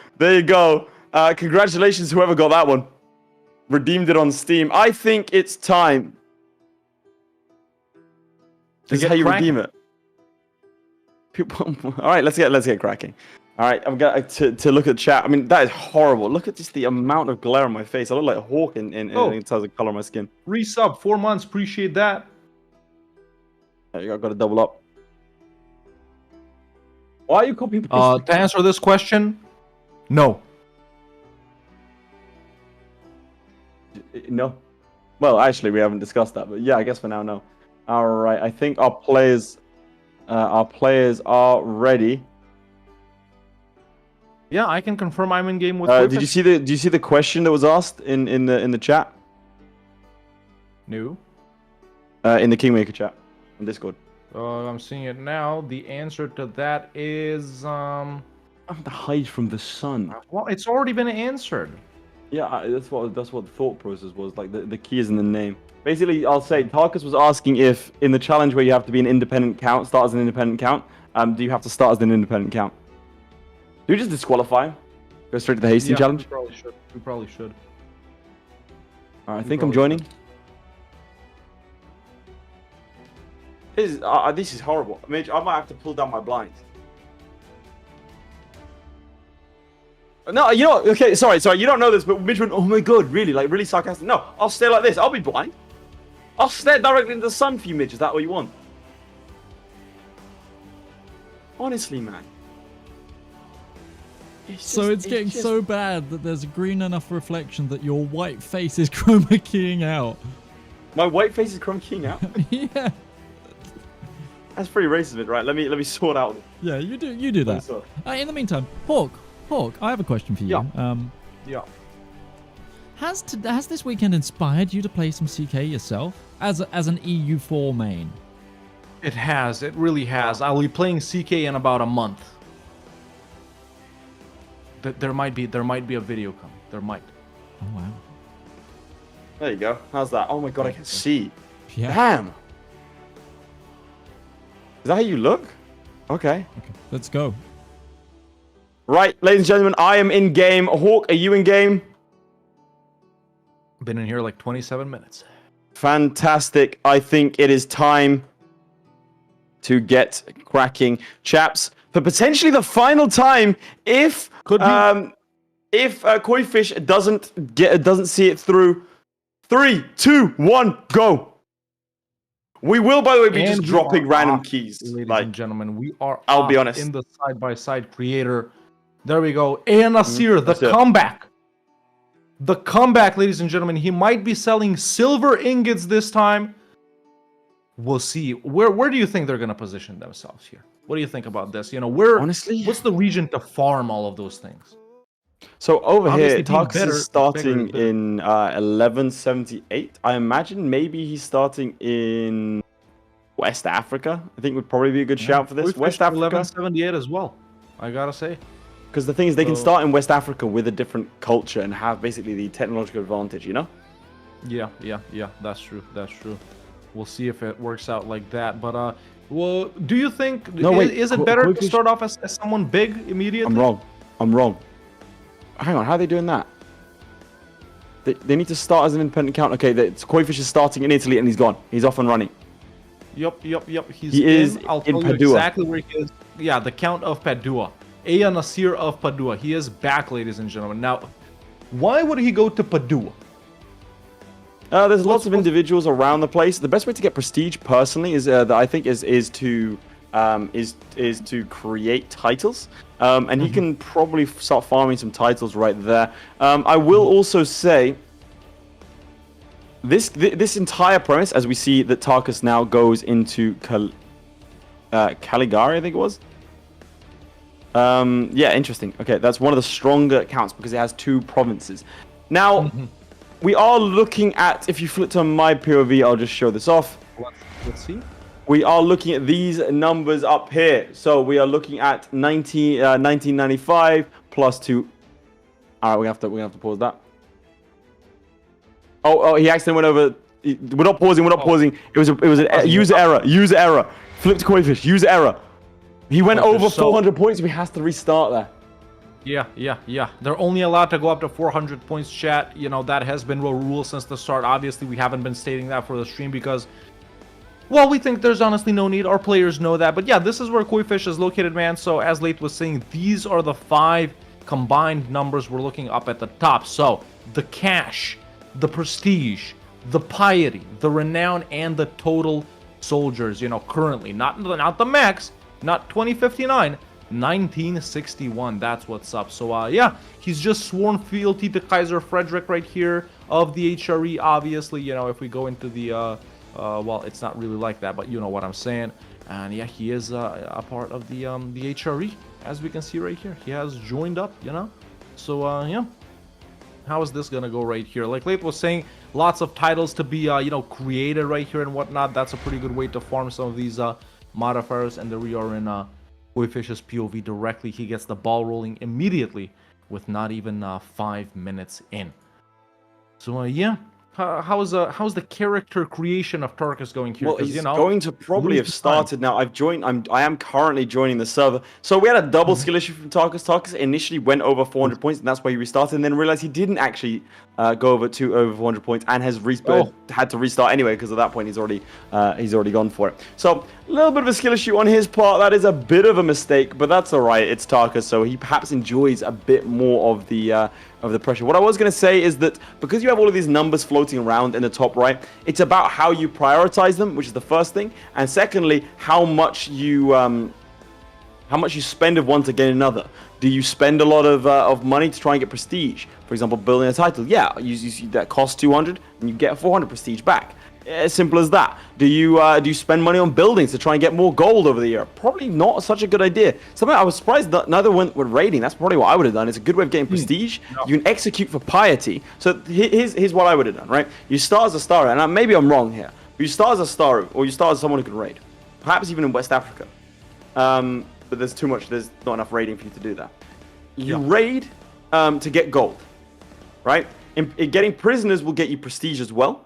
Congratulations, whoever got that one. Redeemed it on Steam. I think it's time. This is how you redeem it. All right, let's get cracking. All right, I've got to look at the chat. I mean, that is horrible. Look at just the amount of glare on my face. I look like a hawk in terms of color of my skin. Resub 4 months. Appreciate that. I've got to double up. Why are you copying? To answer this question, no. No. Well, actually, we haven't discussed that, but yeah, I guess for now, no. All right, I think our players are ready. Yeah, I can confirm I'm in game with. Did you see the question that was asked in the chat? No. In the Kingmaker chat on Discord. I'm seeing it now. The answer to that is I have to hide from the sun. Well, it's already been answered. Yeah, that's what the thought process was. Like the key is in the name. Basically, I'll say Tarkus was asking if in the challenge where you have to be an independent count, start as an independent count. Do you have to start as an independent count? Do we just disqualify? Go straight to the hasty challenge? We probably should. Alright, I think I'm joining. This is horrible. Mitch, I might have to pull down my blinds. No, you know, okay, sorry, you don't know this, but Mitch went, oh my god, really, like, really sarcastic. No, I'll stare like this, I'll be blind. I'll stare directly into the sun for you, Mitch, is that what you want? Honestly, man. It's getting so bad that there's a green enough reflection that your white face is chroma keying out. My white face is chroma keying out? Yeah. That's pretty racist, right? Let me sort out. Yeah, you do that. In the meantime, Hawk, I have a question for you. Yeah. Has this weekend inspired you to play some CK yourself as an EU4 main? It has. It really has. I'll be playing CK in about a month. There might be a video coming. There might. Oh wow. There you go. How's that? Oh my god, I can see. Yeah. Damn. Is that how you look? Okay. Let's go. Right, ladies and gentlemen, I am in game. Hawk, are you in game? Been in here like 27 minutes. Fantastic. I think it is time to get cracking, chaps, for potentially the final time if Koifish doesn't see it through. 3, 2, 1, go. We will, by the way, be just dropping random keys. Ladies and gentlemen, we are I'll be honest. In the side-by-side creator. There we go. Nasir, the comeback. The comeback, ladies and gentlemen. He might be selling silver ingots this time. We'll see. Where do you think they're going to position themselves here? What do you think about this? You know, honestly, what's the region to farm all of those things? So over here, Tarkus is starting in 1178. I imagine maybe he's starting in West Africa. I think would probably be a good shout for this. West Africa. 1178 as well, I gotta say. Because the thing is, they can start in West Africa with a different culture and have basically the technological advantage, you know? Yeah, that's true. We'll see if it works out like that. But, well, do you think... is it better to start off as someone big immediately? I'm wrong. Hang on, how are they doing that? They need to start as an independent count. Okay, Koifish is starting in Italy and he's gone. He's off and running. Yep. I'll tell in you exactly where he is. Yeah, the Count of Padua. Nasir of Padua. He is back, ladies and gentlemen. Now, why would he go to Padua? There's lots of individuals around the place. The best way to get prestige, personally, is that I think is to create titles. And he can probably start farming some titles right there. I will also say this entire premise, as we see that Tarkus now goes into Caligari, I think it was. Yeah, interesting. Okay, that's one of the stronger accounts because it has 2 provinces. Now, we are looking at, if you flip to my POV, I'll just show this off. Let's see. We are looking at these numbers up here. So we are looking at 1995 plus 2. All right, we have to pause that. Oh, he accidentally went over. We're not pausing. It was a user error. Flip to Koifish. User error. He went over 400 points. We have to restart there. Yeah. They're only allowed to go up to 400 points, chat. You know, that has been a rule since the start. Obviously, we haven't been stating that for the stream because, well, we think there's honestly no need. Our players know that. But yeah, this is where Koifish is located, man. So as Late was saying, these are the 5 combined numbers we're looking up at the top. So the cash, the prestige, the piety, the renown, and the total soldiers, you know, currently. Not the max, not 2059. 1961, that's what's up. So yeah, he's just sworn fealty to Kaiser Frederick right here of the HRE. Obviously, you know, if we go into the well, it's not really like that, but you know what I'm saying. And yeah, he is a part of the HRE, as we can see right here. He has joined up, you know. So yeah, how is this gonna go right here? Like Late was saying, lots of titles to be you know, created right here and whatnot. That's a pretty good way to farm some of these modifiers. And there we are in Koifish's POV directly. He gets the ball rolling immediately with not even 5 minutes in. So yeah, how's the character creation of Tarkus going here? Well, he's going to probably have started now. I am currently joining the server. So we had a double skill issue from Tarkus. Tarkus initially went over 400 points, and that's why he restarted, and then realized he didn't actually go over 400 points, and has had to restart anyway, because at that point he's already gone for it. So a little bit of a skill issue on his part. That is a bit of a mistake, but that's all right. It's Tarkus, so he perhaps enjoys a bit more of the pressure. What I was going to say is that because you have all of these numbers floating around in the top right, it's about how you prioritize them, which is the first thing, and secondly, how much you spend of one to gain another. Do you spend a lot of money to try and get prestige? For example, building a title. Yeah, that costs 200 and you get 400 prestige back. As simple as that. Do you spend money on buildings to try and get more gold over the year? Probably not such a good idea. Something I was surprised that neither went with raiding. That's probably what I would have done. It's a good way of getting prestige. No. You can execute for piety. So here's what I would have done, right? You start as a star, and maybe I'm wrong here. You start as a star, or you start as someone who can raid. Perhaps even in West Africa. But there's not enough raiding for you to do that. You raid to get gold, right? Getting prisoners will get you prestige as well.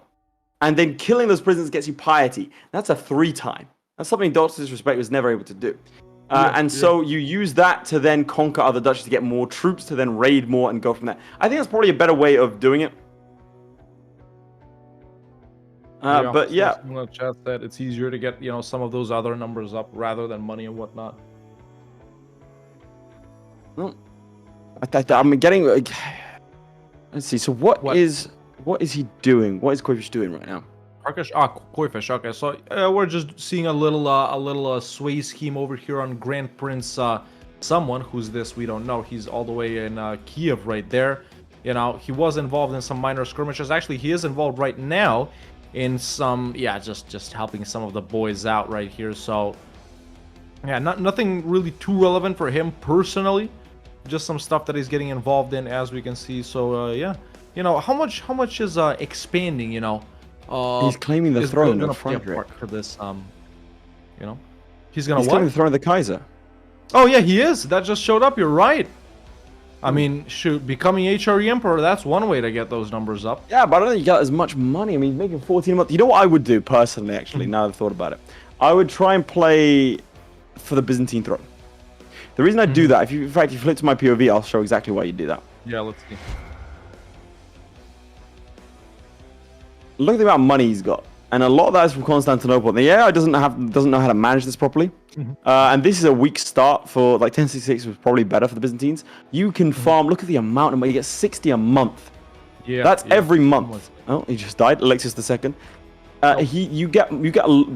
And then killing those prisoners gets you piety. That's a 3-time. That's something Dr. Disrespect was never able to do. So you use that to then conquer other duchies to get more troops, to then raid more and go from there. I think that's probably a better way of doing it. But yeah. Chat said it's easier to get some of those other numbers up rather than money and whatnot. Well, I'm getting. Let's see. So what is he doing? What is Koifish doing right now? Koifish. Okay, so we're just seeing a little sway scheme over here on Grand Prince. Someone who's this? We don't know. He's all the way in Kiev right there. He was involved in some minor skirmishes. Actually, he is involved right now in some. Yeah, just helping some of the boys out right here. So yeah, nothing really too relevant for him personally. Just some stuff that he's getting involved in, as we can see. So yeah. How much is expanding? He's claiming the throne of Frederick for this. He's gonna he's claiming the throne of the Kaiser. Oh yeah, he is. That just showed up. You're right. I mean, becoming HRE Emperor, that's one way to get those numbers up. Yeah, but I don't think you got as much money. I mean, making 14 a month. You know what I would do personally? Actually, now that I've thought about it, I would try and play for the Byzantine throne. The reason I do that, in fact, if you flip to my POV, I'll show exactly why you do that. Yeah, let's see. Look at the amount of money he's got, and a lot of that is from Constantinople. The AI doesn't know how to manage this properly, and this is a weak start for 1066 was probably better for the Byzantines. You can farm. Look at the amount of money. You get 60 a month. Yeah, that's every month. Oh, he just died. Alexis II. You get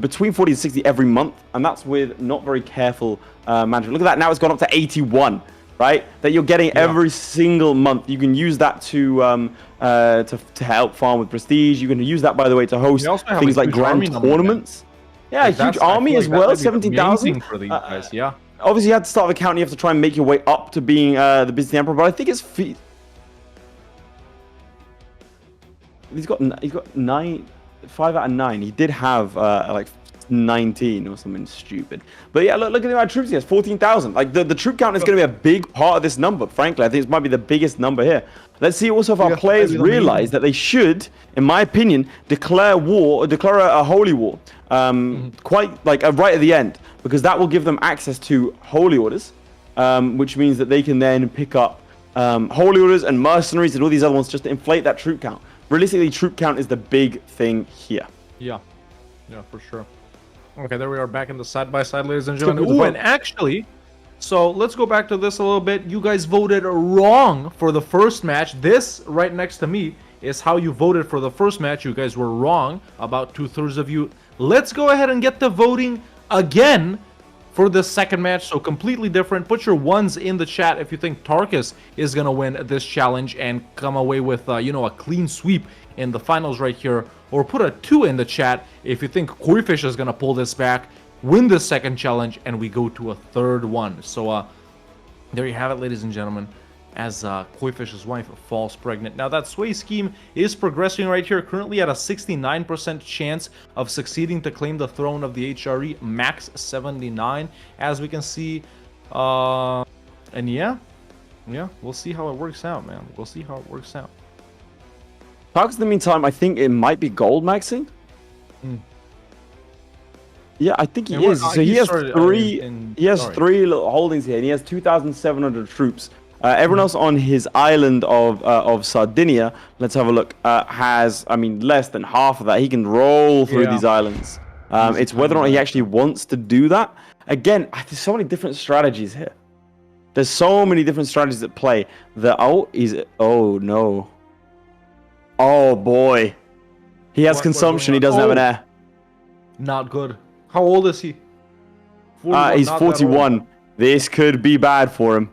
between 40 and 60 every month, and that's with not very careful management. Look at that. Now it's gone up to 81. Right, that you're getting every single month. You can use that to help farm with prestige. You can use that, by the way, to host things like grand tournaments. Yeah, a huge army as well. 17,000 for these guys. Yeah. Obviously, you have to start with a count. You have to try and make your way up to being the Byzantine Emperor. But I think it's he's got 5 out of 9. He did have 19 or something stupid. But yeah, look at the amount of troops he has. 14,000. The troop count is going to be a big part of this number. Frankly, I think it might be the biggest number here. Let's see also if our players realize that they should, in my opinion, declare war or declare a holy war quite right at the end, because that will give them access to holy orders, which means that they can then pick up holy orders and mercenaries and all these other ones just to inflate that troop count. Realistically, troop count is the big thing here. Yeah, for sure. Okay, there we are back in the side-by-side, ladies and gentlemen. Ooh, and actually, so let's go back to this a little bit. You guys voted wrong for the first match. This right next to me is how you voted for the first match. You guys were wrong, about 2/3 of you. Let's go ahead and get the voting again for the second match. So completely different. Put your ones in the chat if you think Tarkus is going to win this challenge and come away with, a clean sweep in the finals right here. Or put a 2 in the chat if you think Koifish is going to pull this back, win the second challenge, and we go to a third one. So there you have it, ladies and gentlemen, as Koifish's wife falls pregnant. Now that sway scheme is progressing right here, currently at a 69% chance of succeeding to claim the throne of the HRE, max 79, as we can see. And yeah, we'll see how it works out, man. We'll see how it works out. Tarkus, in the meantime, I think it might be gold maxing. Yeah, I think he is. So he has three. He has three little holdings here, and he has 2,700 troops. Everyone else on his island of Sardinia, let's have a look, has, I mean, less than half of that. He can roll through these islands. It's whether or not he actually wants to do that. Again, there's so many different strategies here. There's so many different strategies at play. Oh no. Oh boy. He has consumption. He doesn't have an heir. Not good. How old is he? He's 41. This could be bad for him.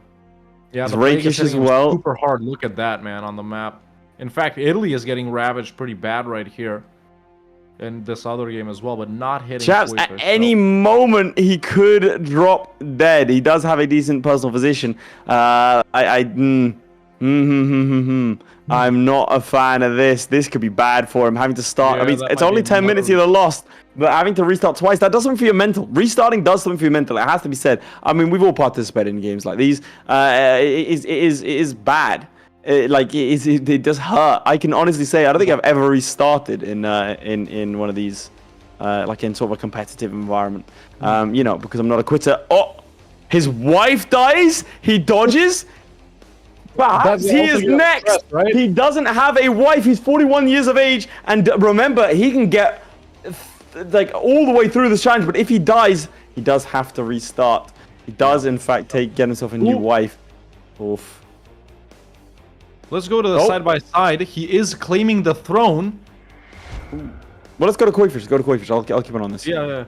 Yeah, the rakish as well. Super hard. Look at that, man, on the map. In fact, Italy is getting ravaged pretty bad right here. In this other game as well, but not hitting. Chaps, at any moment he could drop dead. He does have a decent personal position. I'm not a fan of this. This could be bad for him. Having to start. I mean, it's only 10 minutes either lost, but having to restart twice, that does something for your mental. Restarting does something for your mental. It has to be said. I mean, we've all participated in games like these. It is bad. It does hurt. I can honestly say I don't think I've ever restarted in one of these, like in sort of a competitive environment. You know, because I'm not a quitter. Oh, his wife dies. He dodges. Perhaps he is next. Stress, right? He doesn't have a wife. He's 41 years of age, and remember, he can get like all the way through this challenge. But if he dies, he does have to restart. He does, in fact, get himself a new wife. Oof. Let's go to the side by side. He is claiming the throne. Well, let's go to Koifish. Go to Koifish. I'll keep on this. Yeah.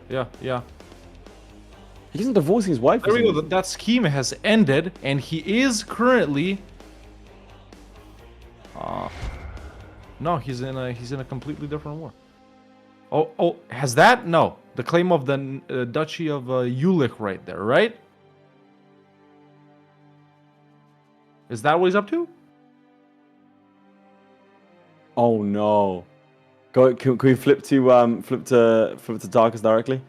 He isn't divorcing his wife. There we go. That scheme has ended, and he is currently. No, he's in a completely different war. Oh, has that? No, the claim of the Duchy of Jillyeon right there, right? Is that what he's up to? Oh no! Can we flip to Tarkus directly?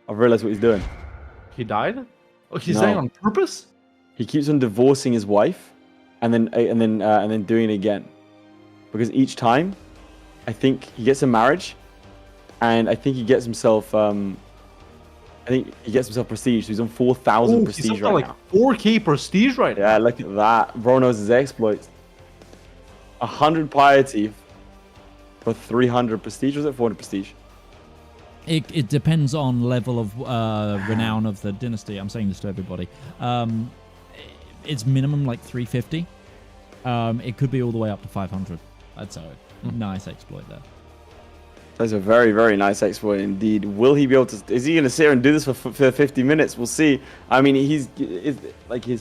I've realized what he's doing. He died? Oh, he's dying on purpose? He keeps on divorcing his wife, and then doing it again, because each time, I think he gets a marriage, and I think he gets himself prestige. So he's on 4,000 prestige right like now. 4K prestige right now. Yeah, look at that. Bro knows his exploits. 100 piety for 300 prestige. Was it 400 prestige? It depends on level of renown of the dynasty. I'm saying this to everybody. It's minimum like 350. It could be all the way up to 500. That's a nice exploit there. That's a very, very nice exploit indeed. Will he be able to? Is he going to sit here and do this for 50 minutes? We'll see. I mean, his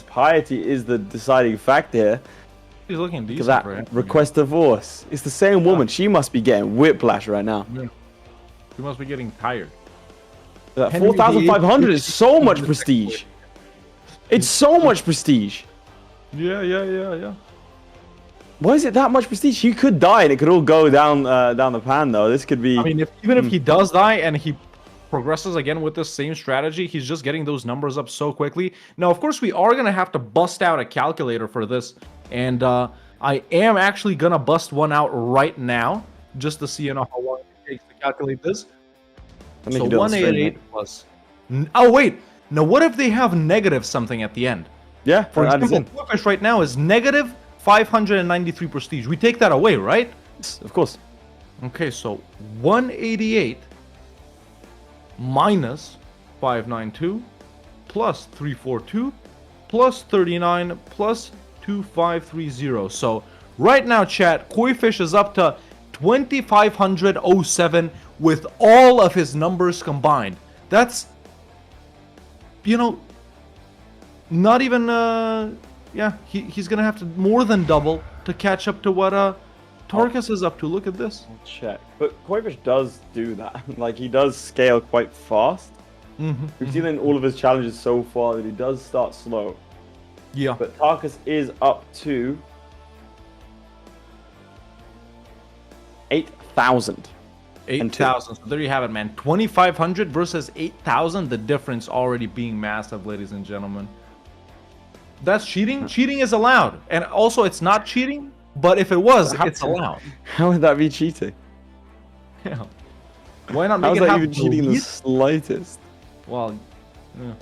piety is the deciding factor here. He's looking decent. That request divorce. It's the same woman. She must be getting whiplash right now. Yeah. She must be getting tired. 4,500 is so much prestige. It's so much prestige. Yeah. Why is it that much prestige? He could die and it could all go down the pan though. This could be. I mean, even if he does die and he progresses again with the same strategy, he's just getting those numbers up so quickly. Now, of course, we are gonna have to bust out a calculator for this, and I am actually gonna bust one out right now just to see how long it takes to calculate this. So 188 plus. Oh wait, now what if they have negative something at the end? Yeah, for example, Koifish right now is negative 593 prestige. We take that away, right? Yes, of course. Okay, so 188 minus 592 plus 342 plus 39 plus 2530. So right now, chat, Koifish is up to 2,507 with all of his numbers combined. That's, not even, he's going to have to more than double to catch up to what Tarkus is up to. Look at this. I'll check. But Koifish does do that. Like, he does scale quite fast. We've seen in all of his challenges so far that he does start slow. Yeah. But Tarkus is up to 8,000. 8,000. So there you have it, man. 2,500 versus 8,000. The difference already being massive, ladies and gentlemen. That's cheating. Cheating is allowed. And also, it's not cheating, But if it was, it's allowed. How would that be cheating? Yeah. Why not How make is it that have even cheating in the lead? slightest? Well, yeah.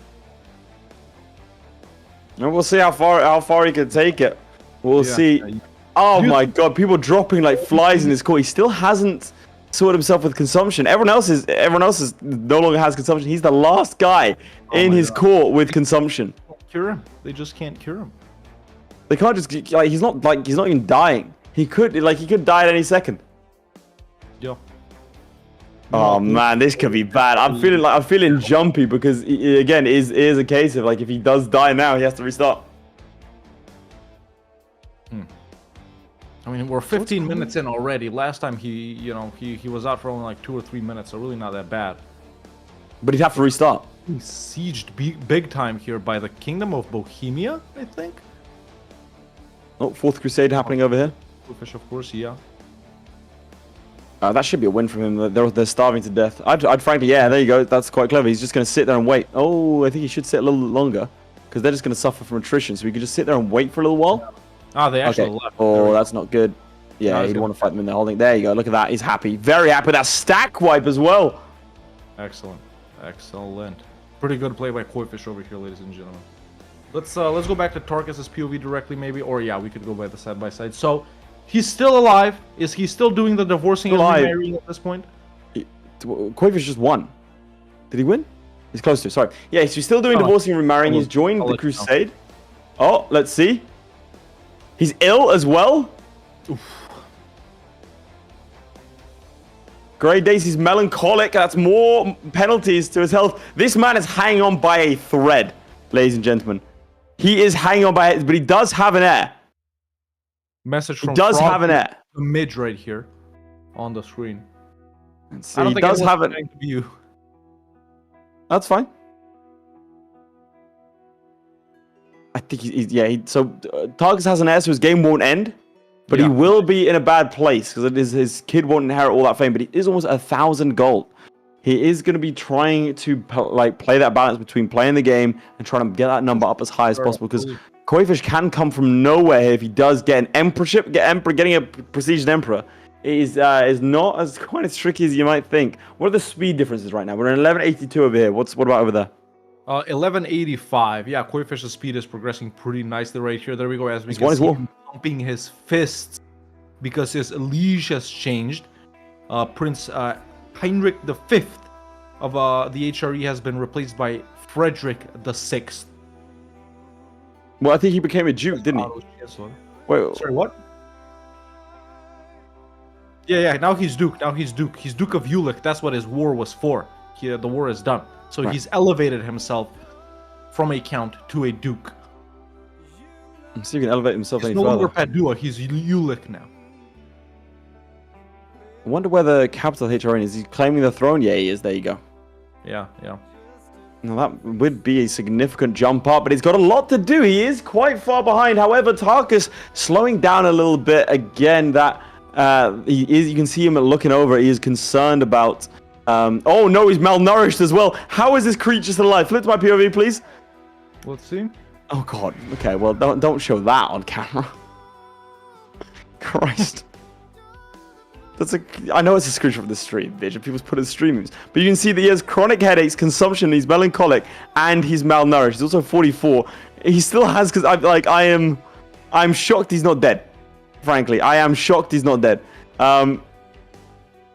And we'll see how far he can take it. We'll see. Oh my god, people dropping like flies in his court. He still hasn't sorted himself with consumption. Everyone else is no longer has consumption. He's the last guy in his court with consumption. Cure him. They just can't cure him. They can't just like he's not even dying. He could die at any second. Yeah. Oh man, this could be bad. I'm feeling jumpy because again, it is a case of like if he does die now, he has to restart. I mean, we're 15 minutes in already. Last time he was out for only like 2 or 3 minutes, so really not that bad. But he'd have to restart. He's sieged big time here by the Kingdom of Bohemia, I think. Oh, 4th Crusade happening over here. Koifish, of course, yeah. That should be a win from him. They're starving to death. I'd frankly, yeah, there you go. That's quite clever. He's just going to sit there and wait. Oh, I think he should sit a little longer because they're just going to suffer from attrition. So we could just sit there and wait for a little while. Ah, they actually left. Oh, that's not good. Yeah, he'd want to fight them in the holding. There you go. Look at that. He's happy. Very happy with that stack wipe as well. Excellent. Excellent. Pretty good play by Koifish over here, ladies and gentlemen. Let's go back to Tarkus' POV directly, maybe. Or yeah, we could go by the side by side. So he's still alive. Is he still doing the divorcing and remarrying at this point? Koifish just won. Did he win? He's close to. Sorry. Yeah, so he's still doing divorcing and remarrying. He's joined the Crusade. Oh, let's see. He's ill as well. Oof. Grey Daisy's melancholic. That's more penalties to his health. This man is hanging on by a thread, ladies and gentlemen. He is hanging on by it, but he does have an heir. Message from he does have an heir. The mid right here on the screen. Let's see. He does have an heir. That's fine. I think so Tarkus has an heir, so his game won't end. But he will be in a bad place because his kid won't inherit all that fame. But he is almost 1,000 gold. He is going to be trying to play that balance between playing the game and trying to get that number up as high as possible. Because Koifish can come from nowhere here if he does get an emperorship. Getting a prestiged emperor is not as quite as tricky as you might think. What are the speed differences right now? We're in 1182 over here. What about over there? 1185. Yeah, Koifish's speed is progressing pretty nicely right here. There we go. As we can see him pumping his fists because his liege has changed. Prince Heinrich V of the HRE has been replaced by Frederick VI. Well, I think he became a duke, didn't he? Wait, sorry, what? Yeah. Now he's duke. He's Duke of Jülich. That's what his war was for. The war is done. So he's elevated himself from a count to a duke. So he can elevate himself any further. He's no longer Padua, he's Jülich now. I wonder where the capital HRN is. Is he claiming the throne? Yeah, he is. There you go. Yeah. Now that would be a significant jump up, but he's got a lot to do. He is quite far behind. However, Tarkus slowing down a little bit again. That you can see him looking over. He is concerned about. Oh no, he's malnourished as well. How is this creature still alive? Flip to my POV, please. Let's see. Oh god. Okay, well don't show that on camera. Christ. I know it's a screenshot of the stream, bitch, and people's put in streamings. But you can see that he has chronic headaches, consumption, he's melancholic, and he's malnourished. He's also 44. He still has, because I'm shocked he's not dead. Frankly, I am shocked he's not dead.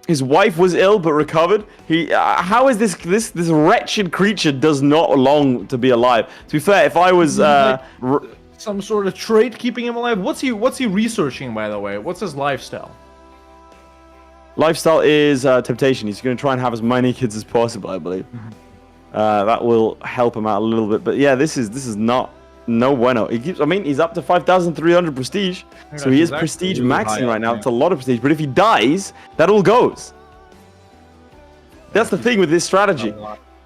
His wife was ill but recovered. How is this wretched creature does not long to be alive? To be fair, if I was some sort of trait keeping him alive. What's he researching, by the way? What's his lifestyle? Lifestyle is temptation. He's going to try and have as many kids as possible, I believe. That will help him out a little bit. But yeah, this is not no bueno. He's up to 5,300 prestige, so he is prestige maxing right now. It's a lot of prestige. But if he dies, that all goes. That's the thing with this strategy.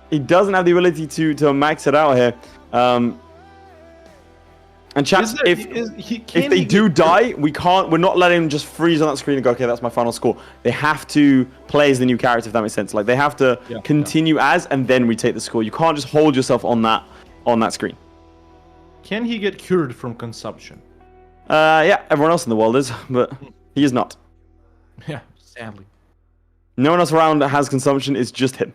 He doesn't have the ability to max it out here. And chat, if they do die, we're not letting them just freeze on that screen and go, okay, that's my final score. They have to play as the new character, if that makes sense. Like, they have to continue as, and then retake the score. You can't just hold yourself on that screen. Can he get cured from consumption? Yeah, everyone else in the world is, but he is not. Yeah, sadly. No one else around that has consumption. It's just him.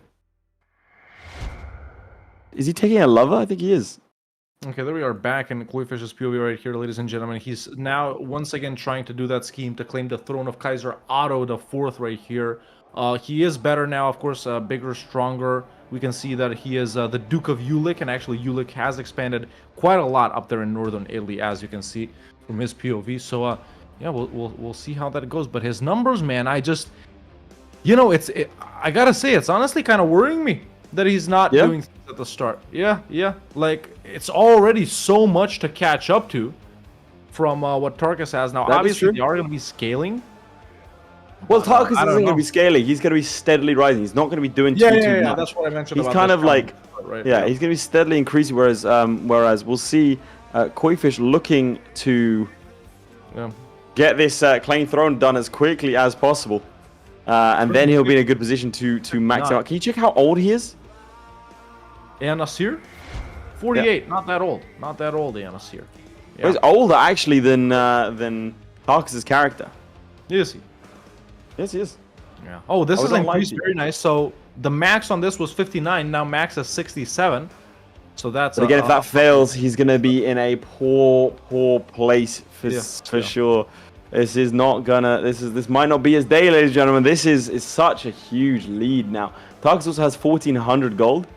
Is he taking a lover? I think he is. Okay, there we are back in Koifish's POV right here, ladies and gentlemen. He's now once again trying to do that scheme to claim the throne of Kaiser Otto the Fourth right here. He is better now, of course, bigger, stronger. We can see that he is the Duke of Ulick, and actually Ulick has expanded quite a lot up there in northern Italy, as you can see from his POV. So, yeah, we'll see how that goes. But his numbers, man, I just, you know, I gotta say, it's honestly kind of worrying me that he's not doing things at the start. Yeah. Like, it's already so much to catch up to from what Tarkus has now. That obviously, they are going to be scaling. Well, Tarkus isn't going to be scaling. He's going to be steadily rising. He's not going to be doing too much. That's what I mentioned. He's about kind this of like, right, he's going to be steadily increasing. Whereas we'll see Koifish looking to get this claim throne done as quickly as possible, and then he'll be in a good position to max out. Can you check how old he is? Anasir? 48, not that old. Not that old, Anasir. Yeah. He's older actually than Tarkus' character. Is he? Yes, he is. Yeah. Oh, this is increased very nice. So the max on this was 59. Now max is 67. So that's. But again, if that fails, he's gonna be in a poor place for sure. This is not gonna. This might not be his day, ladies and gentlemen. This is such a huge lead now. Tarkus also has 1,400 gold.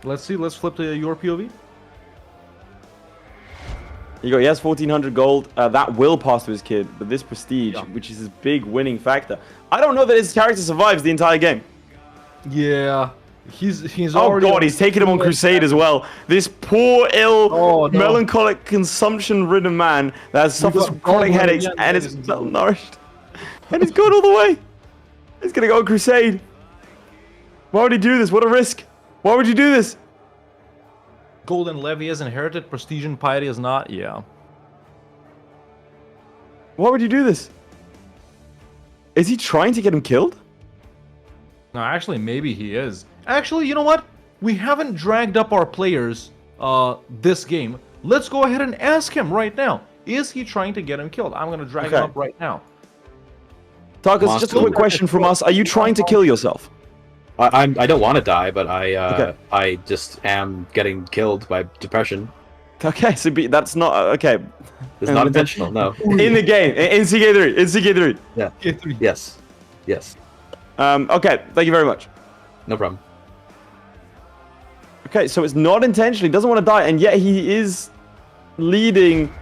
Let's see. Let's flip to your POV. He has 1,400 gold. That will pass to his kid, but this prestige, which is his big winning factor. I don't know that his character survives the entire game. Yeah, he's oh already. God, he's taking him on Crusade as well. This poor, ill, melancholic, consumption-ridden man that suffers from chronic headaches and is malnourished, and he's going all the way. He's gonna go on Crusade. Why would he do this? What a risk! Why would you do this? Golden Levy is inherited, Prestige and Piety is not. Yeah. Why would you do this? Is he trying to get him killed? No, actually, maybe he is. Actually, you know what? We haven't dragged up our players this game. Let's go ahead and ask him right now. Is he trying to get him killed? I'm going to drag him up right now. Tarkus, just a quick question from us. Are you trying to kill yourself? I don't want to die, but I just am getting killed by depression. Okay, so that's not okay. It's not intentional, no. In the game, in CK3, in CK3. Yeah. CK3. Yes. Okay, thank you very much. No problem. Okay, so it's not intentionally. He doesn't want to die, and yet he is leading.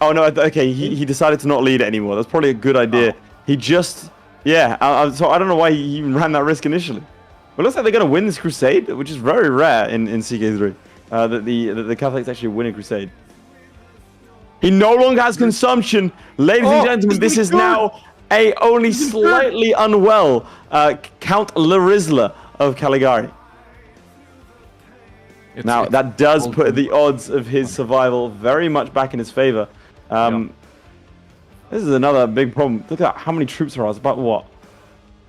Oh no, okay, he decided to not lead it anymore. That's probably a good idea. He just. Yeah, so I don't know why he even ran that risk initially. But it looks like they're going to win this Crusade, which is very rare in CK3. That the Catholics actually win a Crusade. He no longer has consumption. Ladies and gentlemen, this is now a only slightly unwell Count Larisla of Caligari. Now, that does put the odds of his survival very much back in his favor. This is another big problem. Look at how many troops there are. It's about, what,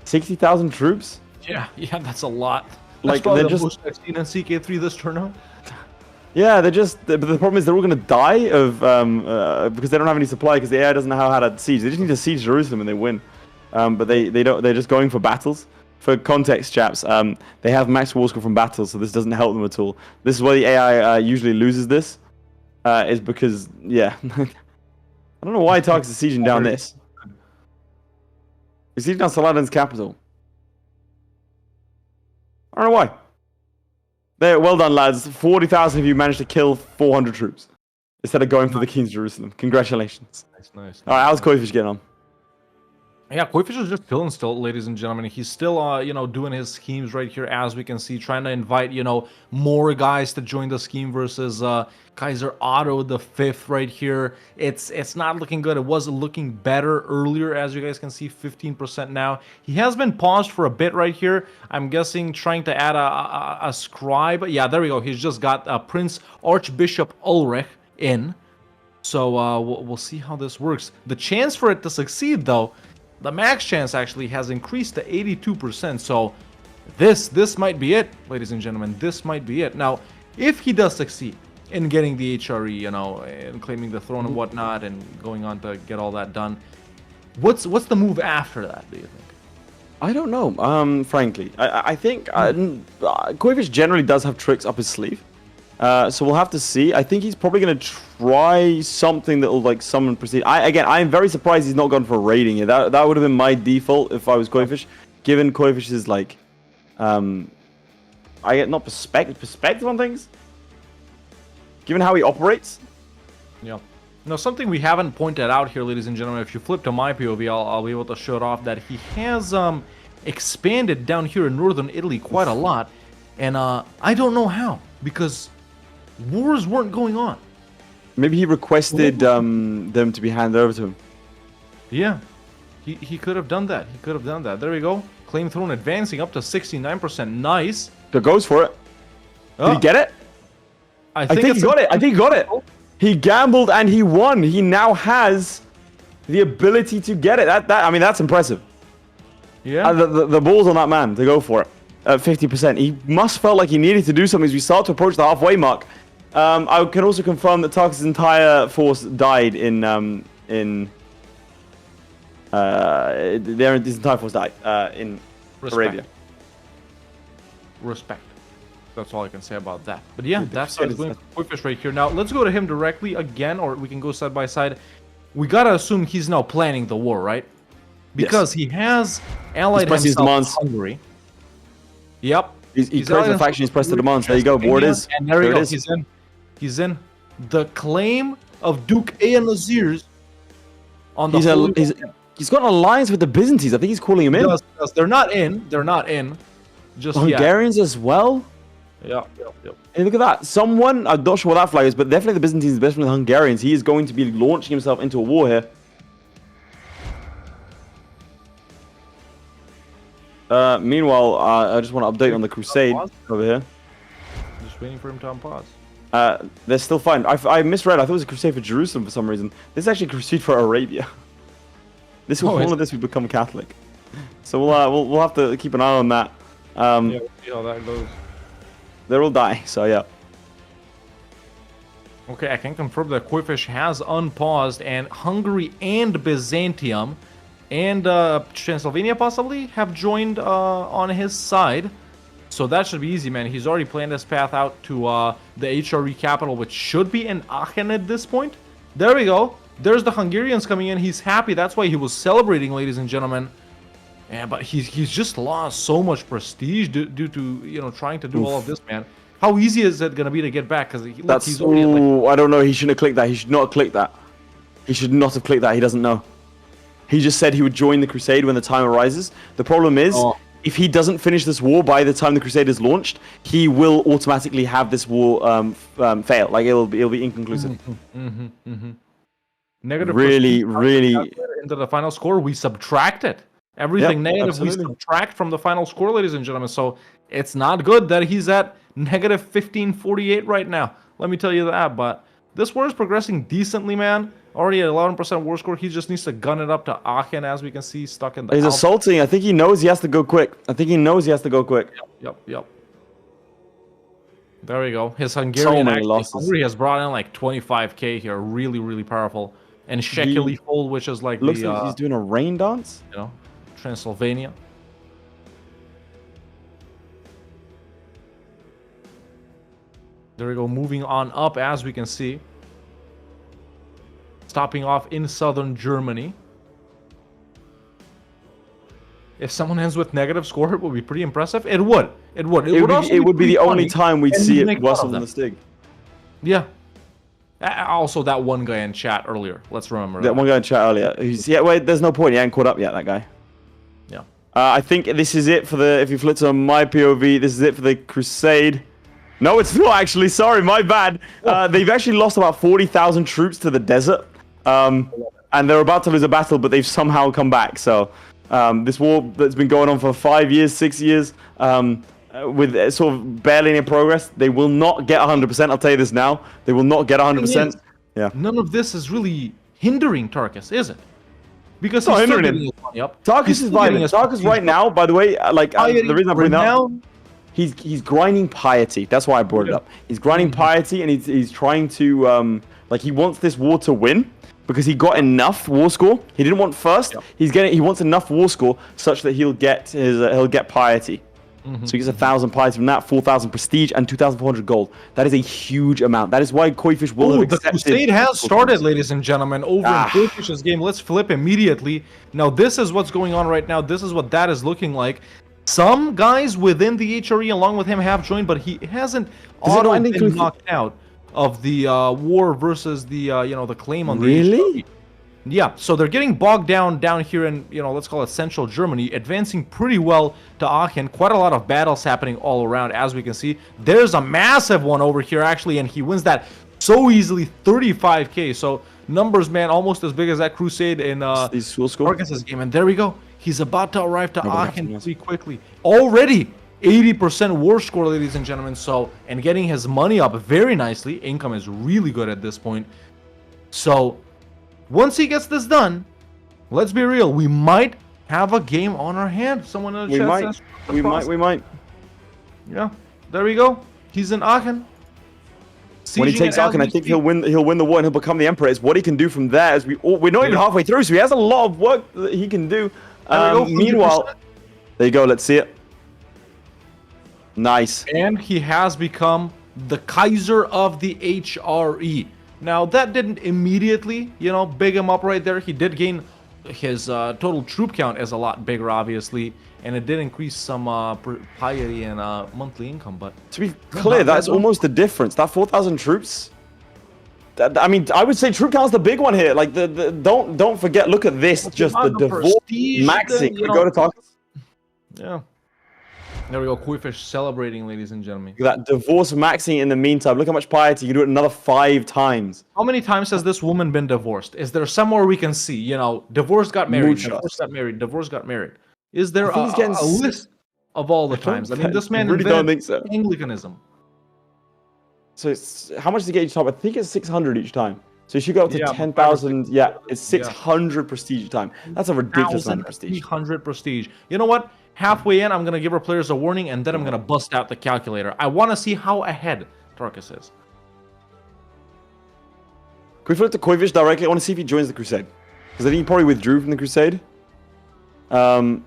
60,000 troops? Yeah, that's a lot. That's like, probably they're the just most I've seen in CK3 this turnout. Yeah, but the problem is they're all going to die of because they don't have any supply because the AI doesn't know how to siege. They just need to siege Jerusalem and they win. But they don't. They're just going for battles. For context, chaps, they have max war score from battles, so this doesn't help them at all. This is why the AI usually loses this, is because I don't know why Tarkus is sieging down this. He's sieging down Saladin's capital. I don't know why. There, well done, lads. 40,000 of you managed to kill 400 troops instead of going for the King's Jerusalem. Congratulations. Nice. All right, how's Koifish getting on? Yeah, Koifish is just chilling still, ladies and gentlemen. He's still, doing his schemes right here, as we can see, trying to invite, more guys to join the scheme versus Kaiser Otto the Fifth right here. It's not looking good. It was looking better earlier, as you guys can see, 15% now. He has been paused for a bit right here. I'm guessing trying to add a scribe. Yeah, there we go. He's just got Prince Archbishop Ulrich in. So we'll see how this works. The chance for it to succeed, though, the max chance actually has increased to 82%. So this might be it, ladies and gentlemen. This might be it. Now, if he does succeed, in getting the HRE, you know, and claiming the throne and whatnot, and going on to get all that done. What's the move after that, do you think? I don't know, frankly. I think Koifish generally does have tricks up his sleeve. So we'll have to see. I think he's probably going to try something that will like summon Prestige. I'm very surprised he's not gone for raiding here. That would have been my default if I was Koifish. Given Koifish's like, I get not perspective on things. Given how he operates. Yeah. Now, something we haven't pointed out here, ladies and gentlemen, if you flip to my POV, I'll be able to show it off, that he has expanded down here in northern Italy quite a lot. And I don't know how, because wars weren't going on. Maybe he requested them to be handed over to him. Yeah, he could have done that. He could have done that. There we go. Claim throne advancing up to 69%. Nice. So goes for it. Did he get it? I think he got it. I think he got it. He gambled and he won. He now has the ability to get it. I mean, that's impressive. Yeah. The ball's on that man to go for it at 50%. He must felt like he needed to do something as we start to approach the halfway mark. I can also confirm that Tarkus' entire force died his entire force died in Arabia. Respect. That's all I can say about that. But yeah, that's how it's going for Koifish right here. Now, let's go to him directly again, or we can go side by side. We gotta assume he's now planning the war, right? Because he has allied himself to Hungary. Yep. He's created a faction, he's pressed the demands. There you go, war it is. And there he goes. He's in. The claim of Duke Aenazirs on the he's got an alliance with the Byzantines. I think he's calling him in. They're not in. They're not in. Just Hungarians as well? Yeah. Hey, look at that. Someone, I'm not sure what that flag is, but definitely the Byzantines, definitely the Hungarians. He is going to be launching himself into a war here. Meanwhile, I just want to update on the Crusade over here. Just waiting for him to unpause. They're still fine. I misread. I thought it was a Crusade for Jerusalem for some reason. This is actually a Crusade for Arabia. All of this will become Catholic. So we'll have to keep an eye on that. Yeah, we'll see how that goes. They'll all die, so yeah. Okay, I can confirm that Koifish has unpaused, and Hungary and Byzantium and Transylvania possibly have joined on his side. So that should be easy, man. He's already planned his path out to the HRE capital, which should be in Aachen at this point. There we go. There's the Hungarians coming in. He's happy. That's why he was celebrating, ladies and gentlemen. Yeah, but he's just lost so much prestige due to trying to do all of this, man. How easy is it gonna be to get back? Because he's already I don't know. He shouldn't have clicked that. He should not have clicked that. He should not have clicked that. He doesn't know. He just said he would join the Crusade when the time arises. The problem is, if he doesn't finish this war by the time the Crusade is launched, he will automatically have this war fail. Like it'll be inconclusive. Negative. Really. Into the final score, we subtract it. Everything negative absolutely. We subtract from the final score, ladies and gentlemen. So it's not good that he's at negative 1548 right now. Let me tell you that. But this war is progressing decently, man. Already at 11% war score. He just needs to gun it up to Aachen, as we can see, stuck in the He's assaulting. I think he knows he has to go quick. Yep. There we go. His Hungarian Hungary has brought in like 25k here. Really, really powerful. And Shekeli Fold, which is like looks like he's doing a rain dance. Transylvania. There we go, moving on up, as we can see. Stopping off in southern Germany. If someone ends with negative score, it would be pretty impressive. It would. It would be the only time we'd see it worse than the Staeg. Yeah. Also, that one guy in chat earlier. Let's remember that one guy in chat earlier. Wait, there's no point. He ain't caught up yet, that guy. Yeah. I think this is it for the. If you flip to my POV, this is it for the Crusade. No, it's not actually. Sorry, my bad. They've actually lost about 40,000 troops to the desert, and they're about to lose a battle, but they've somehow come back. So this war that's been going on for 5 years, 6 years, with sort of barely any progress, they will not get 100%. I'll tell you this now. They will not get 100%. Yeah. None of this is really hindering Tarkus, is it? Because he's hindering him. Tarkus is violent. Tarkus right now, by the way, the reason I bring that up. he's grinding piety. That's why I brought it up. He's grinding piety, and he's trying to like he wants this war to win because he got enough war score. He didn't want first. He wants enough war score such that he'll get piety. So he gets 1,000 piety from that, 4,000 prestige, and 2,400 gold. That is a huge amount. That is why Koifish will have accepted. The Crusade has started, ladies and gentlemen, over in Koifish's game. Let's flip immediately. Now, this is what's going on right now. This is what that is looking like. Some guys within the HRE, along with him, have joined, but he hasn't been knocked out of the war versus the the claim on the HRE. Yeah, so they're getting bogged down here in, let's call it central Germany, advancing pretty well to Aachen. Quite a lot of battles happening all around, as we can see. There's a massive one over here, actually, and he wins that so easily, 35k. So numbers, man, almost as big as that Crusade in Tarkus' game. And there we go. He's about to arrive to Aachen pretty quickly. Already 80% war score, ladies and gentlemen. So, and getting his money up very nicely. Income is really good at this point. So once he gets this done, let's be real, we might have a game on our hand. Someone in the chat says we might. Yeah, there we go. He's in Aachen. When he takes Aachen, I think he'll win the war and he'll become the Emperor. It's what he can do from there. As we're not even halfway through, so he has a lot of work that he can do. Meanwhile, there you go. Let's see it. Nice. And he has become the Kaiser of the HRE. Now, that didn't immediately, big him up right there. He did gain his total troop count is a lot bigger, obviously, and it did increase some piety and monthly income. But to be clear, that's almost the difference. That 4,000 troops. I mean, I would say troop count's the big one here. Like don't forget. Look at this. Just the divorce maxing. Go to Tarkus. Yeah. There we go, Koifish celebrating, ladies and gentlemen. That divorce maxing in the meantime. Look how much piety. You can do it another 5 times. How many times has this woman been divorced? Is there somewhere we can see, divorced got married, divorced got married, divorced got married? Is there a list of all the times? I mean, this man really don't think so. Anglicanism. So how much does he get each time? I think it's 600 each time. So you should go up to 10,000. Yeah, it's 600 prestige each time. That's a ridiculous amount of prestige. 300 prestige. You know what? Halfway in, I'm going to give our players a warning, and then I'm going to bust out the calculator. I want to see how ahead Tarkus is. Can we flip to Koifish directly? I want to see if he joins the Crusade. Because I think he probably withdrew from the Crusade. But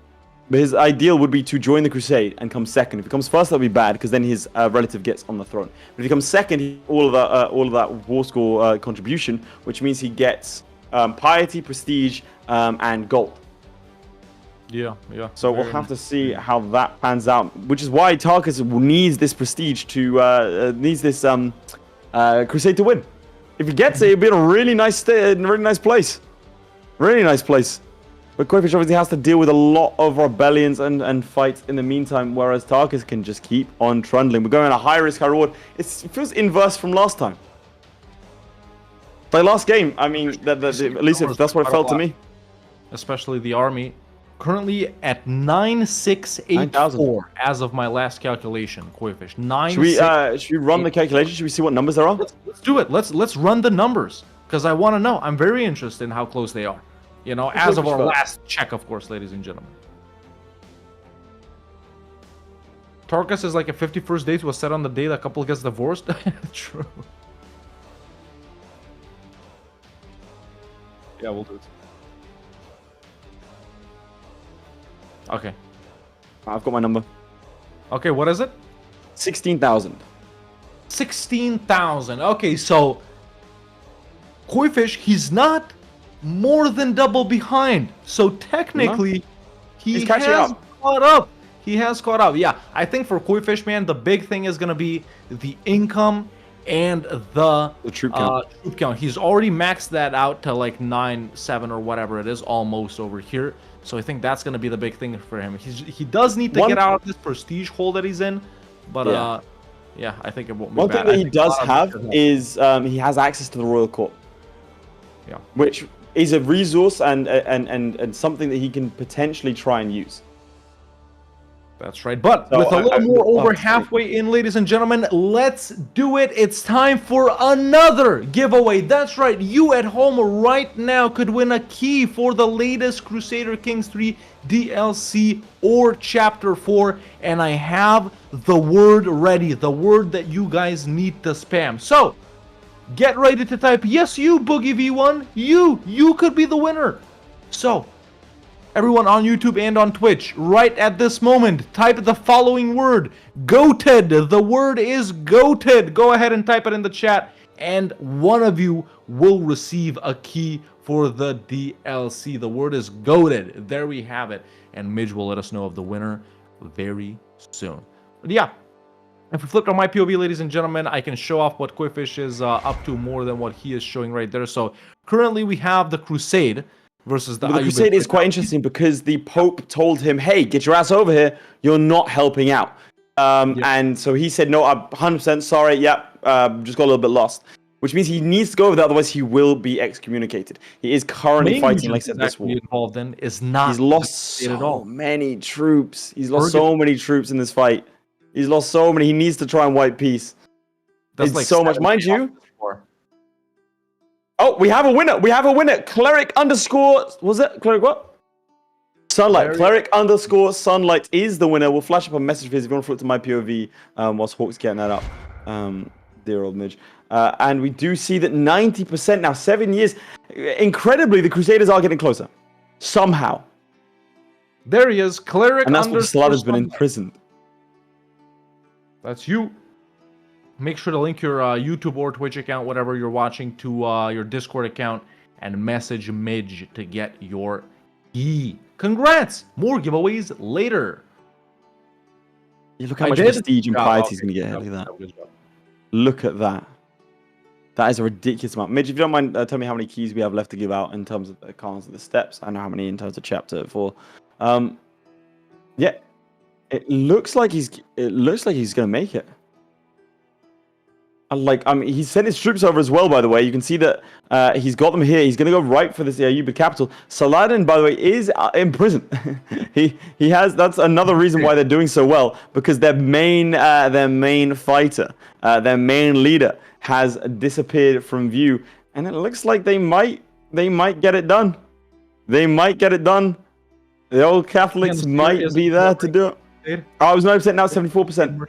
his ideal would be to join the Crusade and come second. If he comes first, that'll be bad, because then his relative gets on the throne. But if he comes second, all of that war score contribution, which means he gets piety, prestige, and gold. Yeah. So we'll have to see how that pans out, which is why Tarkus needs this prestige to Crusade to win. If he gets it, it'll be in a really nice place. Really nice place. But Koifish obviously has to deal with a lot of rebellions and fights in the meantime, whereas Tarkus can just keep on trundling. We're going on a high risk, high reward. It feels inverse from last time. Like last game, I mean, at least that's what it felt to me. Especially the army. Currently at 9,684 as of my last calculation, Koifish. Should we run the calculation? Should we see what numbers there are? Let's do it. Let's run the numbers, because I want to know. I'm very interested in how close they are. As of our last check, of course, ladies and gentlemen. Tarkus is like a 51st date was set on the day that couple gets divorced. True. Yeah, we'll do it. Okay. I've got my number. Okay, what is it? 16,000. 16,000. Okay, so Koifish, he's not more than double behind. So technically, he has caught up. He has caught up. Yeah, I think for Koifish, man, the big thing is going to be the income and the troop count. He's already maxed that out to like 9,700 or whatever it is, almost over here. So I think that's going to be the big thing for him. He does need to get out of this prestige hole that he's in, but yeah, I think it won't be bad. One thing that he does have is he has access to the Royal Court. Yeah, which is a resource and something that he can potentially try and use. That's right. But So, with a little more over sorry. halfway in, ladies and gentlemen, let's do it. It's time for another giveaway. That's right. You at home right now could win a key for the latest Crusader Kings 3 DLC or Chapter 4. And I have the word ready. The word that you guys need to spam. So, get ready to type, yes, you, Boogie V1. You could be the winner. So, everyone on YouTube and on Twitch, right at this moment, type the following word, GOATED. The word is GOATED. Go ahead and type it in the chat, and one of you will receive a key for the DLC. The word is GOATED. There we have it. And Midge will let us know of the winner very soon. But yeah, if we flipped on my POV, ladies and gentlemen, I can show off what Koifish is up to more than what he is showing right there. So currently we have the Crusade versus the Crusade is quite interesting because the Pope told him, hey, get your ass over here. You're not helping out. And so he said, no, I'm 100% sorry. Just got a little bit lost. Which means he needs to go over there, otherwise he will be excommunicated. He is currently fighting, like I said, this war. Involved in is not. He's lost so many troops. He's lost so many troops in this fight. He's lost so many. He needs to try and wipe peace. That's like so much, mind you. Oh, we have a winner. We have a winner. Cleric underscore. Was it cleric? What? Sunlight. Cleric underscore Sunlight is the winner. We'll flash up a message for his if you want to flip to my POV whilst Hawk's getting that up. Dear old Midge. And we do see that 90% now, 7 years. Incredibly, the Crusaders are getting closer. Somehow. There he is. Cleric and that's why Slaughter's been imprisoned. That's you. Make sure to link your YouTube or Twitch account, whatever you're watching, to your Discord account and message Midge to get your key. Congrats! More giveaways later. Yeah, look how much prestige and piety he's going to get ahead of that. Look at that. That is a ridiculous amount. Midge, if you don't mind, tell me how many keys we have left to give out in terms of the cards of the steps. I know how many in terms of chapter 4. Yeah, it looks like he's going to make it. He sent his troops over as well, by the way. You can see that he's got them here. He's going to go right for this Ayuba capital. Saladin, by the way, is in prison. he has. That's another reason why they're doing so well, because their main fighter, their main leader, has disappeared from view, and it looks like they might get it done. They might get it done. The old Catholics might be there to do it. Oh, it was 9%, now 74%.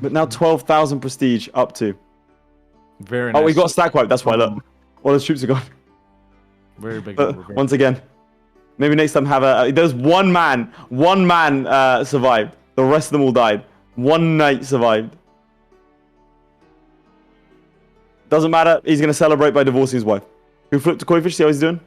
But now 12,000 prestige up to. Very nice. Oh, we got stack wipe. That's why, look. All the troops are gone. Very big. Once again. Maybe next time have a... There's one man survived. The rest of them all died. One knight survived. Doesn't matter. He's going to celebrate by divorcing his wife. We flip to Koifish, see how he's doing?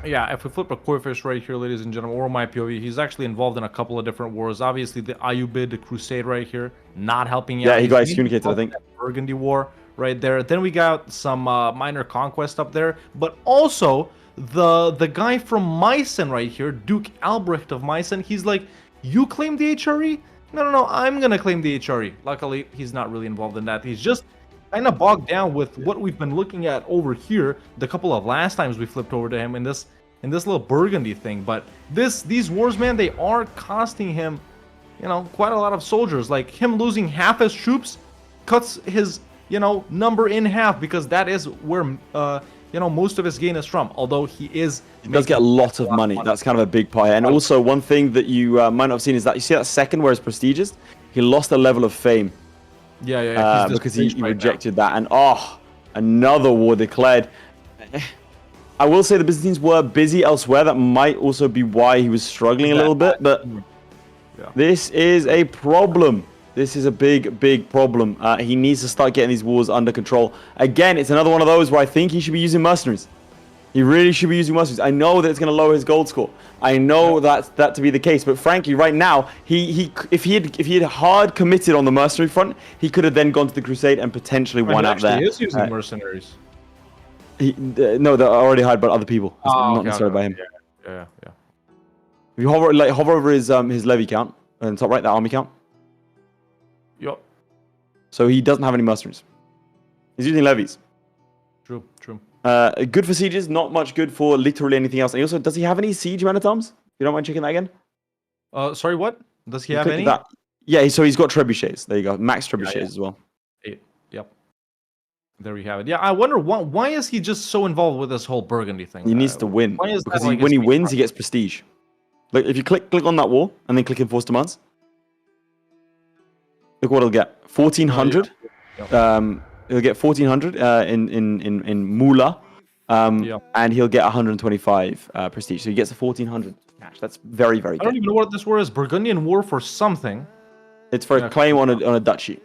Yeah, if we flip a Koifish right here, ladies and gentlemen, or my POV, he's actually involved in a couple of different wars. Obviously, the Ayubid, the Crusade right here, not helping out. Yeah, he got excommunicated, I think. Burgundy War right there. Then we got some minor conquest up there, but also the guy from Meissen right here, Duke Albrecht of Meissen, he's like, you claim the HRE? No, I'm going to claim the HRE. Luckily, he's not really involved in that. He's just kind of bogged down with what we've been looking at over here the couple of last times we flipped over to him in this little Burgundy thing. But these wars, man, they are costing him, quite a lot of soldiers. Like him losing half his troops cuts his, number in half, because that is where most of his gain is from. Although he does get a lot of money. That's kind of a big pie. And also one thing that you might not have seen is that you see that second where it's prestigious, he lost a level of fame. Yeah. Because he rejected that. And another war declared. I will say the Byzantines were busy elsewhere. That might also be why he was struggling a little bit. But this is a problem. This is a big problem. He needs to start getting these wars under control. Again, it's another one of those where I think he should be using mercenaries. He really should be using mercenaries. I know that it's going to lower his gold score. I know that to be the case. But frankly, right now, if he had hard committed on the mercenary front, he could have then gone to the Crusade and potentially won out there. He is using mercenaries. No, they're already hired by other people. Not necessarily by him. Yeah. If you hover over his levy count, and top right, that army count. Yup. So he doesn't have any mercenaries. He's using levies. True. Good for sieges, not much good for literally anything else. And also, does he have any siege men-at-arms? You don't mind checking that again? Sorry, what? Does he You have click any? that. Yeah, so he's got trebuchets. There you go. Max trebuchets yeah. as well. 8. Yep. There we have it. Yeah, I wonder why is he just so involved with this whole Burgundy thing? He needs to win. Why is Because that, like, when he his wins, he gets prestige. Like, if you click on that wall and then click Enforce Demands, look what he'll get. 1,400. He'll get 1,400 in Moolah. And he'll get 125 prestige. So he gets a 1,400 cash. That's very, very good. I don't even know what this war is. Burgundian War for something. It's for a claim on a duchy.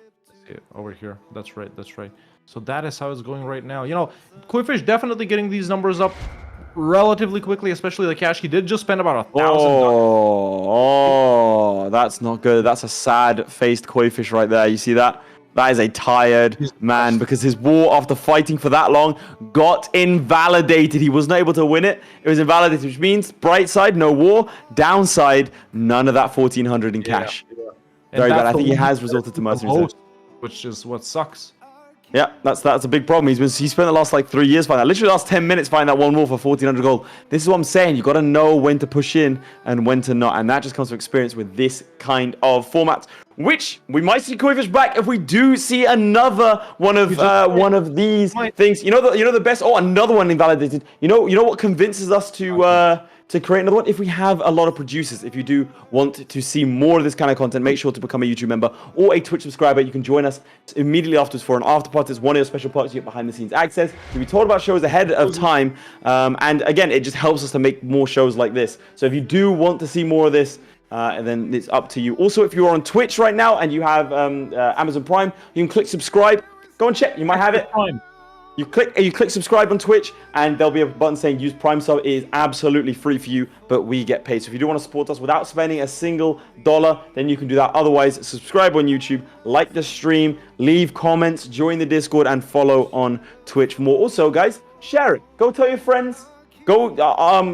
See it over here. That's right. That's right. So that is how it's going right now. You know, Koifish definitely getting these numbers up relatively quickly, especially the cash. He did just spend about $1,000. Oh, that's not good. That's a sad-faced Koifish right there. You see that? That is a tired man because his war, after fighting for that long, got invalidated. He was not able to win it. It was invalidated, which means bright side, no war. Downside, none of that 1,400 in cash. Very bad. I think he has resorted to mercenaries, which is what sucks. Yeah, that's a big problem. He spent the last like 3 years finding that. Literally, the last 10 minutes finding that one wall for 1,400 gold. This is what I'm saying. You got to know when to push in and when to not, and that just comes from experience with this kind of format. Which we might see Koifish back if we do see another one of these things. You know the best. Oh, another one invalidated. You know what convinces us to create another one? If we have a lot of producers, if you do want to see more of this kind of content, make sure to become a YouTube member or a Twitch subscriber. You can join us immediately afterwards for an after party. It's one of your special perks. You get behind the scenes access. You'll be told about shows ahead of time. And again, it just helps us to make more shows like this. So if you do want to see more of this, and then it's up to you. Also, if you're on Twitch right now and you have Amazon Prime, you can click subscribe. Go and check. You might have it. You click subscribe on Twitch, and there'll be a button saying use Prime Sub. It is absolutely free for you, but we get paid. So if you do want to support us without spending a single dollar, then you can do that. Otherwise, subscribe on YouTube, like the stream, leave comments, join the Discord, and follow on Twitch for more. Also, guys, share it. Go tell your friends. Go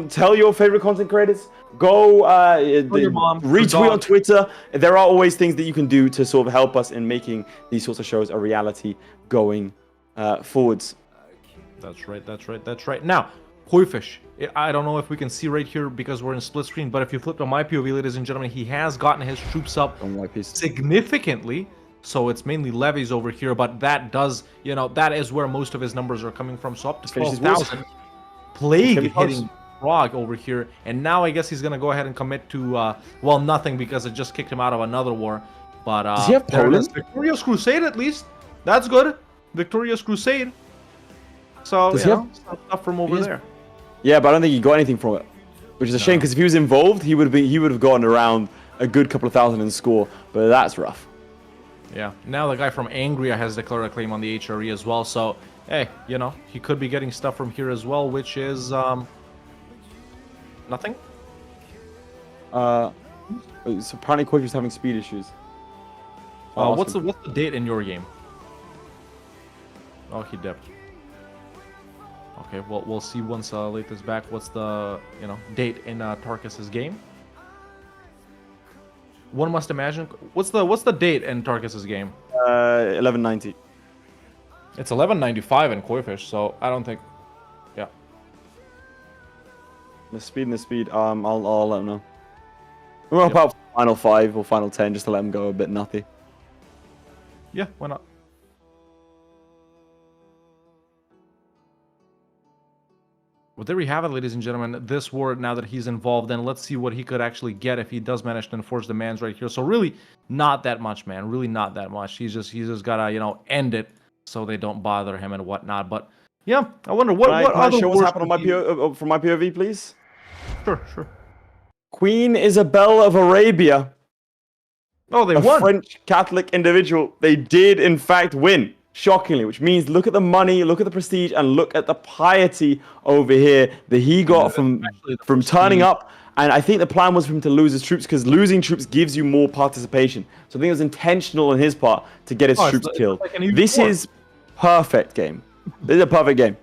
tell your favorite content creators. Go retweet on Twitter. There are always things that you can do to sort of help us in making these sorts of shows a reality going forwards. That's right. Now, Koifish, I don't know if we can see right here because we're in split screen, but if you flip to my POV, ladies and gentlemen, he has gotten his troops up significantly. So it's mainly levies over here, but that does, that is where most of his numbers are coming from. So up to 12,000. Plague hitting Prague over here, and now I guess he's gonna go ahead and commit to nothing because it just kicked him out of another war. But does he have Poland? Victorious Crusade, at least. That's good. Victorious Crusade. So does he have stuff from over there? Yeah, but I don't think he got anything from it, which is a shame because if he was involved, he would have gotten around a good couple of thousand in score. But that's rough. Yeah. Now the guy from Angria has declared a claim on the HRE as well. So hey, he could be getting stuff from here as well, which is nothing. So apparently Koifish having speed issues. What's the date in your game? Oh, he dipped. Okay, well we'll see once Late is back. What's the date in Tarkus's game? One must imagine. What's the date in Tarkus's game? 1190. It's 1195 in Koifish, so I don't think. Yeah. The speed. I'll let him know. We're gonna put up final 5 or final 10 just to let him go a bit nutty. Yeah, why not? Well, there we have it, ladies and gentlemen. This war, now that he's involved in, let's see what he could actually get if he does manage to enforce demands right here. So really, not that much, man. Really not that much. He's just gotta end it so they don't bother him and whatnot. But yeah, I wonder what other show wars what's happened on from my POV, please. Sure. Queen Isabel of Arabia. Oh, they won. A French Catholic individual. They did in fact win. Shockingly, which means look at the money, look at the prestige, and look at the piety over here that he got from turning up. And I think the plan was for him to lose his troops because losing troops gives you more participation. So I think it was intentional on his part to get his troops killed. This is perfect game. This is a perfect game.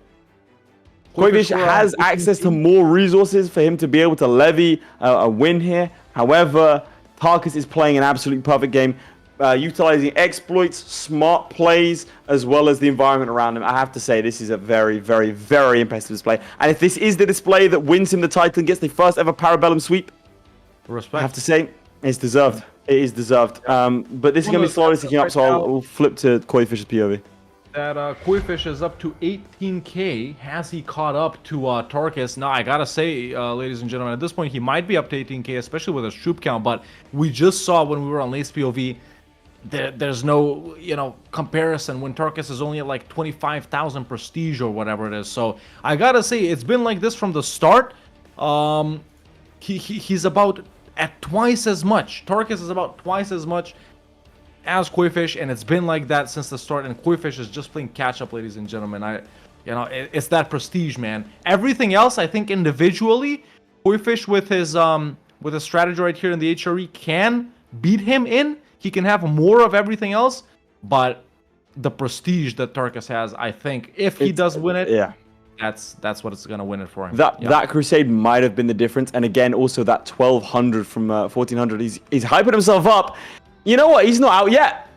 Koifish has access to more resources for him to be able to levy a win here. However, Tarkus is playing an absolutely perfect game. Utilizing exploits, smart plays, as well as the environment around him. I have to say, this is a very, very, very impressive display. And if this is the display that wins him the title and gets the first ever Para Bellum sweep, Respect. I have to say, it's deserved. It is deserved. But this is going to be slowly ticking up, so I'll flip to Koifish's POV. That Koifish is up to 18k. Has he caught up to Tarkus? Now, I gotta say, ladies and gentlemen, at this point, he might be up to 18k, especially with his troop count. But we just saw when we were on Lace POV, there's no, comparison when Tarkus is only at like 25,000 prestige or whatever it is. So I gotta say, it's been like this from the start. He's about at twice as much. Tarkus is about twice as much as Koifish, and it's been like that since the start. And Koifish is just playing catch up, ladies and gentlemen. It's that prestige, man. Everything else, I think individually, Koifish with his strategy right here in the HRE can beat him in. He can have more of everything else, but the prestige that Tarkus has, I think, if he does win it, yeah, that's what it's gonna win it for him. That Crusade might have been the difference, and again, also that 1200 from 1400. He's hyping himself up. You know what? He's not out yet.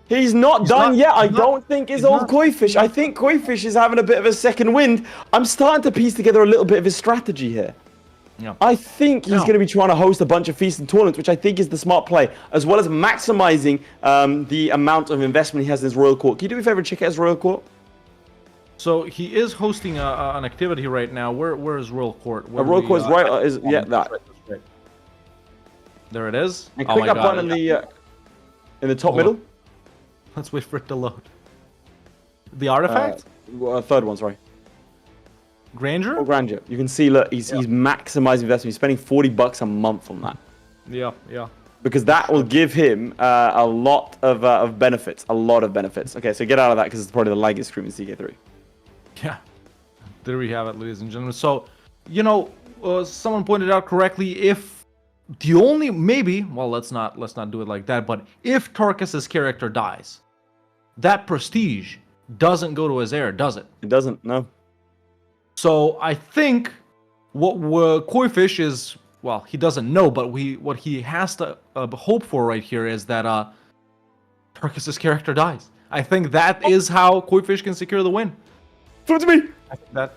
He's not done yet. I don't think it's old Koifish. I think Koifish is having a bit of a second wind. I'm starting to piece together a little bit of his strategy here. Yeah. I think he's going to be trying to host a bunch of feasts and tournaments, which I think is the smart play, as well as maximizing the amount of investment he has in his Royal Court. Can you do me a favor and check out his Royal Court? So he is hosting an activity right now. Where is Royal Court? Royal Court is right. That. Right. There it is. And click that button in the top middle. Let's wait for it to load. The artifact? Third one, sorry. Grandeur? Oh, Grandeur. You can see, look, he's maximizing investment. He's spending $40 a month on that. Yeah. Because that will give him a lot of benefits. A lot of benefits. Okay, so get out of that because it's probably the laggiest screen in CK3. Yeah. There we have it, ladies and gentlemen. So, someone pointed out correctly, if the only, let's not do it like that, but if Tarkus's character dies, that prestige doesn't go to his heir, does it? It doesn't, no. So I think what Koifish is, well, he doesn't know, but what he has to hope for right here is that Tarkus's character dies. I think that is how Koifish can secure the win. Throw it to me. I think that.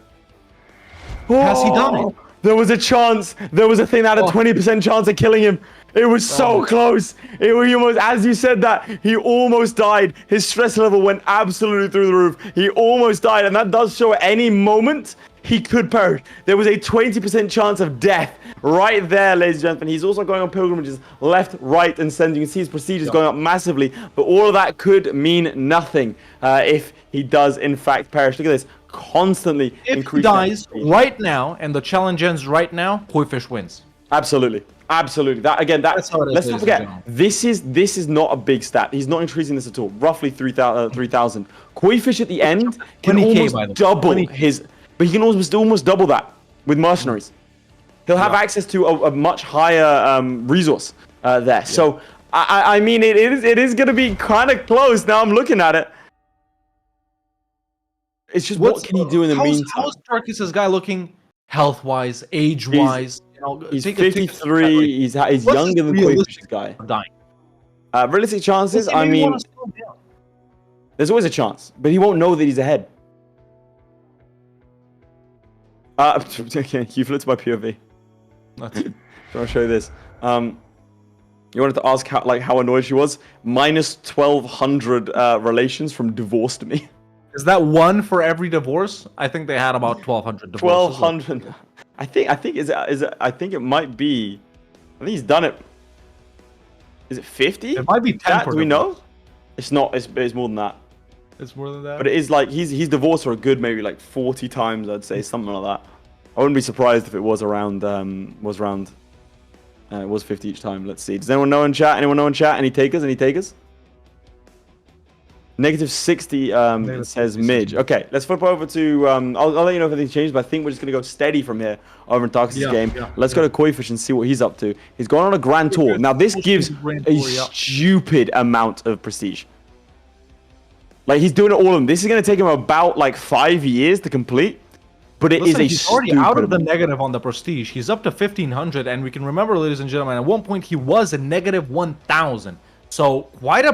Has he done it? There was a chance. There was a thing that had a 20% chance of killing him. It was so close. He almost, as you said that, he almost died. His stress level went absolutely through the roof. He almost died, and that does show at any moment he could perish. There was a 20% chance of death right there, ladies and gentlemen. He's also going on pilgrimages left, right, and center. You can see his prestige is going up massively, but all of that could mean nothing if he does, in fact, perish. Look at this. Constantly increasing. If he dies right now, and the challenge ends right now, Koifish wins. Absolutely. That's how it is. Let's not forget, this is not a big stat. He's not increasing this at all. Roughly 3,000. Koifish at the end can almost double his... But he can almost double that with mercenaries. He'll have access to a much higher resource there. Yeah. So, I mean, it is going to be kind of close. Now I'm looking at it. It's just what can he do in the meantime? How's Tarkus' guy looking health-wise, age-wise? He's 53. He's younger than Koifish's guy. Dying. Realistic chances, I mean, there's always a chance, but he won't know that he's ahead. Okay, you flipped my POV. I'll show you this. You wanted to ask how annoyed she was? Minus 1,200 relations from divorced me. Is that one for every divorce? I think they had about 1,200 divorces. 1,200. I think it might be. I think he's done it. Is it 50? It might be 10. Do we know? It's not. It's more than that. It's more than that. But it is like he's divorced for a good maybe like 40 times. I'd say something like that. I wouldn't be surprised if it was around. It was 50 each time. Let's see. Does anyone know in chat? Any takers? Negative 60 says Midge. Okay, let's flip over to... I'll let you know if anything changed, but I think we're just going to go steady from here over in Tarkus' game. Let's go to Koifish and see what he's up to. He's going on a Grand Tour. Now, this gives a stupid amount of prestige. Like, he's doing it all of them. This is going to take him about, 5 years to complete. But he's already out of the negative on the prestige. He's up to 1,500, and we can remember, ladies and gentlemen, at one point he was a negative 1,000. So quite a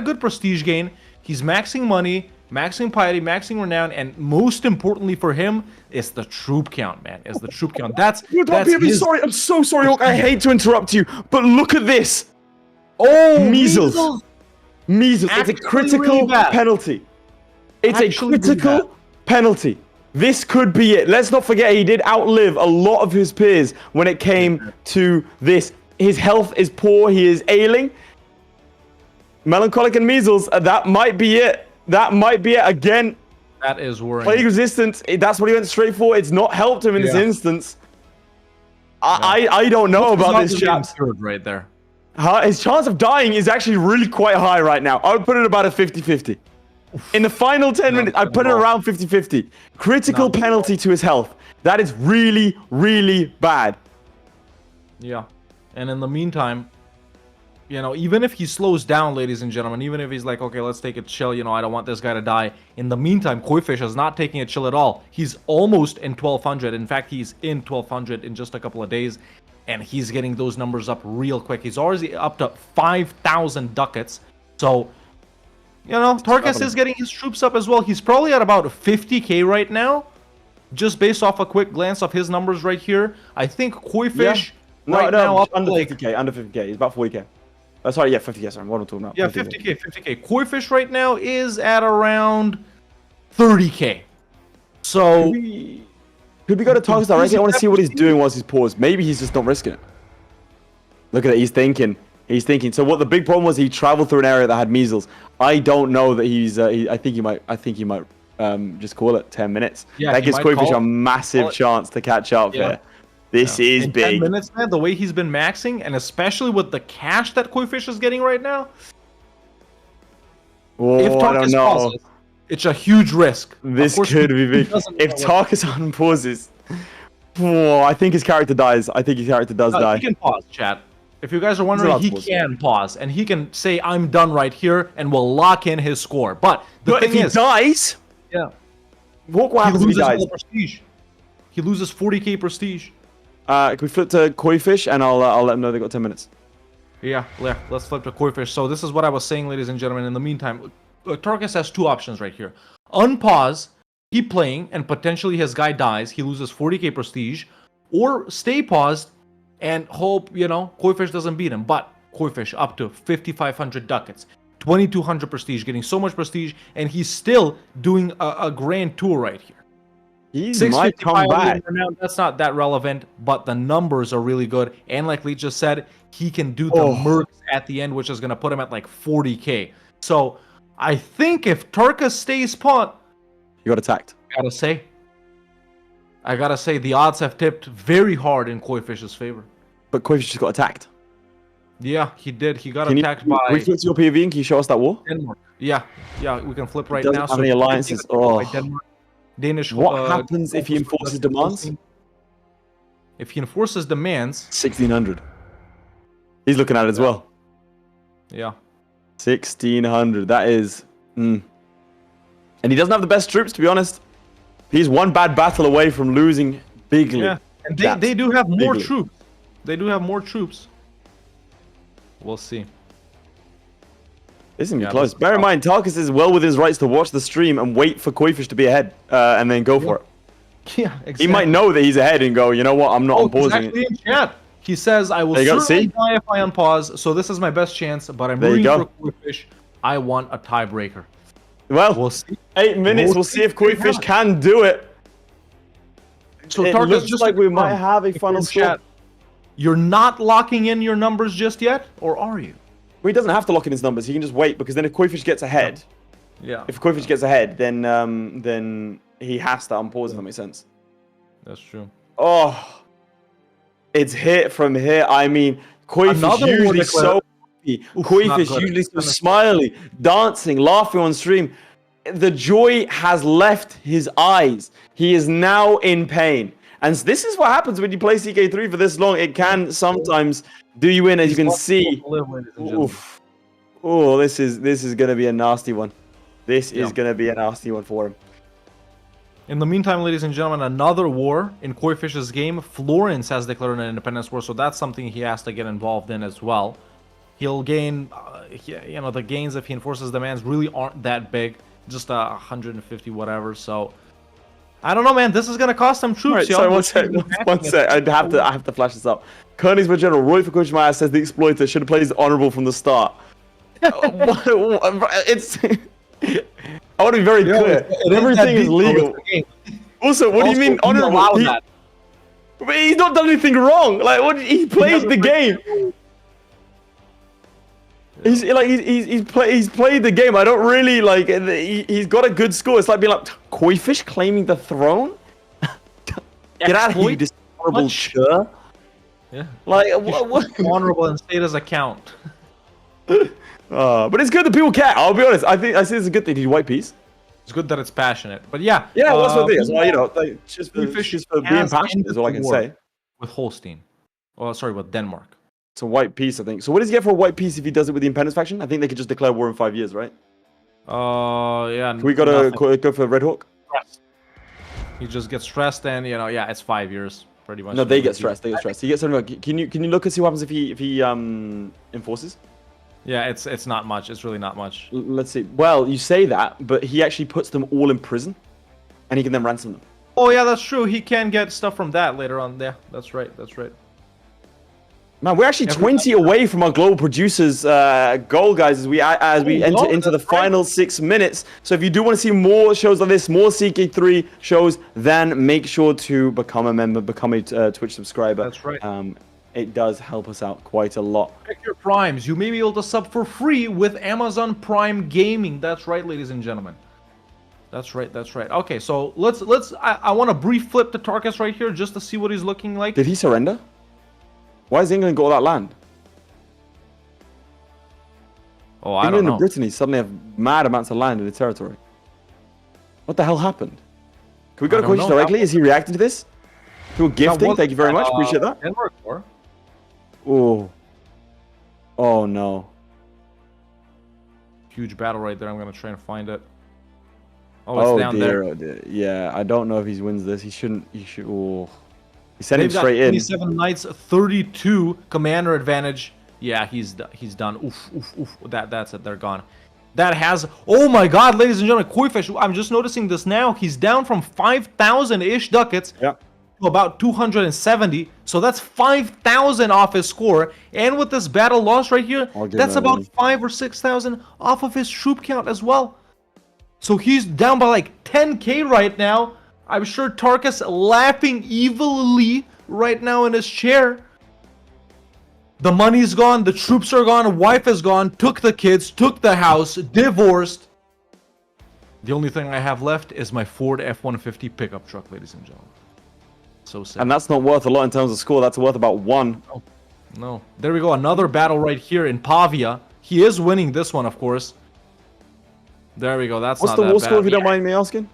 good prestige gain. He's maxing money. Maxing piety, maxing renown, and most importantly for him is the troop count, man. Is the troop count. That's his... Sorry, I'm so sorry, Hawk. I hate to interrupt you, but look at this. Oh, Measles. Measles. It's a critical penalty. It's a critical penalty. This could be it. Let's not forget he did outlive a lot of his peers when it came to this. His health is poor. He is ailing. Melancholic and measles. That might be it. That might be it again. That is worrying. Plague resistance. That's what he went straight for. It's not helped him in this instance. I don't know about this, chaps. Right there. His chance of dying is actually really quite high right now. I would put it about a 50-50. In the final 10 minutes, I put it around 50-50. Critical penalty to his health. That is really, really bad. Yeah. And in the meantime, you know, even if he slows down, ladies and gentlemen, even if he's like, okay, let's take a chill, you know, I don't want this guy to die. In the meantime, Koifish is not taking a chill at all. He's almost in 1200. In fact, he's in 1200 in just a couple of days. And he's getting those numbers up real quick. He's already up to 5,000 ducats. So, you know, Tarkus is getting his troops up as well. He's probably at about 50k right now. Just based off a quick glance of his numbers right here. I think Koifish now up under 50k, under 50k. He's about 40k. Sorry, yeah, 50k, sorry. What am I talking about? Yeah, 50k. Koifish right now is at around 30k. So... Could we go to Tarkus directly? I want to see what he's doing whilst he's paused. Maybe he's just not risking it. Look at it. He's thinking. He's thinking. So what the big problem was, he traveled through an area that had measles. I don't know that he's. I think he might just call it 10 minutes. Yeah, that gives Koifish a massive chance to catch up here. This is in big. 10 minutes, man. The way he's been maxing, and especially with the cash that Koifish is getting right now. Oh, if Tarkus I don't know. pauses, it's a huge risk. This could be big. If Tarkus unpauses, I think his character dies. I think his character does die. He can pause, chat. If you guys are wondering, he can pause. And he can say, I'm done right here, and we'll lock in his score. But the thing if he dies... Yeah. What happens if he dies? Prestige. He loses 40k prestige. Can we flip to Koifish, and I'll let him know they got 10 minutes. Yeah, let's flip to Koifish. So this is what I was saying, ladies and gentlemen. In the meantime... Tarkus has two options right here. Unpause, keep playing, and potentially his guy dies. He loses 40k prestige. Or stay paused and hope, you know, Koifish doesn't beat him. But Koifish up to 5,500 ducats. 2,200 prestige, getting so much prestige. And he's still doing a grand tour right here. He might come back. That's not that relevant, but the numbers are really good. And like Lee just said, he can do the mercs at the end, which is going to put him at like 40k. So... I think if Tarkus stays pawn... You got attacked. I gotta say, the odds have tipped very hard in Koifish's favor. But Koifish just got attacked. Yeah, he did. He got attacked by... Can you flip to your POV and can you show us that war? Denmark. Yeah, we can flip right now. How many alliances? Danish... What happens if he enforces demands? If he enforces demands... 1,600. He's looking at it as well. Yeah. 1,600. That is... And he doesn't have the best troops, to be honest. He's one bad battle away from losing bigly. Yeah, and they do have more troops. They do have more troops. We'll see. This is going to be close. Bear in mind, Tarkus is well within his rights to watch the stream and wait for Koifish to be ahead and then go for it. Yeah, exactly. He might know that he's ahead and go, you know what, I'm not unpausing exactly it. In chat. He says, I will certainly die if I unpause, so this is my best chance, but I'm rooting for Koifish. I want a tiebreaker. Well, we'll see. 8 minutes, we'll see if Koifish can do it. So it Tarkus, looks just like we might have a final score. You're not locking in your numbers just yet, or are you? Well, he doesn't have to lock in his numbers. He can just wait, because then if Koifish gets ahead, if Koifish gets ahead, then he has to unpause, if that makes sense. That's true. Oh. It's hit from here. I mean, Koifish usually so happy. Koifish usually so smiley, dancing, laughing on stream. The joy has left his eyes. He is now in pain. And this is what happens when you play CK3 for this long. It can sometimes do you in, as you can see. Oof. Oh, this is going to be a nasty one. This is going to be a nasty one for him. In the meantime, ladies and gentlemen, another war in Koifish's game. Florence has declared an independence war, so that's something he has to get involved in as well. He'll gain, the gains if he enforces demands really aren't that big. just 150 whatever. So I don't know, man. This is gonna cost some troops. Right, sorry, one sec. I have to flash this up. Koenigsberg General Roy Fukushima says the exploiter should have played as honorable from the start. It's. I want to be very clear. Everything is legal. Also, what do you mean honorable? But he's not done anything wrong. Like, what? He played the game. He's played the game. I don't really like. He's got a good score. It's like being like Koifish claiming the throne. Get out of here, you dishonorable chur. Yeah. Like what? Honorable and state as account. But it's good that people care. I'll be honest. I see it's a good thing. Did you white piece? It's good that it's passionate. But yeah. Yeah, well, that's what it is. Well, you know, like, just for being passionate is all I can say. With Holstein. Oh, sorry, with Denmark. It's a white piece, I think. So what does he get for a white piece if he does it with the Independence faction? I think they could just declare war in 5 years, right? Yeah. Can we go for Red Hawk? He just gets stressed, and yeah, it's 5 years pretty much. No, they get stressed. They get stressed. He gets something. Can you look and see what happens if he enforces? Yeah, it's not much. It's really not much. Let's see. Well, you say that, but he actually puts them all in prison, and he can then ransom them. Oh yeah, that's true. He can get stuff from that later on. Yeah, that's right. That's right. Man, we're actually 20 away from our global producers' goal, guys, as we enter into the final 6 minutes. So if you do want to see more shows like this, more CK3 shows, then make sure to become a member, become a Twitch subscriber. That's right. It does help us out quite a lot. Check your primes. You may be able to sub for free with Amazon Prime Gaming. That's right, ladies and gentlemen. That's right. That's right. Okay, so let's. I want a brief flip to Tarkus right here just to see what he's looking like. Did he surrender? Why has England got all that land? Oh, I don't know. England and Brittany suddenly have mad amounts of land in the territory. What the hell happened? Can we go to Koifish directly? Is he reacting to this? To a gifting? Thank you very much. Appreciate that. Denmark war. Oh. Oh no. Huge battle right there. I'm gonna try and find it. Oh, it's down there. Oh dear. Yeah, I don't know if he wins this. He shouldn't. He should. Oh. He sent him straight in. 27 knights, 32 commander advantage. Yeah, he's done. Oof, oof, oof. That's it. They're gone. That has. Oh my God, ladies and gentlemen, Koifish. I'm just noticing this now. He's down from 5,000-ish ducats. Yeah. To about 270. So that's 5,000 off his score. And with this battle loss right here, that's about 5,000 or 6,000 off of his troop count as well. So he's down by like 10k right now. I'm sure Tarkus laughing evilly right now in his chair. The money's gone, the troops are gone, wife is gone, took the kids, took the house, divorced. The only thing I have left is my Ford F-150 pickup truck, ladies and gentlemen. So sad. And that's not worth a lot in terms of score. That's worth about 1. No. There we go. Another battle right here in Pavia. He is winning this one, of course. There we go. That's What's the war score, if you don't mind me asking?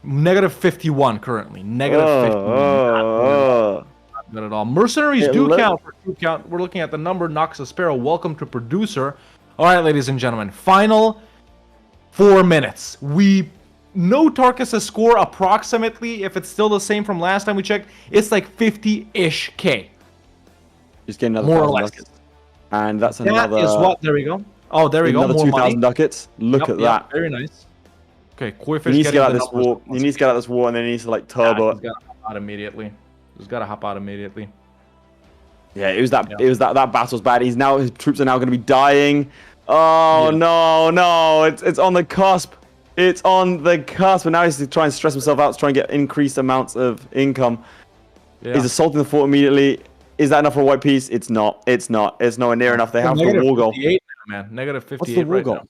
Negative 51 currently. Negative 51. Not good at all. Mercenaries do count for troop count. We're looking at the number. Noxus Sparrow, welcome to producer. All right, ladies and gentlemen. Final 4 minutes. We know Tarkus' score approximately. If it's still the same from last time we checked, it's like 50-ish K. Just get another more or less. Ducats. And that's another. That is what? There we go. Oh, there we go. Another 2,000 ducats. Look at that. Very nice. Okay, Koifish. He needs to get out of this war. He needs to get out of this war, and then he needs to like turbo. He's got to hop out immediately. Yeah, it was that. Yeah. It was that. That battle's bad. His troops are now going to be dying. Oh yeah. No! It's on the cusp. It's on the cusp. And now he's trying to stress himself out to try and get increased amounts of income. Yeah. He's assaulting the fort immediately. Is that enough for a white piece? It's not. It's nowhere near enough. They have the war goal. Man, negative 58. What's the war goal? Now.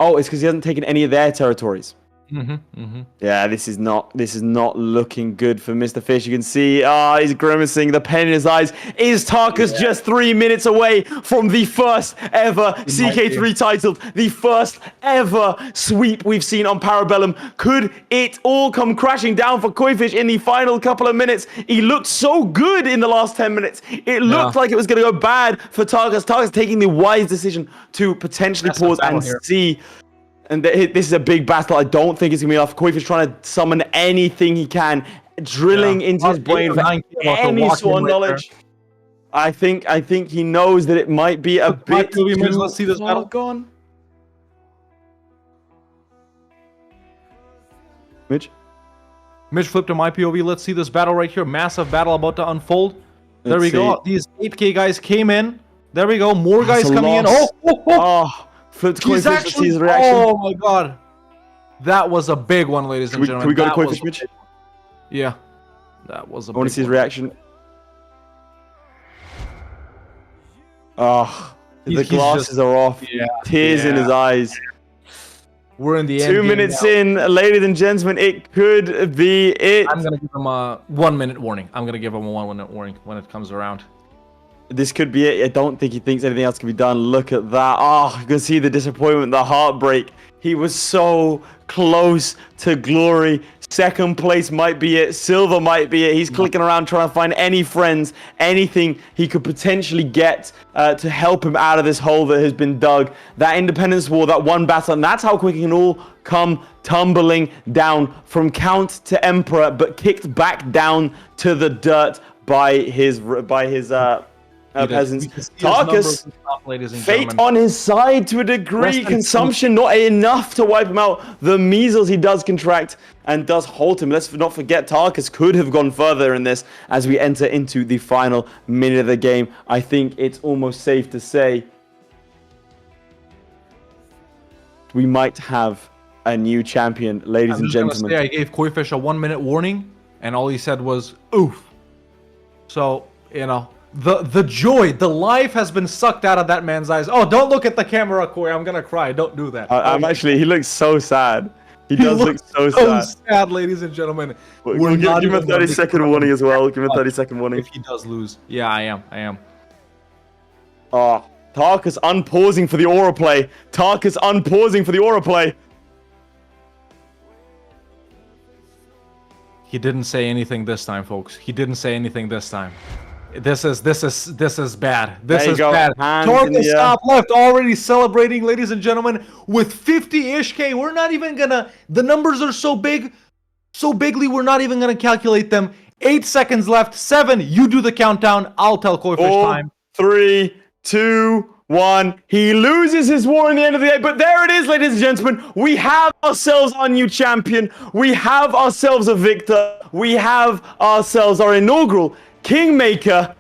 Oh, it's because he hasn't taken any of their territories. Mm-hmm. Yeah, this is not looking good for Mr. Fish. You can see, he's grimacing, the pain in his eyes. Is Tarkus just 3 minutes away from the first ever CK3 title, the first ever sweep we've seen on Para Bellum? Could it all come crashing down for Koifish in the final couple of minutes? He looked so good in the last 10 minutes. It looked like it was going to go bad for Tarkus. Tarkus taking the wise decision to potentially pause and see. And this is a big battle. I don't think it's going to be enough. Koifish trying to summon anything he can, drilling into his brain for any sort of knowledge. I think he knows that it might be a bit too let's see this battle gone. Mitch? Mitch flipped to my POV. Let's see this battle right here. Massive battle about to unfold. There we go. These 8K guys came in. There we go. More guys coming in. Oh, flipped Koifish. Let's see his reaction. Oh my god. That was a big one, ladies and gentlemen. Can we go to Koifish, Mitch? Yeah. That was a big one. I want to see his reaction. Oh, the glasses are off. Yeah, Tears in his eyes. We're in the end. 2 minutes in, ladies and gentlemen, it could be it. I'm gonna give him a 1 minute warning. I'm gonna give him a 1 minute warning when it comes around. This could be it. I don't think he thinks anything else can be done. Look at that. Oh, you can see the disappointment, the heartbreak. He was so close to glory. Second place might be it. Silver might be it. He's clicking around trying to find any friends, anything he could potentially get to help him out of this hole that has been dug. That Independence War, that one battle, and that's how quick it can all come tumbling down from Count to Emperor, but kicked back down to the dirt by his peasants. Tarkus, fate on his side to a degree. Consumption not enough to wipe him out. The measles he does contract and does halt him. Let's not forget Tarkus could have gone further in this as we enter into the final minute of the game. I think it's almost safe to say we might have a new champion, ladies and gentlemen. I gave Koifish a 1 minute warning, and all he said was "oof." So, you know, the joy, the life has been sucked out of that man's eyes. Oh, don't look at the camera, Koi. I'm gonna cry. Don't do that. He looks so sad. He does look so sad, ladies and gentlemen. We'll give him a 30-second warning as well. Give him a 30-second warning. If he does lose. Yeah, I am. Oh, Tarkus unpausing for the aura play. Tarkus unpausing for the aura play. He didn't say anything this time, folks. He didn't say anything this time. This is bad. This is bad. Tarkus top left already celebrating, ladies and gentlemen, with 50-ish K. We're not even gonna. The numbers are so big, so bigly. We're not even gonna calculate them. 8 seconds left. 7. You do the countdown. I'll tell Koifish time. 3, 2, 1. He loses his war in the end of the day, but there it is, ladies and gentlemen. We have ourselves our new champion. We have ourselves a victor. We have ourselves our inaugural Kingmaker.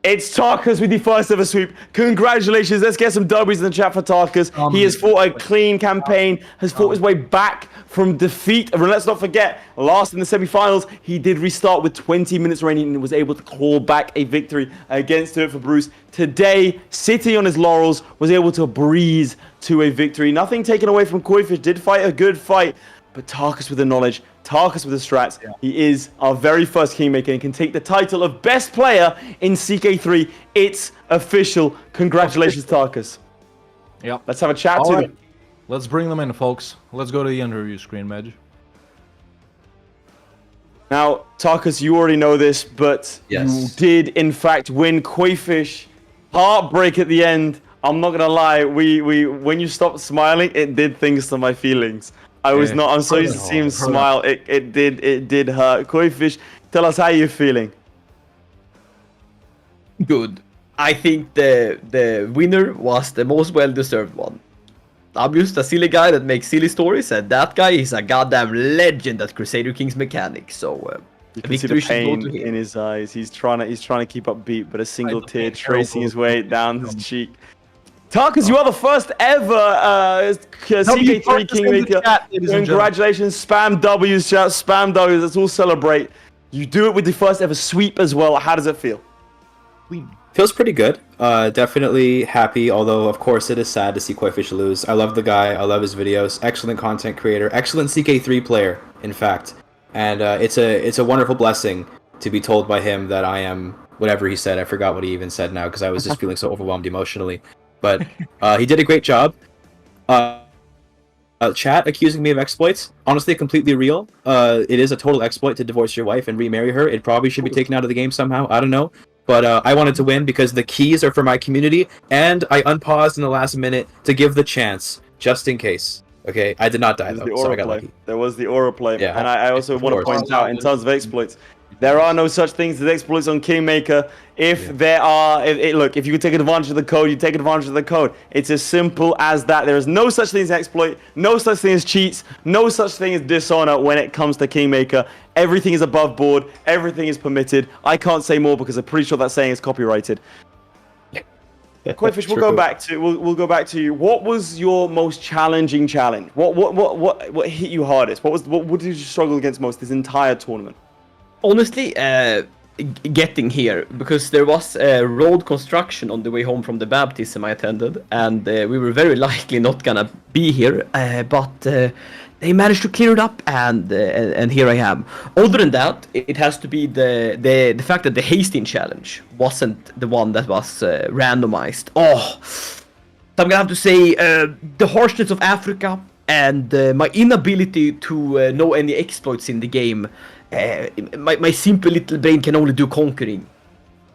It's Tarkus with the first ever sweep. Congratulations. Let's get some W's in the chat for Tarkus. He has fought a clean campaign, has fought his way back from defeat. And let's not forget, last in the semi-finals, he did restart with 20 minutes remaining and was able to claw back a victory against DoItForBruce. Today, sitting on his laurels, was able to breeze to a victory. Nothing taken away from Koifish. Did fight a good fight, but Tarkus with the knowledge, Tarkus with the strats. He is our very first Kingmaker and can take the title of best player in CK3. It's official. Congratulations, Tarkus. Yep. Let's have a chat to him. Let's bring them in, folks. Let's go to the interview screen, Medj. Now, Tarkus, you already know this, but you did, in fact, win. Koifish. Heartbreak at the end. I'm not going to lie. When you stopped smiling, it did things to my feelings. I'm so used to seeing him smile. It did hurt. Koifish, tell us how you're feeling. Good. I think the winner was the most well-deserved one. I'm just a silly guy that makes silly stories, and that guy is a goddamn legend at Crusader Kings mechanics. So you can see the pain in his eyes. He's trying to keep up beat, but a single tear tracing his way down his cheek. Tarkus, you are the first ever CK3 Kingmaker. Congratulations. Spam W's, chat. Spam W's. Let's all celebrate. You do it with the first ever sweep as well. How does it feel? Feels pretty good. Definitely happy, although of course it is sad to see Koifish lose. I love the guy. I love his videos. Excellent content creator. Excellent CK3 player, in fact. And it's a wonderful blessing to be told by him that I am whatever he said. I forgot what he even said now because I was just feeling so overwhelmed emotionally. But he did a great job. Chat accusing me of exploits, honestly completely real. It is a total exploit to divorce your wife and remarry her. It probably should be taken out of the game somehow. I don't know. But I wanted to win because the keys are for my community, and I unpaused in the last minute to give the chance, just in case. Okay, I did not die though, so I got lucky. There was the aura play, and I also want to point out, in terms of exploits, There are no such things as exploits on Kingmaker. If there are, look, if you can take advantage of the code, you take advantage of the code. It's as simple as that. There is no such thing as exploit, no such thing as cheats, no such thing as dishonor when it comes to Kingmaker. Everything is above board. Everything is permitted. I can't say more because I'm pretty sure that saying is copyrighted. Koifish, we'll go back to you. What was your most challenging challenge? What hit you hardest? What did you struggle against most this entire tournament? Honestly, getting here, because there was a road construction on the way home from the baptism I attended, and we were very likely not gonna be here, but they managed to clear it up, and here I am. Other than that, it has to be the fact that the Hastings challenge wasn't the one that was randomized. So I'm gonna have to say the harshness of Africa and my inability to know any exploits in the game. My simple little brain can only do conquering,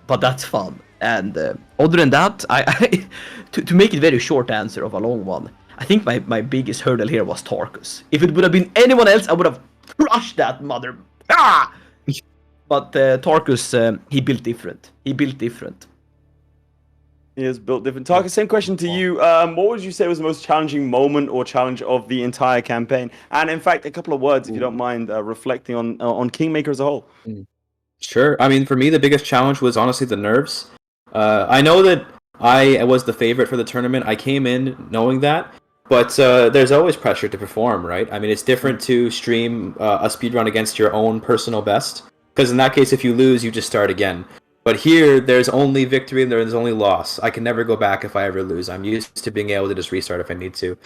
but that's fun. And other than that, I to make it very short answer of a long one, I think my biggest hurdle here was Tarkus. If it would have been anyone else, I would have crushed that mother. But Tarkus, he built different. He is built different. Tarkus, same question to you. What would you say was the most challenging moment or challenge of the entire campaign? And in fact, a couple of words, if you don't mind, reflecting on Kingmaker as a whole. Sure. I mean, for me, the biggest challenge was honestly the nerves. I know that I was the favorite for the tournament. I came in knowing that. But there's always pressure to perform, right? I mean, it's different to stream a speedrun against your own personal best. Because in that case, if you lose, you just start again. But here, there's only victory and there's only loss. I can never go back if I ever lose. I'm used to being able to just restart if I need to.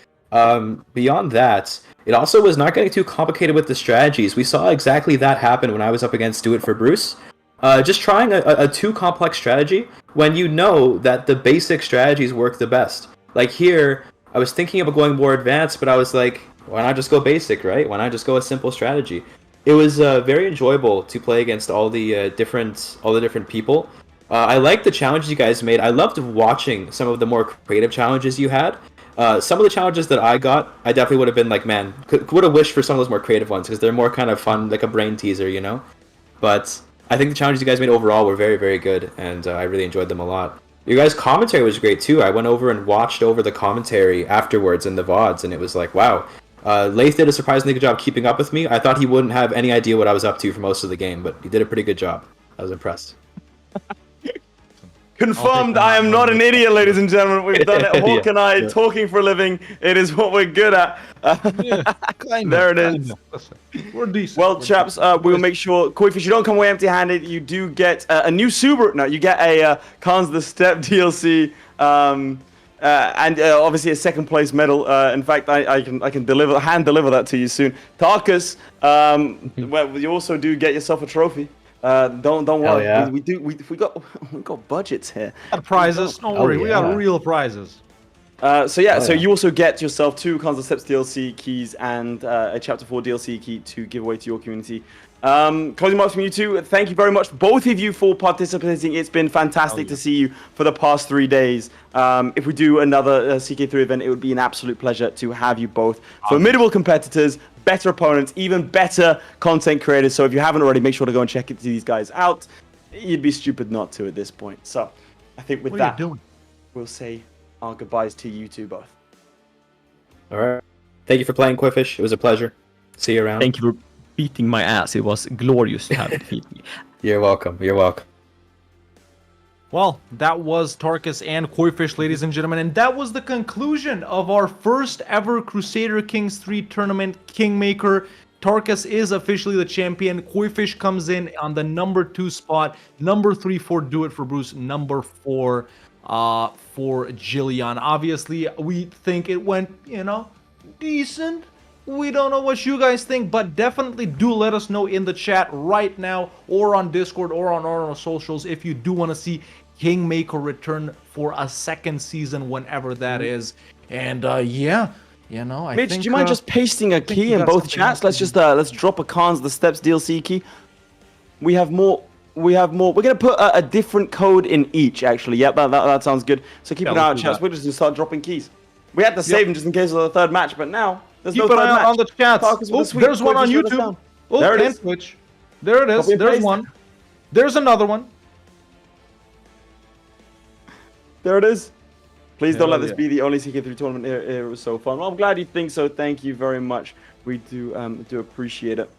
Beyond that, it also was not getting too complicated with the strategies. We saw exactly that happen when I was up against DoItForBruce. Just trying a too complex strategy when you know that the basic strategies work the best. Like here, I was thinking about going more advanced, but I was like, why not just go basic, right? Why not just go a simple strategy? It was very enjoyable to play against all the different people. I liked the challenges you guys made. I loved watching some of the more creative challenges you had. Some of the challenges that I got, I definitely would have been like, man, would have wished for some of those more creative ones because they're more kind of fun, like a brain teaser, you know? But I think the challenges you guys made overall were very, very good, and I really enjoyed them a lot. Your guys' commentary was great too. I went over and watched over the commentary afterwards in the VODs, and it was like, wow. Lath did a surprisingly good job keeping up with me. I thought he wouldn't have any idea what I was up to for most of the game, but he did a pretty good job. I was impressed. Confirmed, I am not an idiot, ladies and gentlemen. We've done it. Hawk and I talking for a living. It is what we're good at. There it is. We're decent. Well, chaps, we will make sure, Koifish, you don't come away empty-handed. You do get a new Subaru. No, you get a Khans the Step DLC. And obviously a second place medal. In fact, I can hand deliver that to you soon. Tarkus, well, you also do get yourself a trophy. Don't worry. Yeah. We got budgets here. We got prizes. Don't worry. We got real prizes. So you also get yourself 2 Khans the Steps DLC keys and a Chapter 4 DLC key to give away to your community. Closing remarks from you two. Thank you very much, both of you, for participating. It's been fantastic to see you for the past 3 days. If we do another CK3 event, it would be an absolute pleasure to have you both. Formidable competitors, better opponents, even better content creators. So if you haven't already, make sure to go and check these guys out. You'd be stupid not to at this point. So I think with that, we'll say our goodbyes to you two both. All right. Thank you for playing, Koifish. It was a pleasure. See you around. Thank you for beating my ass. It was glorious to have you defeat me. You're welcome. You're welcome. Well, that was Tarkus and Koifish, ladies and gentlemen, and that was the conclusion of our first ever Crusader Kings 3 tournament, Kingmaker. Tarkus is officially the champion. Koifish comes in on the number 2 spot. Number 3 for DoItForBruce. Number 4 for Jillyeon. Obviously, we think it went, decent. We don't know what you guys think, but definitely do let us know in the chat right now or on Discord or on our socials if you do want to see Kingmaker return for a second season whenever that is. And yeah, I Mitch, think, do you mind just pasting a key in both chats? Let's just let's drop a Khans the Steps DLC key. We have more. We're gonna put a different code in each, actually. Yep, that sounds good. So keep an eye on chats. We're just gonna start dropping keys. We had to save them just in case of the third match, but now there's keep no an eye match. on the chats. There's one on YouTube. There it is. Twitch. There it is. There's one. There's another one. There it is. Please don't let this be the only CK3 tournament. It was so fun. Well, I'm glad you think so. Thank you very much. We do appreciate it.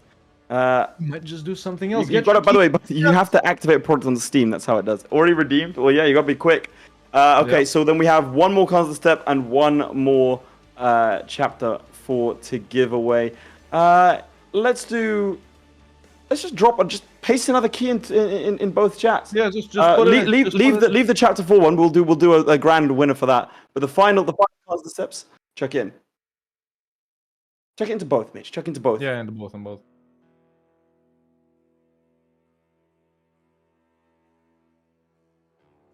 You might just do something else. You got it, by the way, but you have to activate product on Steam. That's how it does. Already redeemed? Well, yeah, you got to be quick. Okay, so then we have one more constant step and one more chapter 4 to give away. Let's just paste another key in both chats. Yeah, just put it leave the chapter 4 one. We'll do a grand winner for that. But the final constant steps, check in. Check into both, Mitch. Check into both. Yeah, into both.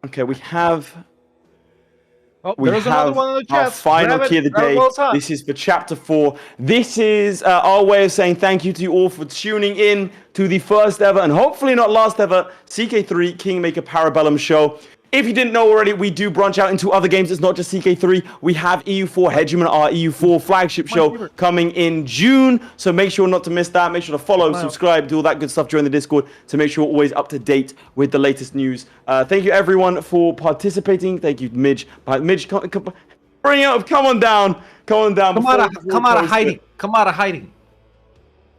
Okay, we have. There's another one in the chat. Our final key of the day. This is for chapter 4. This is our way of saying thank you to you all for tuning in to the first ever and hopefully not last ever CK3 Kingmaker Para Bellum show. If you didn't know already, we do branch out into other games. It's not just CK3. We have EU4 Hegemon, our EU4 flagship show coming in June. So make sure not to miss that. Make sure to follow, subscribe, do all that good stuff during the Discord to make sure we're always up to date with the latest news. Thank you everyone for participating. Thank you, Midge. Midge, come on down. Come out of hiding.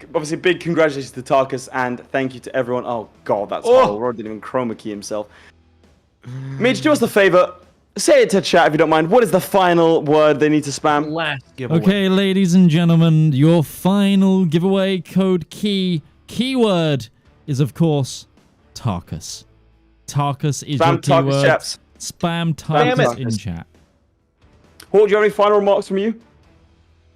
Obviously, big congratulations to Tarkus and thank you to everyone. Oh God, that's horrible. Rod didn't even chroma key himself. Midge, do us a favor. Say it to chat if you don't mind. What is the final word they need to spam? Last giveaway. Okay, ladies and gentlemen, your final giveaway code keyword is, of course, Tarkus. Tarkus is your keyword. Spam Tarkus in chat. Paul, do you have any final remarks from you?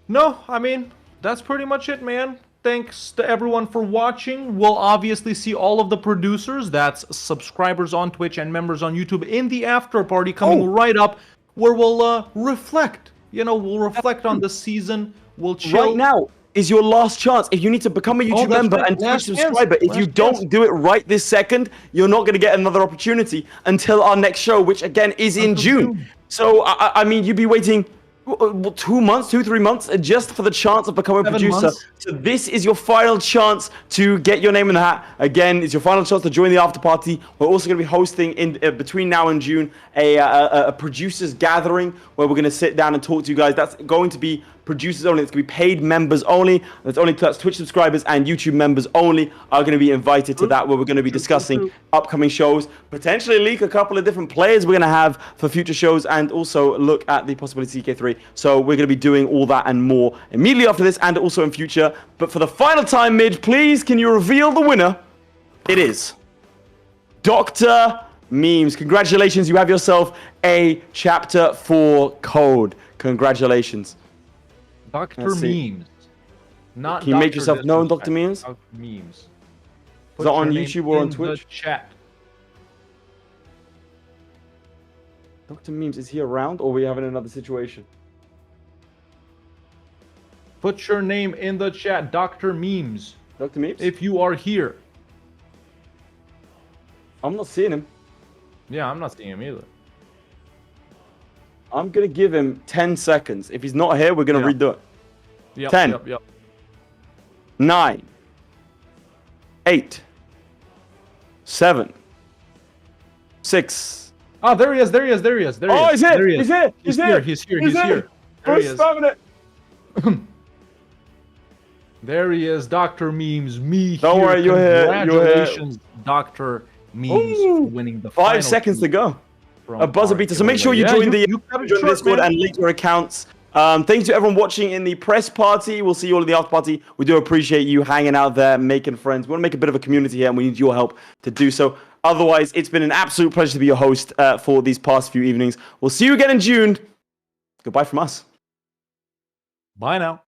No, I mean, that's pretty much it, man. Thanks to everyone for watching. We'll obviously see all of the producers, that's subscribers on Twitch and members on YouTube, in the after party coming right up, where we'll reflect. We'll reflect on the season. We'll chill. Right now is your last chance. If you need to become a YouTube member and Twitch subscriber, if you don't do it right this second, you're not going to get another opportunity until our next show, which again is in June. So, I mean, you'd be waiting 2 months, 3 months, just for the chance of becoming a producer. So this is your final chance to get your name in the hat. Again, it's your final chance to join the after party. We're also going to be hosting in between now and June a producers gathering where we're going to sit down and talk to you guys. That's going to be producers only. It's going to be paid members only. That's Twitch subscribers and YouTube members only are going to be invited to that, where we're going to be discussing upcoming shows, potentially leak a couple of different players we're going to have for future shows, and also look at the possibility CK3. So we're going to be doing all that and more immediately after this and also in future. But for the final time, Midge, please, can you reveal the winner? It is Dr. Memes. Congratulations, you have yourself a Chapter 4 code. Congratulations. Dr. Memes. Not Can you make yourself known, Dr. Memes? Dr. Memes. Is that on YouTube or on Twitch? Chat. Dr. Memes, is he around or are we having another situation? Put your name in the chat, Dr. Memes. Dr. Memes? If you are here. I'm not seeing him. Yeah, I'm not seeing him either. I'm going to give him 10 seconds. If he's not here, we're going to redo it. Yep, 10. Yep. 9. 8. 7. 6. Oh, there he is. Oh, he's here. He's here. He's here. He's here. There he is. There he is, Dr. Memes. Don't worry, you're here. Congratulations, Dr. Memes, for winning the 5 seconds to go. A buzzer beater. So make sure you join the Discord and link your accounts. Thanks to everyone watching in the press party. We'll see you all in the after party. We do appreciate you hanging out there, making friends. We want to make a bit of a community here, and we need your help to do so. Otherwise, it's been an absolute pleasure to be your host for these past few evenings. We'll see you again in June. Goodbye from us. Bye now.